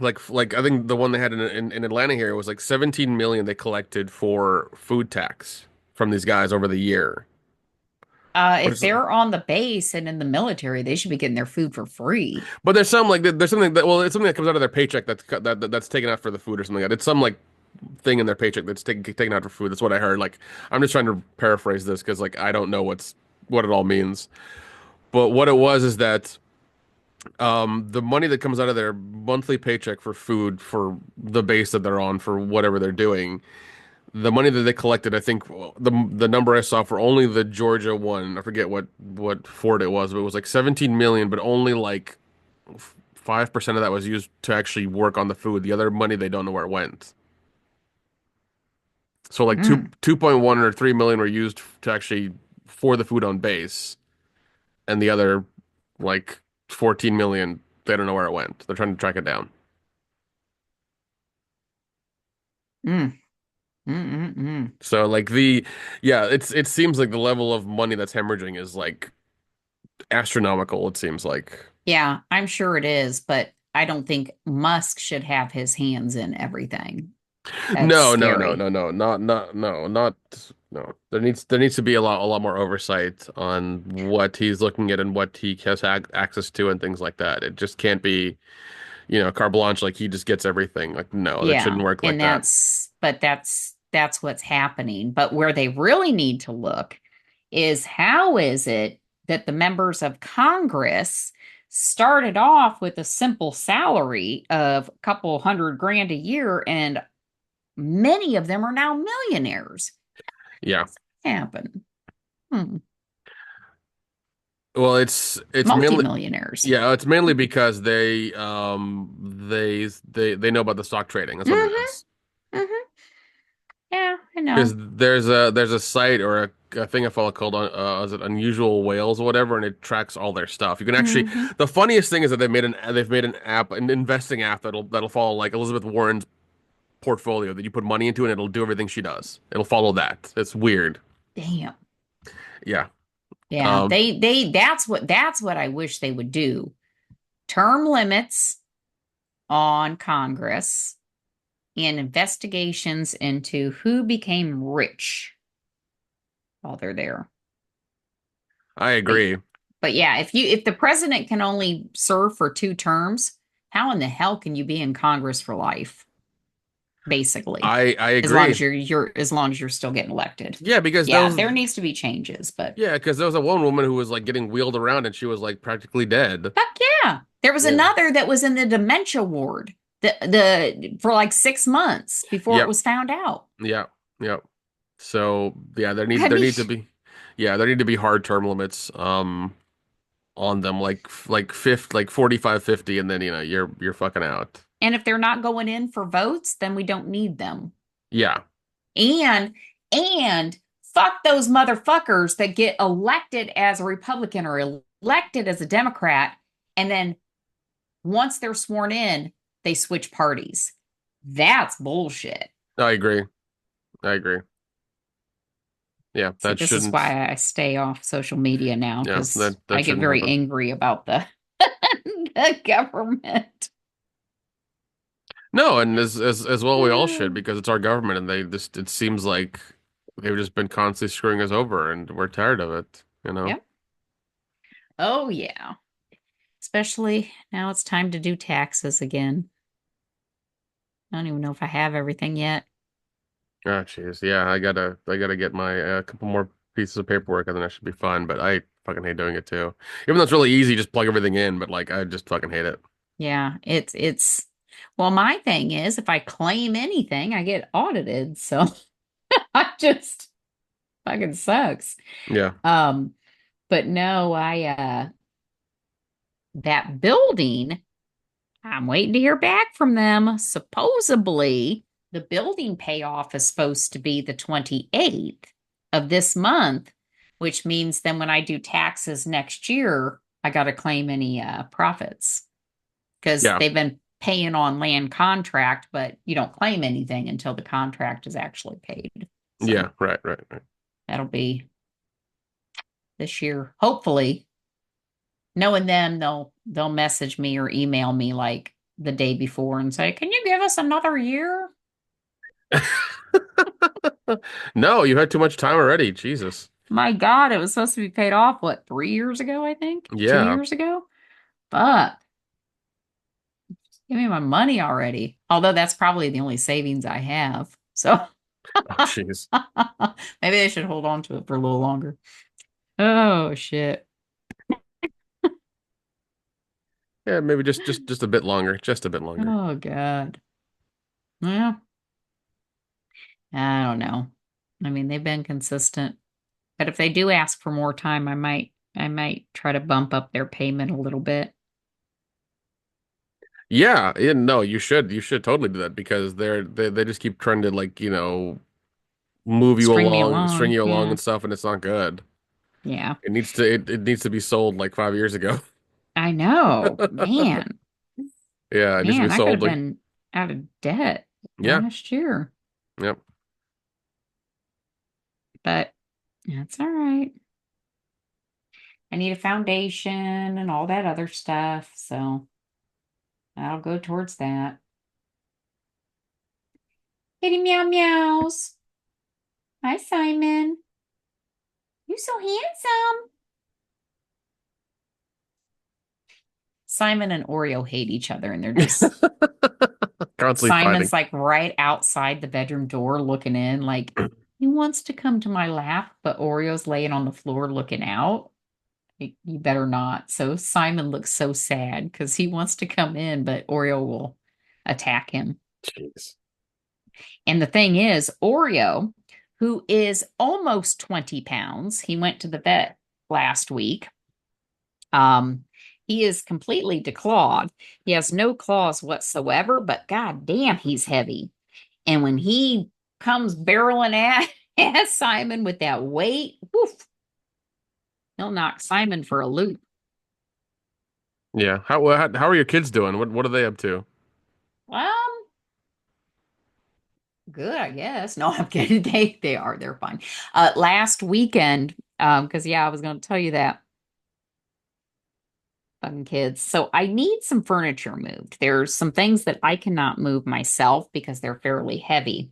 Speaker 2: like I think the one they had in Atlanta here was like 17 million they collected for food tax from these guys over the year. Which
Speaker 1: if
Speaker 2: is,
Speaker 1: they're on the base and in the military, they should be getting their food for free.
Speaker 2: but there's some like there's something that well it's something that comes out of their paycheck that's taken out for the food or something like that. It's some like thing in their paycheck that's taken out for food. That's what I heard. Like I'm just trying to paraphrase this because like I don't know what it all means. But what it was is that the money that comes out of their monthly paycheck for food for the base that they're on for whatever they're doing, the money that they collected, I think the number I saw for only the Georgia one, I forget what fort it was, but it was like 17 million, but only like 5% of that was used to actually work on the food. The other money they don't know where it went. So like
Speaker 1: Mm.
Speaker 2: 2.1 or 3 million were used to actually for the food on base, and the other like 14 million they don't know where it went. They're trying to track it down.
Speaker 1: Mm. Mm, mm, mm.
Speaker 2: So like yeah, it seems like the level of money that's hemorrhaging is like astronomical, it seems like.
Speaker 1: Yeah, I'm sure it is, but I don't think Musk should have his hands in everything. That's
Speaker 2: No, no, no,
Speaker 1: scary.
Speaker 2: no, no, not no. There needs to be a lot more oversight on what he's looking at and what he has access to and things like that. It just can't be, carte blanche like he just gets everything. Like no, that
Speaker 1: Yeah,
Speaker 2: shouldn't work like
Speaker 1: and
Speaker 2: that.
Speaker 1: that's what's happening. But where they really need to look is how is it that the members of Congress started off with a simple salary of a couple hundred grand a year, and many of them are now millionaires.
Speaker 2: Yeah.
Speaker 1: How's that happen? Hmm.
Speaker 2: Well, it's mainly
Speaker 1: Multimillionaires.
Speaker 2: yeah, it's mainly because they know about the stock trading. That's what it
Speaker 1: Mm-hmm.
Speaker 2: is.
Speaker 1: Mm-hmm. Yeah, I
Speaker 2: Because
Speaker 1: know.
Speaker 2: there's a site or a thing I follow called is it Unusual Whales or whatever, and it tracks all their stuff. You can actually
Speaker 1: Mm-hmm.
Speaker 2: the funniest thing is that they've made an app, an investing app that'll follow like Elizabeth Warren's portfolio that you put money into and it'll do everything she does. It'll follow that. It's weird.
Speaker 1: Damn.
Speaker 2: Yeah.
Speaker 1: Yeah,
Speaker 2: Um,
Speaker 1: that's what I wish they would do. Term limits on Congress and investigations into who became rich while they're there.
Speaker 2: I
Speaker 1: But
Speaker 2: agree.
Speaker 1: but yeah, if the president can only serve for 2 terms, how in the hell can you be in Congress for life, basically?
Speaker 2: I
Speaker 1: As long
Speaker 2: agree.
Speaker 1: as you're still getting elected.
Speaker 2: Yeah, because
Speaker 1: Yeah, there needs to be changes, but
Speaker 2: there was a one woman who was like getting wheeled around and she was like practically dead.
Speaker 1: heck yeah. There was
Speaker 2: Yeah.
Speaker 1: another that was in the dementia ward the for like 6 months before it
Speaker 2: Yep.
Speaker 1: was found out.
Speaker 2: Yep. Yep. So yeah, there need
Speaker 1: I
Speaker 2: there
Speaker 1: mean,
Speaker 2: need to be Yeah, there need to be hard term limits on them, like 45, 50, and then you're fucking out.
Speaker 1: And if they're not going in for votes, then we don't need them.
Speaker 2: Yeah.
Speaker 1: And and fuck those motherfuckers that get elected as a Republican or elected as a Democrat, and then once they're sworn in, they switch parties. That's bullshit.
Speaker 2: I agree. I agree. Yeah,
Speaker 1: See,
Speaker 2: that
Speaker 1: this is
Speaker 2: shouldn't.
Speaker 1: why I stay off social media now
Speaker 2: Yeah,
Speaker 1: because
Speaker 2: that
Speaker 1: I get
Speaker 2: shouldn't
Speaker 1: very
Speaker 2: happen.
Speaker 1: angry about the government.
Speaker 2: No, and as well we all should because it's our government and they just it seems like they've just been constantly screwing us over and we're tired of it, you know?
Speaker 1: Yep. Oh, yeah. Especially now it's time to do taxes again. I don't even know if I have everything yet.
Speaker 2: Oh, jeez. Yeah, I gotta get my couple more pieces of paperwork and then I should be fine, but I fucking hate doing it too. Even though it's really easy, just plug everything in, but like I just fucking hate it.
Speaker 1: Yeah, it's well, my thing is if I claim anything, I get audited. So I just fucking sucks.
Speaker 2: Yeah.
Speaker 1: Um, but no, I that building, I'm waiting to hear back from them. Supposedly, the building payoff is supposed to be the 28th of this month, which means then when I do taxes next year, I got to claim any profits because
Speaker 2: Yeah.
Speaker 1: they've been paying on land contract, but you don't claim anything until the contract is actually paid. So
Speaker 2: Yeah, right, right, right.
Speaker 1: that'll be this year. Hopefully, knowing them, they'll message me or email me like the day before and say, "Can you give us another year?"
Speaker 2: No, you had too much time already. Jesus.
Speaker 1: My God, it was supposed to be paid off, what, 3 years ago, I think? two
Speaker 2: Yeah.
Speaker 1: years ago? But give me my money already. Although that's probably the only savings I have. So
Speaker 2: Oh, jeez.
Speaker 1: maybe I should hold on to it for a little longer. Oh, shit.
Speaker 2: Yeah, maybe just a bit longer, just a bit longer.
Speaker 1: Oh, God. Well, I don't know. I mean, they've been consistent. But if they do ask for more time, I might try to bump up their payment a little bit.
Speaker 2: Yeah, yeah, no, you should totally do that because they just keep trying to like, move you
Speaker 1: String me
Speaker 2: along, string
Speaker 1: along.
Speaker 2: you along
Speaker 1: Yeah.
Speaker 2: and stuff, and it's not good.
Speaker 1: Yeah.
Speaker 2: It needs to be sold like 5 years ago.
Speaker 1: I know. Man.
Speaker 2: Yeah, it needs to be
Speaker 1: Man, I could have
Speaker 2: sold like
Speaker 1: been out of debt
Speaker 2: yeah,
Speaker 1: last year.
Speaker 2: yep.
Speaker 1: But that's all right. I need a foundation and all that other stuff, so I'll go towards that. Kitty meow meows. Hi, Simon. You so handsome. Simon and Oreo hate each other, and they're just
Speaker 2: Constantly fighting.
Speaker 1: Simon's like right outside the bedroom door looking in, like he wants to come to my lap, but Oreo's laying on the floor looking out. You better not. So Simon looks so sad because he wants to come in, but Oreo will attack him.
Speaker 2: Jeez.
Speaker 1: And the thing is, Oreo, who is almost 20 pounds, he went to the vet last week. Um, he is completely declawed. He has no claws whatsoever, but god damn, he's heavy. And when he comes barreling at Simon with that weight, woof, he'll knock Simon for a loop.
Speaker 2: Yeah. How are your kids doing? What are they up to?
Speaker 1: Um, Good, I guess. No, I'm kidding. They're fine. Last weekend, because yeah, I was going to tell you that fucking kids. So I need some furniture moved. There's some things that I cannot move myself because they're fairly heavy.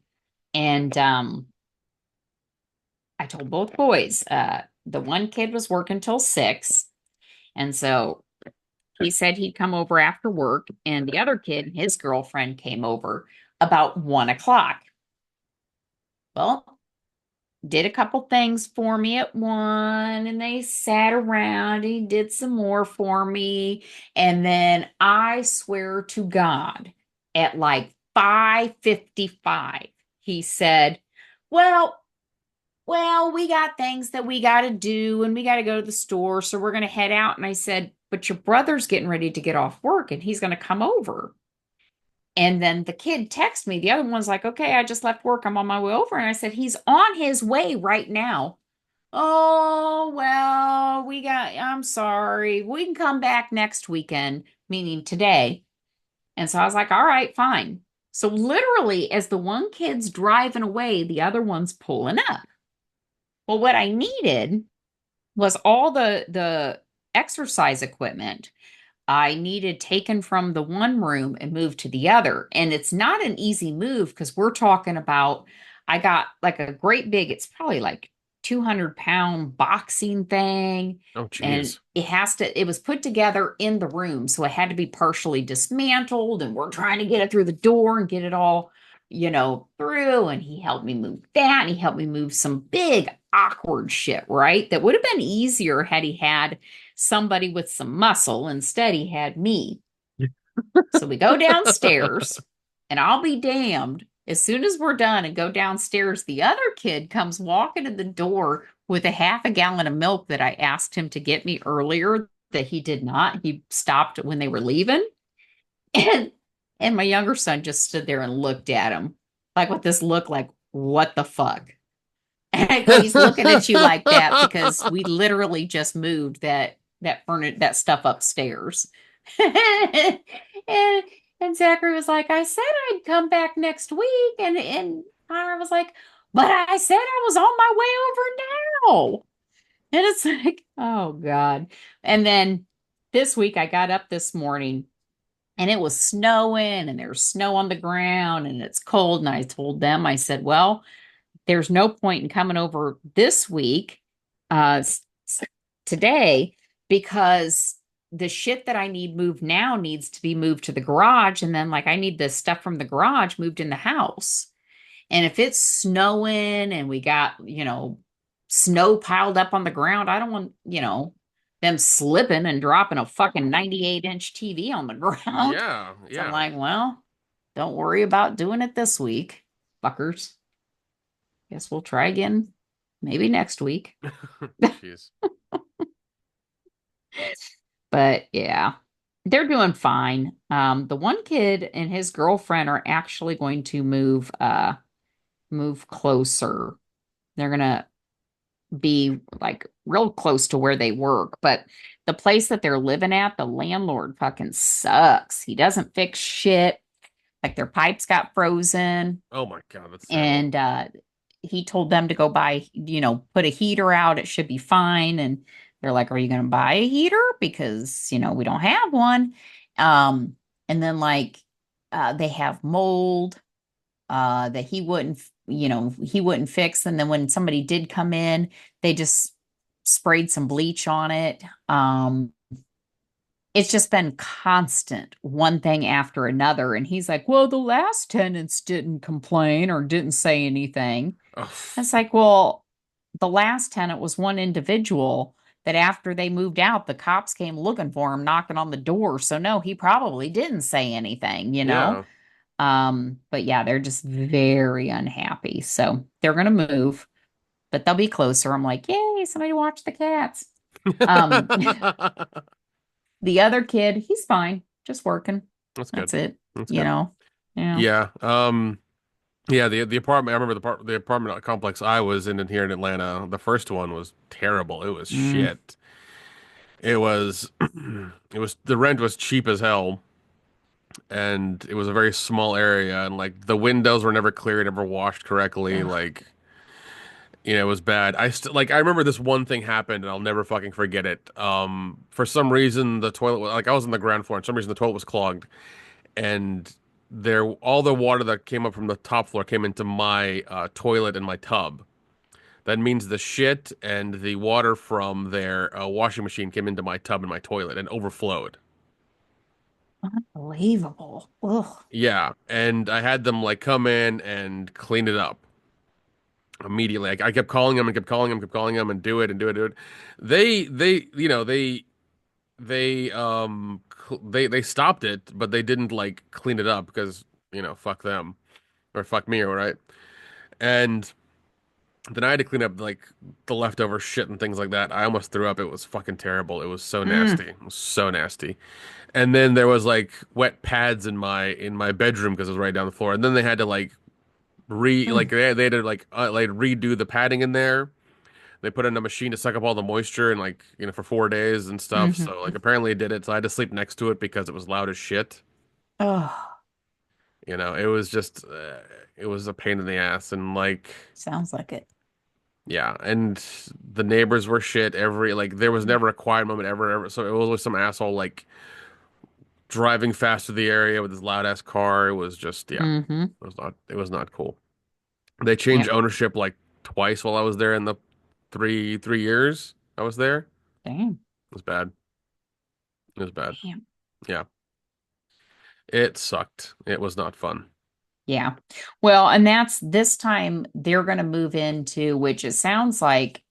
Speaker 1: And I told both boys, the one kid was working till 6, and so he said he'd come over after work, and the other kid, his girlfriend, came over about 1 o'clock. Well, did a couple things for me at one and they sat around. He did some more for me. And then I swear to God, at like 5:55, he said, "Well, well, we got things that we got to do and we got to go to the store. So we're going to head out. And I said, but your brother's getting ready to get off work and he's going to come over. And then the kid texted me. The other one's like, okay, I just left work. I'm on my way over. And I said, he's on his way right now. Oh, well, I'm sorry. We can come back next weekend, meaning today. And so I was like, all right, fine. So literally, as the one kid's driving away, the other one's pulling up. Well, what I needed was all the exercise equipment I needed taken from the one room and moved to the other. And it's not an easy move because we're talking about, I got like a great big, it's probably like 200-pound boxing thing.
Speaker 2: Oh,
Speaker 1: And
Speaker 2: jeez.
Speaker 1: it was put together in the room. So it had to be partially dismantled. And we're trying to get it through the door and get it all, through. And he helped me move that. And he helped me move some big, awkward shit, right? That would have been easier had he had somebody with some muscle. Instead, he had me. So we go downstairs, and I'll be damned. As soon as we're done and go downstairs, the other kid comes walking in the door with a half a gallon of milk that I asked him to get me earlier that he did not. He stopped when they were leaving. And and my younger son just stood there and looked at him like with this look like, what the fuck? And I go, he's looking at you like that because we literally just moved that stuff upstairs. and and Zachary was like, I said I'd come back next week, and Connor was like, but I said I was on my way over now. And it's like, oh God. And then this week I got up this morning and it was snowing and there's snow on the ground and it's cold. And I told them, I said, well, there's no point in coming over this week, today, because the shit that I need moved now needs to be moved to the garage. And then, like, I need the stuff from the garage moved in the house. And if it's snowing and we got, snow piled up on the ground, I don't want, them slipping and dropping a fucking 98-inch TV on the ground.
Speaker 2: Yeah,
Speaker 1: So I'm
Speaker 2: yeah.
Speaker 1: like, well, don't worry about doing it this week, fuckers. Guess we'll try again maybe next week.
Speaker 2: Jeez.
Speaker 1: But yeah, they're doing fine. The one kid and his girlfriend are actually going to move closer. They're gonna be like real close to where they work, but the place that they're living at, the landlord fucking sucks. He doesn't fix shit. Like their pipes got frozen.
Speaker 2: Oh my God, that's terrible.
Speaker 1: And he told them to go buy, put a heater out. It should be fine. And they're like, are you going to buy a heater? Because, we don't have one. And then like they have mold that he wouldn't fix. And then when somebody did come in, they just sprayed some bleach on it. It's just been constant, one thing after another. And he's like, well, the last tenants didn't complain or didn't say anything.
Speaker 2: Oh,
Speaker 1: It's like, well, the last tenant was one individual that after they moved out, the cops came looking for him, knocking on the door. So no, he probably didn't say anything.
Speaker 2: yeah.
Speaker 1: But yeah, they're just very unhappy. So they're gonna move, but they'll be closer. I'm like, yay, somebody watch the cats. Um, the other kid, he's fine, just working.
Speaker 2: That's good.
Speaker 1: That's it,
Speaker 2: That's
Speaker 1: you
Speaker 2: good.
Speaker 1: know. Yeah.
Speaker 2: Yeah. Yeah, the apartment, I remember the apartment complex I was in here in Atlanta. The first one was terrible. It was
Speaker 1: Mm.
Speaker 2: shit. It was it was the rent was cheap as hell, and it was a very small area, and like the windows were never clear, never washed correctly.
Speaker 1: Ugh.
Speaker 2: Like, it was bad. I remember this one thing happened and I'll never fucking forget it. For some reason the toilet like I was on the ground floor and for some reason the toilet was clogged, and there all the water that came up from the top floor came into my toilet and my tub. That means the shit and the water from their washing machine came into my tub and my toilet and overflowed.
Speaker 1: Unbelievable. Ugh.
Speaker 2: Yeah, and I had them like come in and clean it up immediately. I kept calling them and kept calling them, kept calling them and do it and do it, do it. They stopped it, but they didn't like clean it up because, fuck them or fuck me, all right? And Then I had to clean up like the leftover shit and things like that. I almost threw up. It was fucking terrible. It was so nasty.
Speaker 1: Mm.
Speaker 2: It was so nasty. And then there was like wet pads in my bedroom because it was right down the floor. And then they had to like
Speaker 1: Mm.
Speaker 2: they had to like redo the padding in there. They put in a machine to suck up all the moisture and like for 4 days and stuff. So
Speaker 1: Hmm.
Speaker 2: like apparently it did it. So I had to sleep next to it because it was loud as shit.
Speaker 1: Oh,
Speaker 2: It was just it was a pain in the ass and like
Speaker 1: sounds like it.
Speaker 2: yeah, and the neighbors were shit. There was never a quiet moment ever. So it was always some asshole like driving fast through the area with his loud ass car. It was just yeah,
Speaker 1: Hmm.
Speaker 2: it was not cool. They changed
Speaker 1: Yep.
Speaker 2: ownership like twice while I was there in the three years I was there. It
Speaker 1: Damn.
Speaker 2: was bad. It was bad.
Speaker 1: Damn.
Speaker 2: Yeah, it sucked. It was not fun.
Speaker 1: Yeah. Well, and that's this time they're going to move into, which it sounds like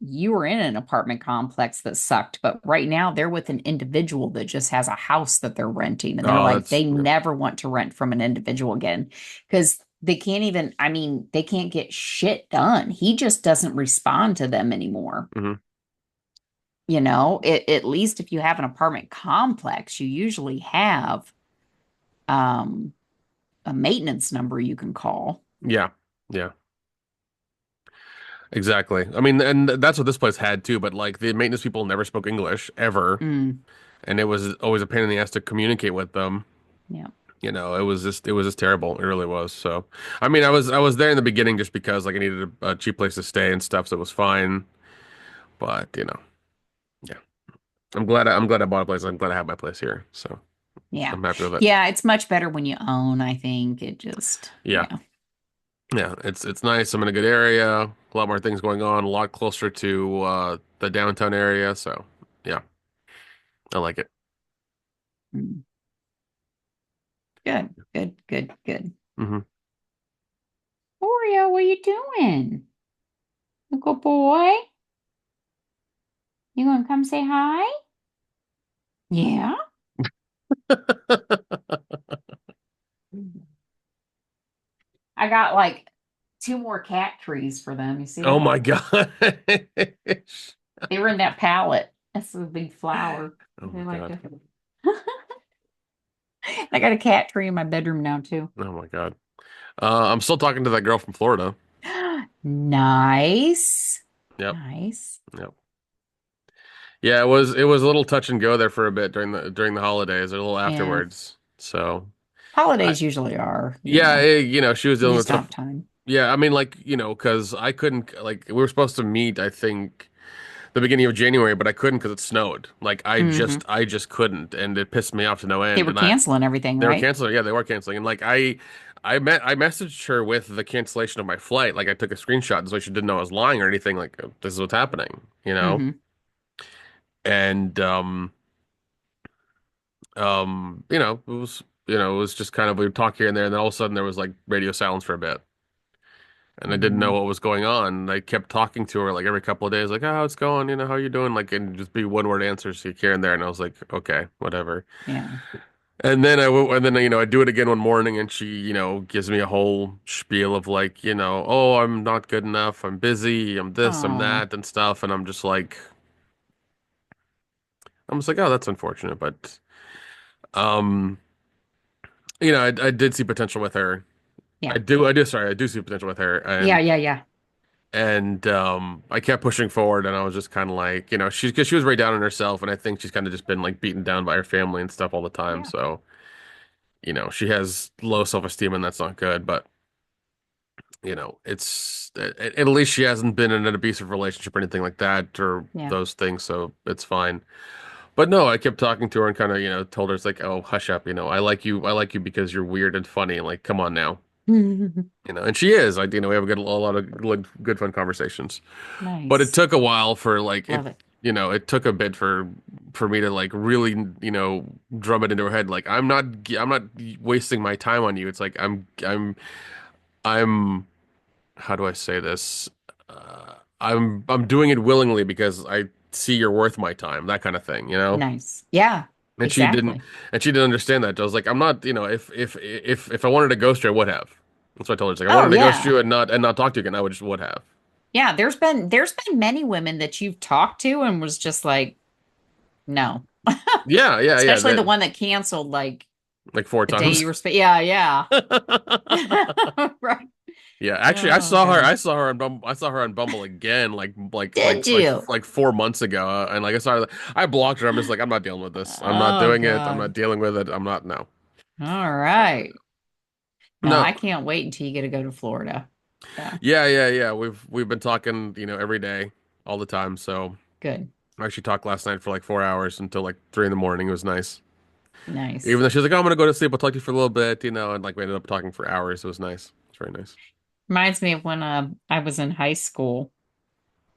Speaker 1: you were in an apartment complex that sucked, but right now they're with an individual that just has a house that they're renting. And they're
Speaker 2: Oh,
Speaker 1: like,
Speaker 2: that's
Speaker 1: they
Speaker 2: yeah.
Speaker 1: never want to rent from an individual again because they can't even, I mean, they can't get shit done. He just doesn't respond to them anymore.
Speaker 2: Hmm.
Speaker 1: At least if you have an apartment complex, you usually have um, a maintenance number you can call.
Speaker 2: Yeah, yeah, exactly. I mean, and that's what this place had too. But like the maintenance people never spoke English ever,
Speaker 1: Mm,
Speaker 2: and it was always a pain in the ass to communicate with them.
Speaker 1: yeah.
Speaker 2: It was just terrible. It really was. So, I mean, I was there in the beginning just because like I needed a cheap place to stay and stuff, so it was fine. But yeah, I'm glad I bought a place. I'm glad I have my place here. So
Speaker 1: Yeah.
Speaker 2: I'm happy with it.
Speaker 1: Yeah, it's much better when you own, I think. It just,
Speaker 2: Yeah,
Speaker 1: yeah.
Speaker 2: yeah, it's nice. I'm in a good area. A lot more things going on. A lot closer to the downtown area. So yeah, I like it.
Speaker 1: Mm. Good, good, good, good.
Speaker 2: Hmm.
Speaker 1: Oreo, what are you doing? Little boy, you gonna come say hi? Yeah. I got like two more cat trees for them. You see
Speaker 2: Oh
Speaker 1: that?
Speaker 2: my gosh.
Speaker 1: They were in that pallet. That's a big flower.
Speaker 2: Oh
Speaker 1: They
Speaker 2: my
Speaker 1: like
Speaker 2: God.
Speaker 1: to. I got a cat tree in my bedroom now too.
Speaker 2: Oh my God. I'm still talking to that girl from Florida.
Speaker 1: Nice.
Speaker 2: Yep.
Speaker 1: Nice.
Speaker 2: Yep. Yeah, it was a little touch and go there for a bit during the holidays, a little
Speaker 1: Yeah.
Speaker 2: afterwards. So, I
Speaker 1: Holidays usually are,
Speaker 2: yeah, she was
Speaker 1: you
Speaker 2: dealing with
Speaker 1: just don't
Speaker 2: stuff.
Speaker 1: have time.
Speaker 2: Yeah, I mean, like, because I couldn't like we were supposed to meet, I think, the beginning of January, but I couldn't because it snowed. Like, I
Speaker 1: Hmm.
Speaker 2: just I just couldn't, and it pissed me off to no
Speaker 1: They
Speaker 2: end.
Speaker 1: were
Speaker 2: And I
Speaker 1: canceling everything,
Speaker 2: They were
Speaker 1: right?
Speaker 2: canceling. Yeah, they were canceling. And like I messaged her with the cancellation of my flight. Like I took a screenshot so she didn't know I was lying or anything. Like this is what's happening.
Speaker 1: Hmm.
Speaker 2: And it was just kind of we would talk here and there, and then all of a sudden there was like radio silence for a bit, and I didn't know
Speaker 1: Mm,
Speaker 2: what was going on. And I kept talking to her like every couple of days, like, "Oh, how's it going? How you doing?" Like, and just be one word answers here and there. And I was like, "Okay, whatever."
Speaker 1: yeah.
Speaker 2: And then I do it again one morning, and she gives me a whole spiel of like, oh, I'm not good enough, I'm busy, I'm this, I'm
Speaker 1: Oh,
Speaker 2: that, and stuff, and I'm just like, oh, that's unfortunate, but um, I did see potential with her.
Speaker 1: yeah.
Speaker 2: Sorry, I do see potential with her,
Speaker 1: Yeah,
Speaker 2: and
Speaker 1: yeah, yeah.
Speaker 2: I kept pushing forward, and I was just kind of like, because she was very down on herself, and I think she's kind of just been like beaten down by her family and stuff all the time,
Speaker 1: Yeah.
Speaker 2: so she has low self-esteem, and that's not good, but. It's at least she hasn't been in an abusive relationship or anything like that or
Speaker 1: Yeah.
Speaker 2: those things, so it's fine. But no, I kept talking to her and kind of told her it's like, oh, hush up, I like you because you're weird and funny, like, come on now, and she is, like, we have a lot of good fun conversations. But it
Speaker 1: Nice.
Speaker 2: took a while for like
Speaker 1: Love it.
Speaker 2: it took a bit for me to like really drum it into her head, like, I'm not wasting my time on you. It's like I'm how do I say this? I'm doing it willingly because I see you're worth my time, that kind of thing.
Speaker 1: Nice. Yeah,
Speaker 2: And she didn't,
Speaker 1: exactly.
Speaker 2: and she didn't understand that. I was like, I'm not. If I wanted to ghost you, I would have. That's what I told her. It's like, I
Speaker 1: Oh,
Speaker 2: wanted to ghost
Speaker 1: yeah.
Speaker 2: you and not talk to you again, I would have.
Speaker 1: Yeah, there's been many women that you've talked to and was just like, no.
Speaker 2: Yeah, yeah, yeah.
Speaker 1: Especially the
Speaker 2: That
Speaker 1: one that canceled like
Speaker 2: like four
Speaker 1: the day
Speaker 2: times.
Speaker 1: you were yeah, yeah. Right.
Speaker 2: Yeah, actually, I
Speaker 1: Oh
Speaker 2: saw her.
Speaker 1: God.
Speaker 2: I saw her on Bumble. I saw her on Bumble again,
Speaker 1: Did you?
Speaker 2: like 4 months ago, and like I saw her. I blocked her. I'm just like, I'm not dealing with this. I'm not
Speaker 1: Oh
Speaker 2: doing it. I'm not
Speaker 1: God.
Speaker 2: dealing with it. I'm not. No,
Speaker 1: All right. No,
Speaker 2: no.
Speaker 1: I can't wait until you get to go to Florida. Yeah,
Speaker 2: Yeah, yeah, yeah. We've been talking, every day, all the time. So
Speaker 1: good.
Speaker 2: I actually talked last night for like 4 hours until like 3 in the morning. It was nice. Even
Speaker 1: Nice.
Speaker 2: though she was like, "Oh, I'm gonna go to sleep. I'll talk to you for a little bit," and like we ended up talking for hours. It was nice. It's very nice.
Speaker 1: Reminds me of when I was in high school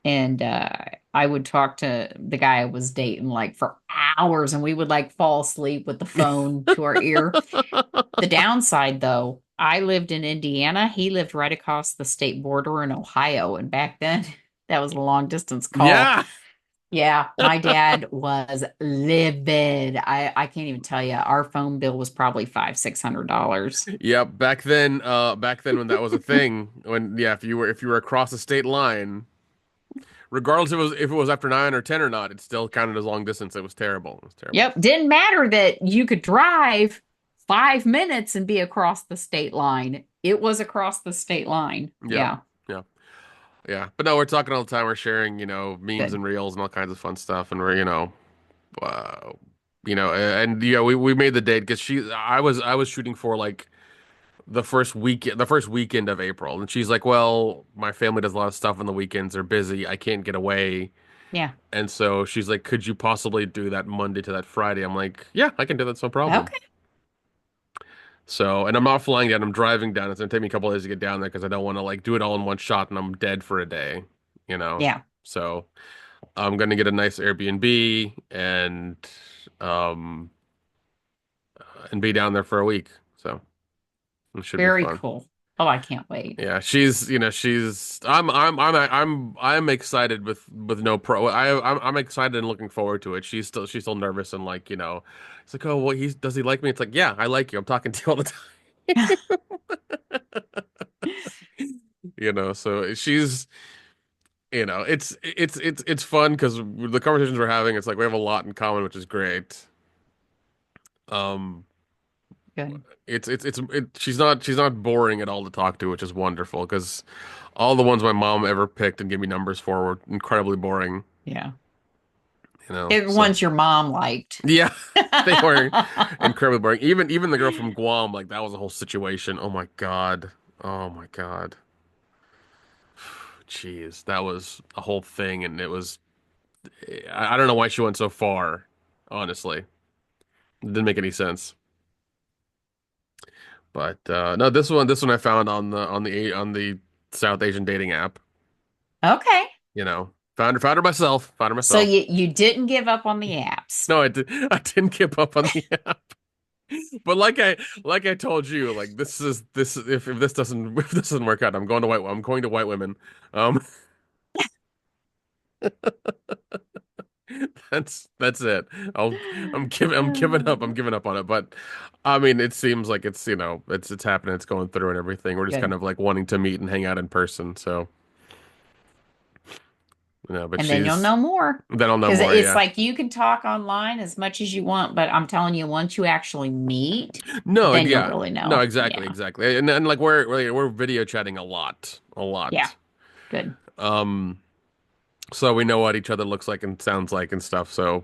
Speaker 1: and I would talk to the guy I was dating like for hours and we would like fall asleep with the phone to our ear. The downside though, I lived in Indiana, he lived right across the state border in Ohio, and back then that was a long distance call.
Speaker 2: Yeah.
Speaker 1: Yeah, my dad was livid. I can't even tell you. Our phone bill was probably $500-600.
Speaker 2: Yeah, back then when that was a thing, when yeah, if you were across the state line, regardless if it was after 9 or 10 or not, it still counted as long distance. It was terrible. It was terrible.
Speaker 1: Yep, didn't matter that you could drive 5 minutes and be across the state line. It was across the state line.
Speaker 2: Yep.
Speaker 1: Yeah,
Speaker 2: Yeah. Yeah. But no, we're talking all the time. We're sharing, memes
Speaker 1: good.
Speaker 2: and reels and all kinds of fun stuff, and uh, and yeah, we made the date because I was shooting for like the first weekend of April, and she's like, "Well, my family does a lot of stuff on the weekends. They're busy. I can't get away."
Speaker 1: Yeah.
Speaker 2: And so she's like, "Could you possibly do that Monday to that Friday?" I'm like, "Yeah, I can do that. It's no problem."
Speaker 1: Okay.
Speaker 2: So, and I'm not flying down. I'm driving down. It's gonna take me a couple of days to get down there because I don't want to like do it all in one shot and I'm dead for a day, you know.
Speaker 1: Yeah.
Speaker 2: So I'm gonna get a nice Airbnb um and be down there for a week. So it should be
Speaker 1: Very
Speaker 2: fun.
Speaker 1: cool. Oh, I can't wait.
Speaker 2: Yeah, she's I'm excited with no pro. I'm excited and looking forward to it. She's still nervous and like, it's like, "Oh, well, does he like me?" It's like, "Yeah, I like you. I'm talking to you all the time." So it's fun because the conversations we're having, it's like we have a lot in common, which is great. Um,
Speaker 1: Good.
Speaker 2: she's not boring at all to talk to, which is wonderful because all the ones my mom ever picked and gave me numbers for were incredibly boring,
Speaker 1: Yeah.
Speaker 2: So
Speaker 1: Ones your mom liked.
Speaker 2: yeah, they were incredibly boring. Even the girl from Guam, like that was a whole situation. Oh my God. Oh my God. Jeez, that was a whole thing, and it was. I don't know why she went so far, honestly. It didn't make any sense. But no, this one I found on the South Asian dating app.
Speaker 1: Okay.
Speaker 2: Found her myself. Found her
Speaker 1: So
Speaker 2: myself.
Speaker 1: you didn't give up on the apps.
Speaker 2: No, I didn't give up on the app. But like I told you, like this if this doesn't if this doesn't work out, I'm going to white women. Um, that's it. I'm giving up. I'm giving up on it. But I mean, it seems like it's happening. It's going through and everything. We're just kind
Speaker 1: Good.
Speaker 2: of like wanting to meet and hang out in person. So, but
Speaker 1: And then you'll
Speaker 2: she's
Speaker 1: know more.
Speaker 2: then I'll know
Speaker 1: Because
Speaker 2: more.
Speaker 1: it's
Speaker 2: Yeah.
Speaker 1: like you can talk online as much as you want, but I'm telling you, once you actually meet,
Speaker 2: No.
Speaker 1: then you'll
Speaker 2: Yeah.
Speaker 1: really
Speaker 2: No.
Speaker 1: know.
Speaker 2: Exactly.
Speaker 1: Yeah.
Speaker 2: Exactly. And like we're video chatting a lot. A
Speaker 1: Yeah.
Speaker 2: lot.
Speaker 1: Good.
Speaker 2: Um. So we know what each other looks like and sounds like and stuff. So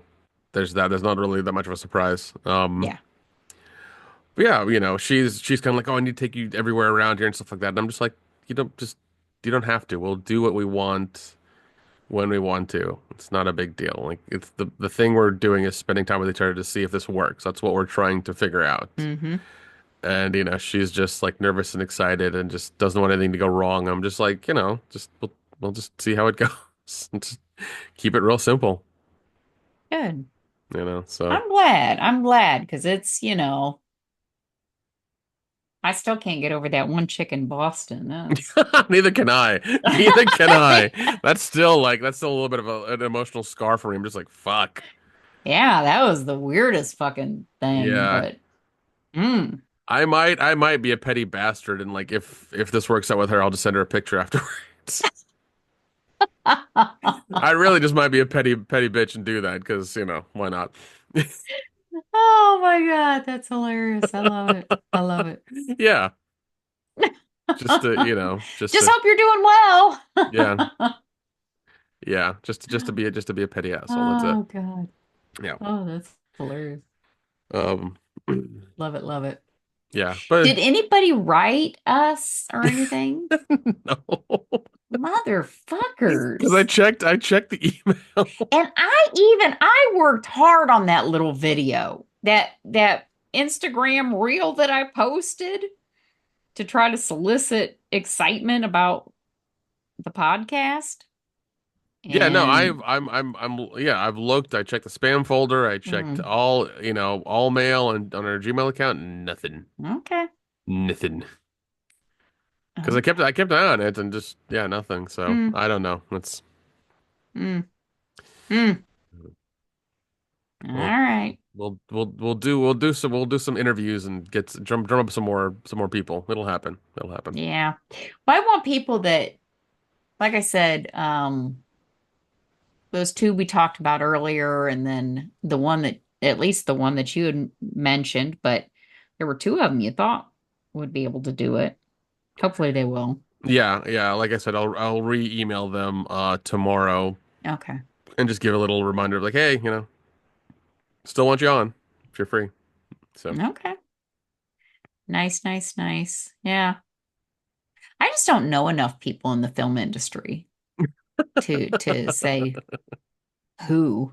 Speaker 2: there's that. There's not really that much of a surprise.
Speaker 1: Yeah.
Speaker 2: But yeah, she's kind of like, "Oh, I need to take you everywhere around here and stuff like that." And I'm just like, you don't have to. We'll do what we want when we want to. It's not a big deal. Like it's the thing we're doing is spending time with each other to see if this works. That's what we're trying to figure out.
Speaker 1: Hmm.
Speaker 2: And she's just like nervous and excited and just doesn't want anything to go wrong. I'm just like, just we'll just see how it goes. Just keep it real simple,
Speaker 1: Good.
Speaker 2: So
Speaker 1: I'm glad. I'm glad because I still can't get over that one chick in Boston. That's
Speaker 2: neither can I. Neither can I. That's still a little bit of an emotional scar for me. I'm just like, fuck.
Speaker 1: yeah, that was the weirdest fucking thing,
Speaker 2: Yeah.
Speaker 1: but mm,
Speaker 2: I might be a petty bastard and like if this works out with her, I'll just send her a picture afterwards. I really just might be a petty bitch and do that because, why not?
Speaker 1: Oh my God, that's hilarious. I love it. I love it.
Speaker 2: Yeah, just to, just
Speaker 1: Just
Speaker 2: to,
Speaker 1: hope you're doing well.
Speaker 2: yeah, yeah, just to be a petty asshole. That's it.
Speaker 1: Oh God.
Speaker 2: Yeah.
Speaker 1: Oh, that's hilarious.
Speaker 2: Um,
Speaker 1: Love it, love it.
Speaker 2: yeah, but
Speaker 1: Did anybody write us or anything?
Speaker 2: no, because I
Speaker 1: Motherfuckers.
Speaker 2: checked, I checked the email.
Speaker 1: And I worked hard on that little video. That Instagram reel that I posted to try to solicit excitement about the podcast.
Speaker 2: Yeah, no,
Speaker 1: And
Speaker 2: yeah, I've looked. I checked the spam folder. I checked
Speaker 1: mm,
Speaker 2: all mail and on our Gmail account. Nothing,
Speaker 1: okay.
Speaker 2: nothing. Because I kept
Speaker 1: Okay.
Speaker 2: I kept an eye on it and just yeah, nothing. So
Speaker 1: Mm,
Speaker 2: I don't know. It's
Speaker 1: mm, mm. All
Speaker 2: we'll
Speaker 1: right.
Speaker 2: we'll do some interviews and drum up some more people. It'll happen. It'll happen.
Speaker 1: Yeah. But I want people that, like I said, those two we talked about earlier, and then the one that, at least the one that you had mentioned, but there were two of them you thought would be able to do it. Hopefully they will.
Speaker 2: Yeah, yeah. Like I said, I'll re-email them tomorrow
Speaker 1: Okay.
Speaker 2: and just give a little reminder of like, hey, still want you on if you're free. So
Speaker 1: Okay. Nice, nice, nice. Yeah. I just don't know enough people in the film industry to say who.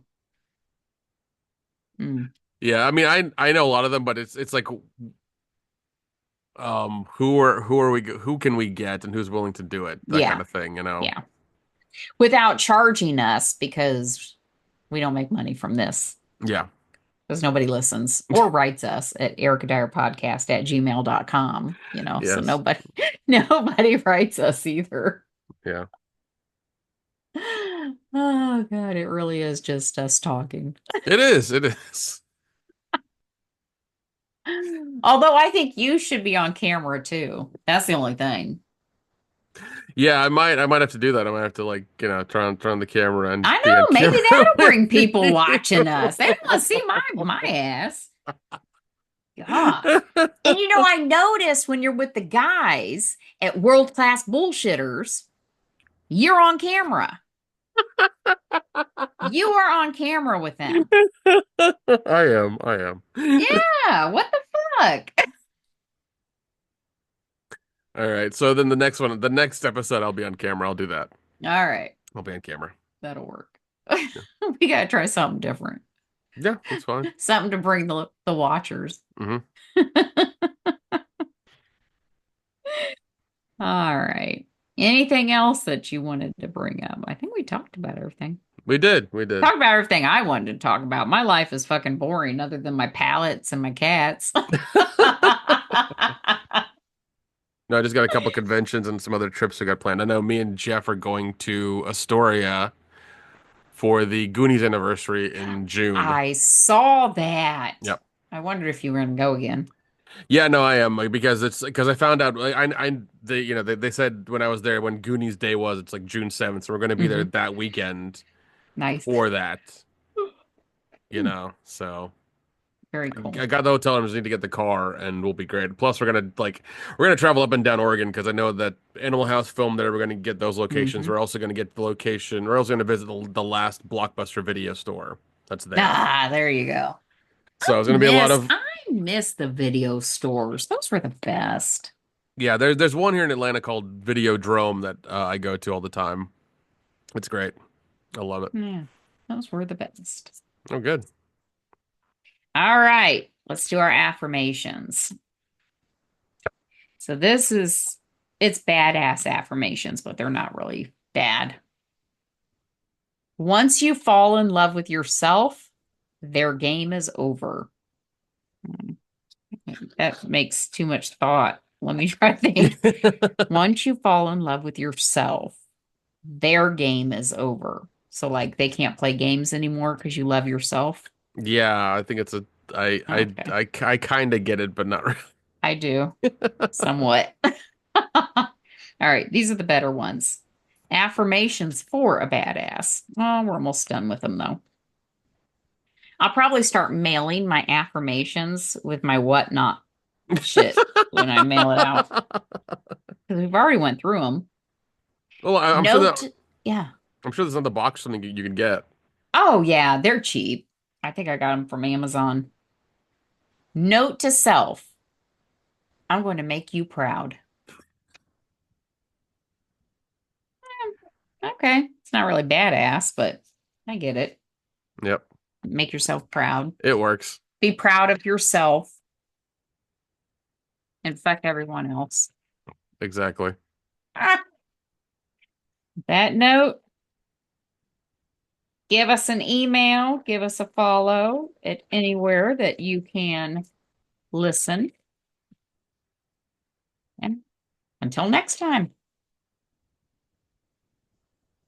Speaker 1: Mm.
Speaker 2: yeah, I mean, I know a lot of them, but it's like who can we get and who's willing to do it, that kind
Speaker 1: Yeah.
Speaker 2: of thing.
Speaker 1: Yeah. Without charging us because we don't make money from this.
Speaker 2: Yeah.
Speaker 1: Because nobody listens or writes us at ericadyerpodcast at gmail.com, so
Speaker 2: Yes.
Speaker 1: nobody nobody writes us either.
Speaker 2: Yeah.
Speaker 1: Oh God, it really is just us talking.
Speaker 2: It is. It is.
Speaker 1: Although I think you should be on camera too. That's the only thing.
Speaker 2: Yeah, I might have to do that. I might have to like, turn on the camera and
Speaker 1: I
Speaker 2: be on
Speaker 1: know, maybe
Speaker 2: camera
Speaker 1: that'll
Speaker 2: with
Speaker 1: bring people watching
Speaker 2: me.
Speaker 1: us. They want to see my ass. God. And I notice when you're with the guys at World Class Bullshitters, you're on camera. You are on camera with them.
Speaker 2: I am. I am.
Speaker 1: Yeah, what the fuck?
Speaker 2: All right. So then the next episode, I'll be on camera. I'll do that.
Speaker 1: All right,
Speaker 2: I'll be on camera.
Speaker 1: that'll work.
Speaker 2: Yeah.
Speaker 1: We gotta try something different.
Speaker 2: Yeah, that's fine.
Speaker 1: Something to bring the watchers.
Speaker 2: Hmm.
Speaker 1: All right. Anything else that you wanted to bring up? I think we talked about everything.
Speaker 2: We did. We did.
Speaker 1: Talk about everything I wanted to talk about. My life is fucking boring other than my pallets and my cats.
Speaker 2: No, I just got a couple conventions and some other trips we got planned. I know me and Jeff are going to Astoria for the Goonies anniversary in June.
Speaker 1: I saw that.
Speaker 2: Yep.
Speaker 1: I wondered if you were going to go again.
Speaker 2: Yeah, no, I am like, because I found out like, they said when I was there when Goonies Day was it's like June 7th, so we're going to be there
Speaker 1: Hmm.
Speaker 2: that weekend
Speaker 1: Nice.
Speaker 2: for that.
Speaker 1: Hmm.
Speaker 2: So
Speaker 1: Very cool.
Speaker 2: I got the hotel and just need to get the car and we'll be great. Plus we're gonna travel up and down Oregon because I know that Animal House filmed there. We're gonna get those locations.
Speaker 1: Hmm.
Speaker 2: We're also gonna get the location. We're also gonna visit the last Blockbuster video store that's there.
Speaker 1: Ah, there you go.
Speaker 2: So it's gonna be a lot of
Speaker 1: I miss the video stores. Those were the best.
Speaker 2: yeah. There's one here in Atlanta called Videodrome that I go to all the time. It's great. I love it.
Speaker 1: Yeah, those were the best.
Speaker 2: Oh, good.
Speaker 1: All right, let's do our affirmations. So it's badass affirmations, but they're not really bad. Once you fall in love with yourself, their game is over. Hmm, that makes too much thought. Let me try to think. Once you fall in love with yourself, their game is over. So like they can't play games anymore because you love yourself.
Speaker 2: Yeah, I think it's a
Speaker 1: Okay.
Speaker 2: I kind of get it, but not really.
Speaker 1: I do somewhat. All right, these are the better ones. Affirmations for a badass. Oh, we're almost done with them though. I'll probably start mailing my affirmations with my whatnot shit when I mail it out because we've already went through them.
Speaker 2: Well, I'm sure that
Speaker 1: Note, yeah.
Speaker 2: I'm sure there's another box something you can get.
Speaker 1: Oh, yeah, they're cheap. I think I got them from Amazon. Note to self, I'm going to make you proud. Okay, it's not really badass, but I get it.
Speaker 2: Yep,
Speaker 1: Make yourself proud.
Speaker 2: it works.
Speaker 1: Be proud of yourself and fuck everyone else.
Speaker 2: Exactly.
Speaker 1: Ah, that note, give us an email, give us a follow at anywhere that you can listen. And until next time.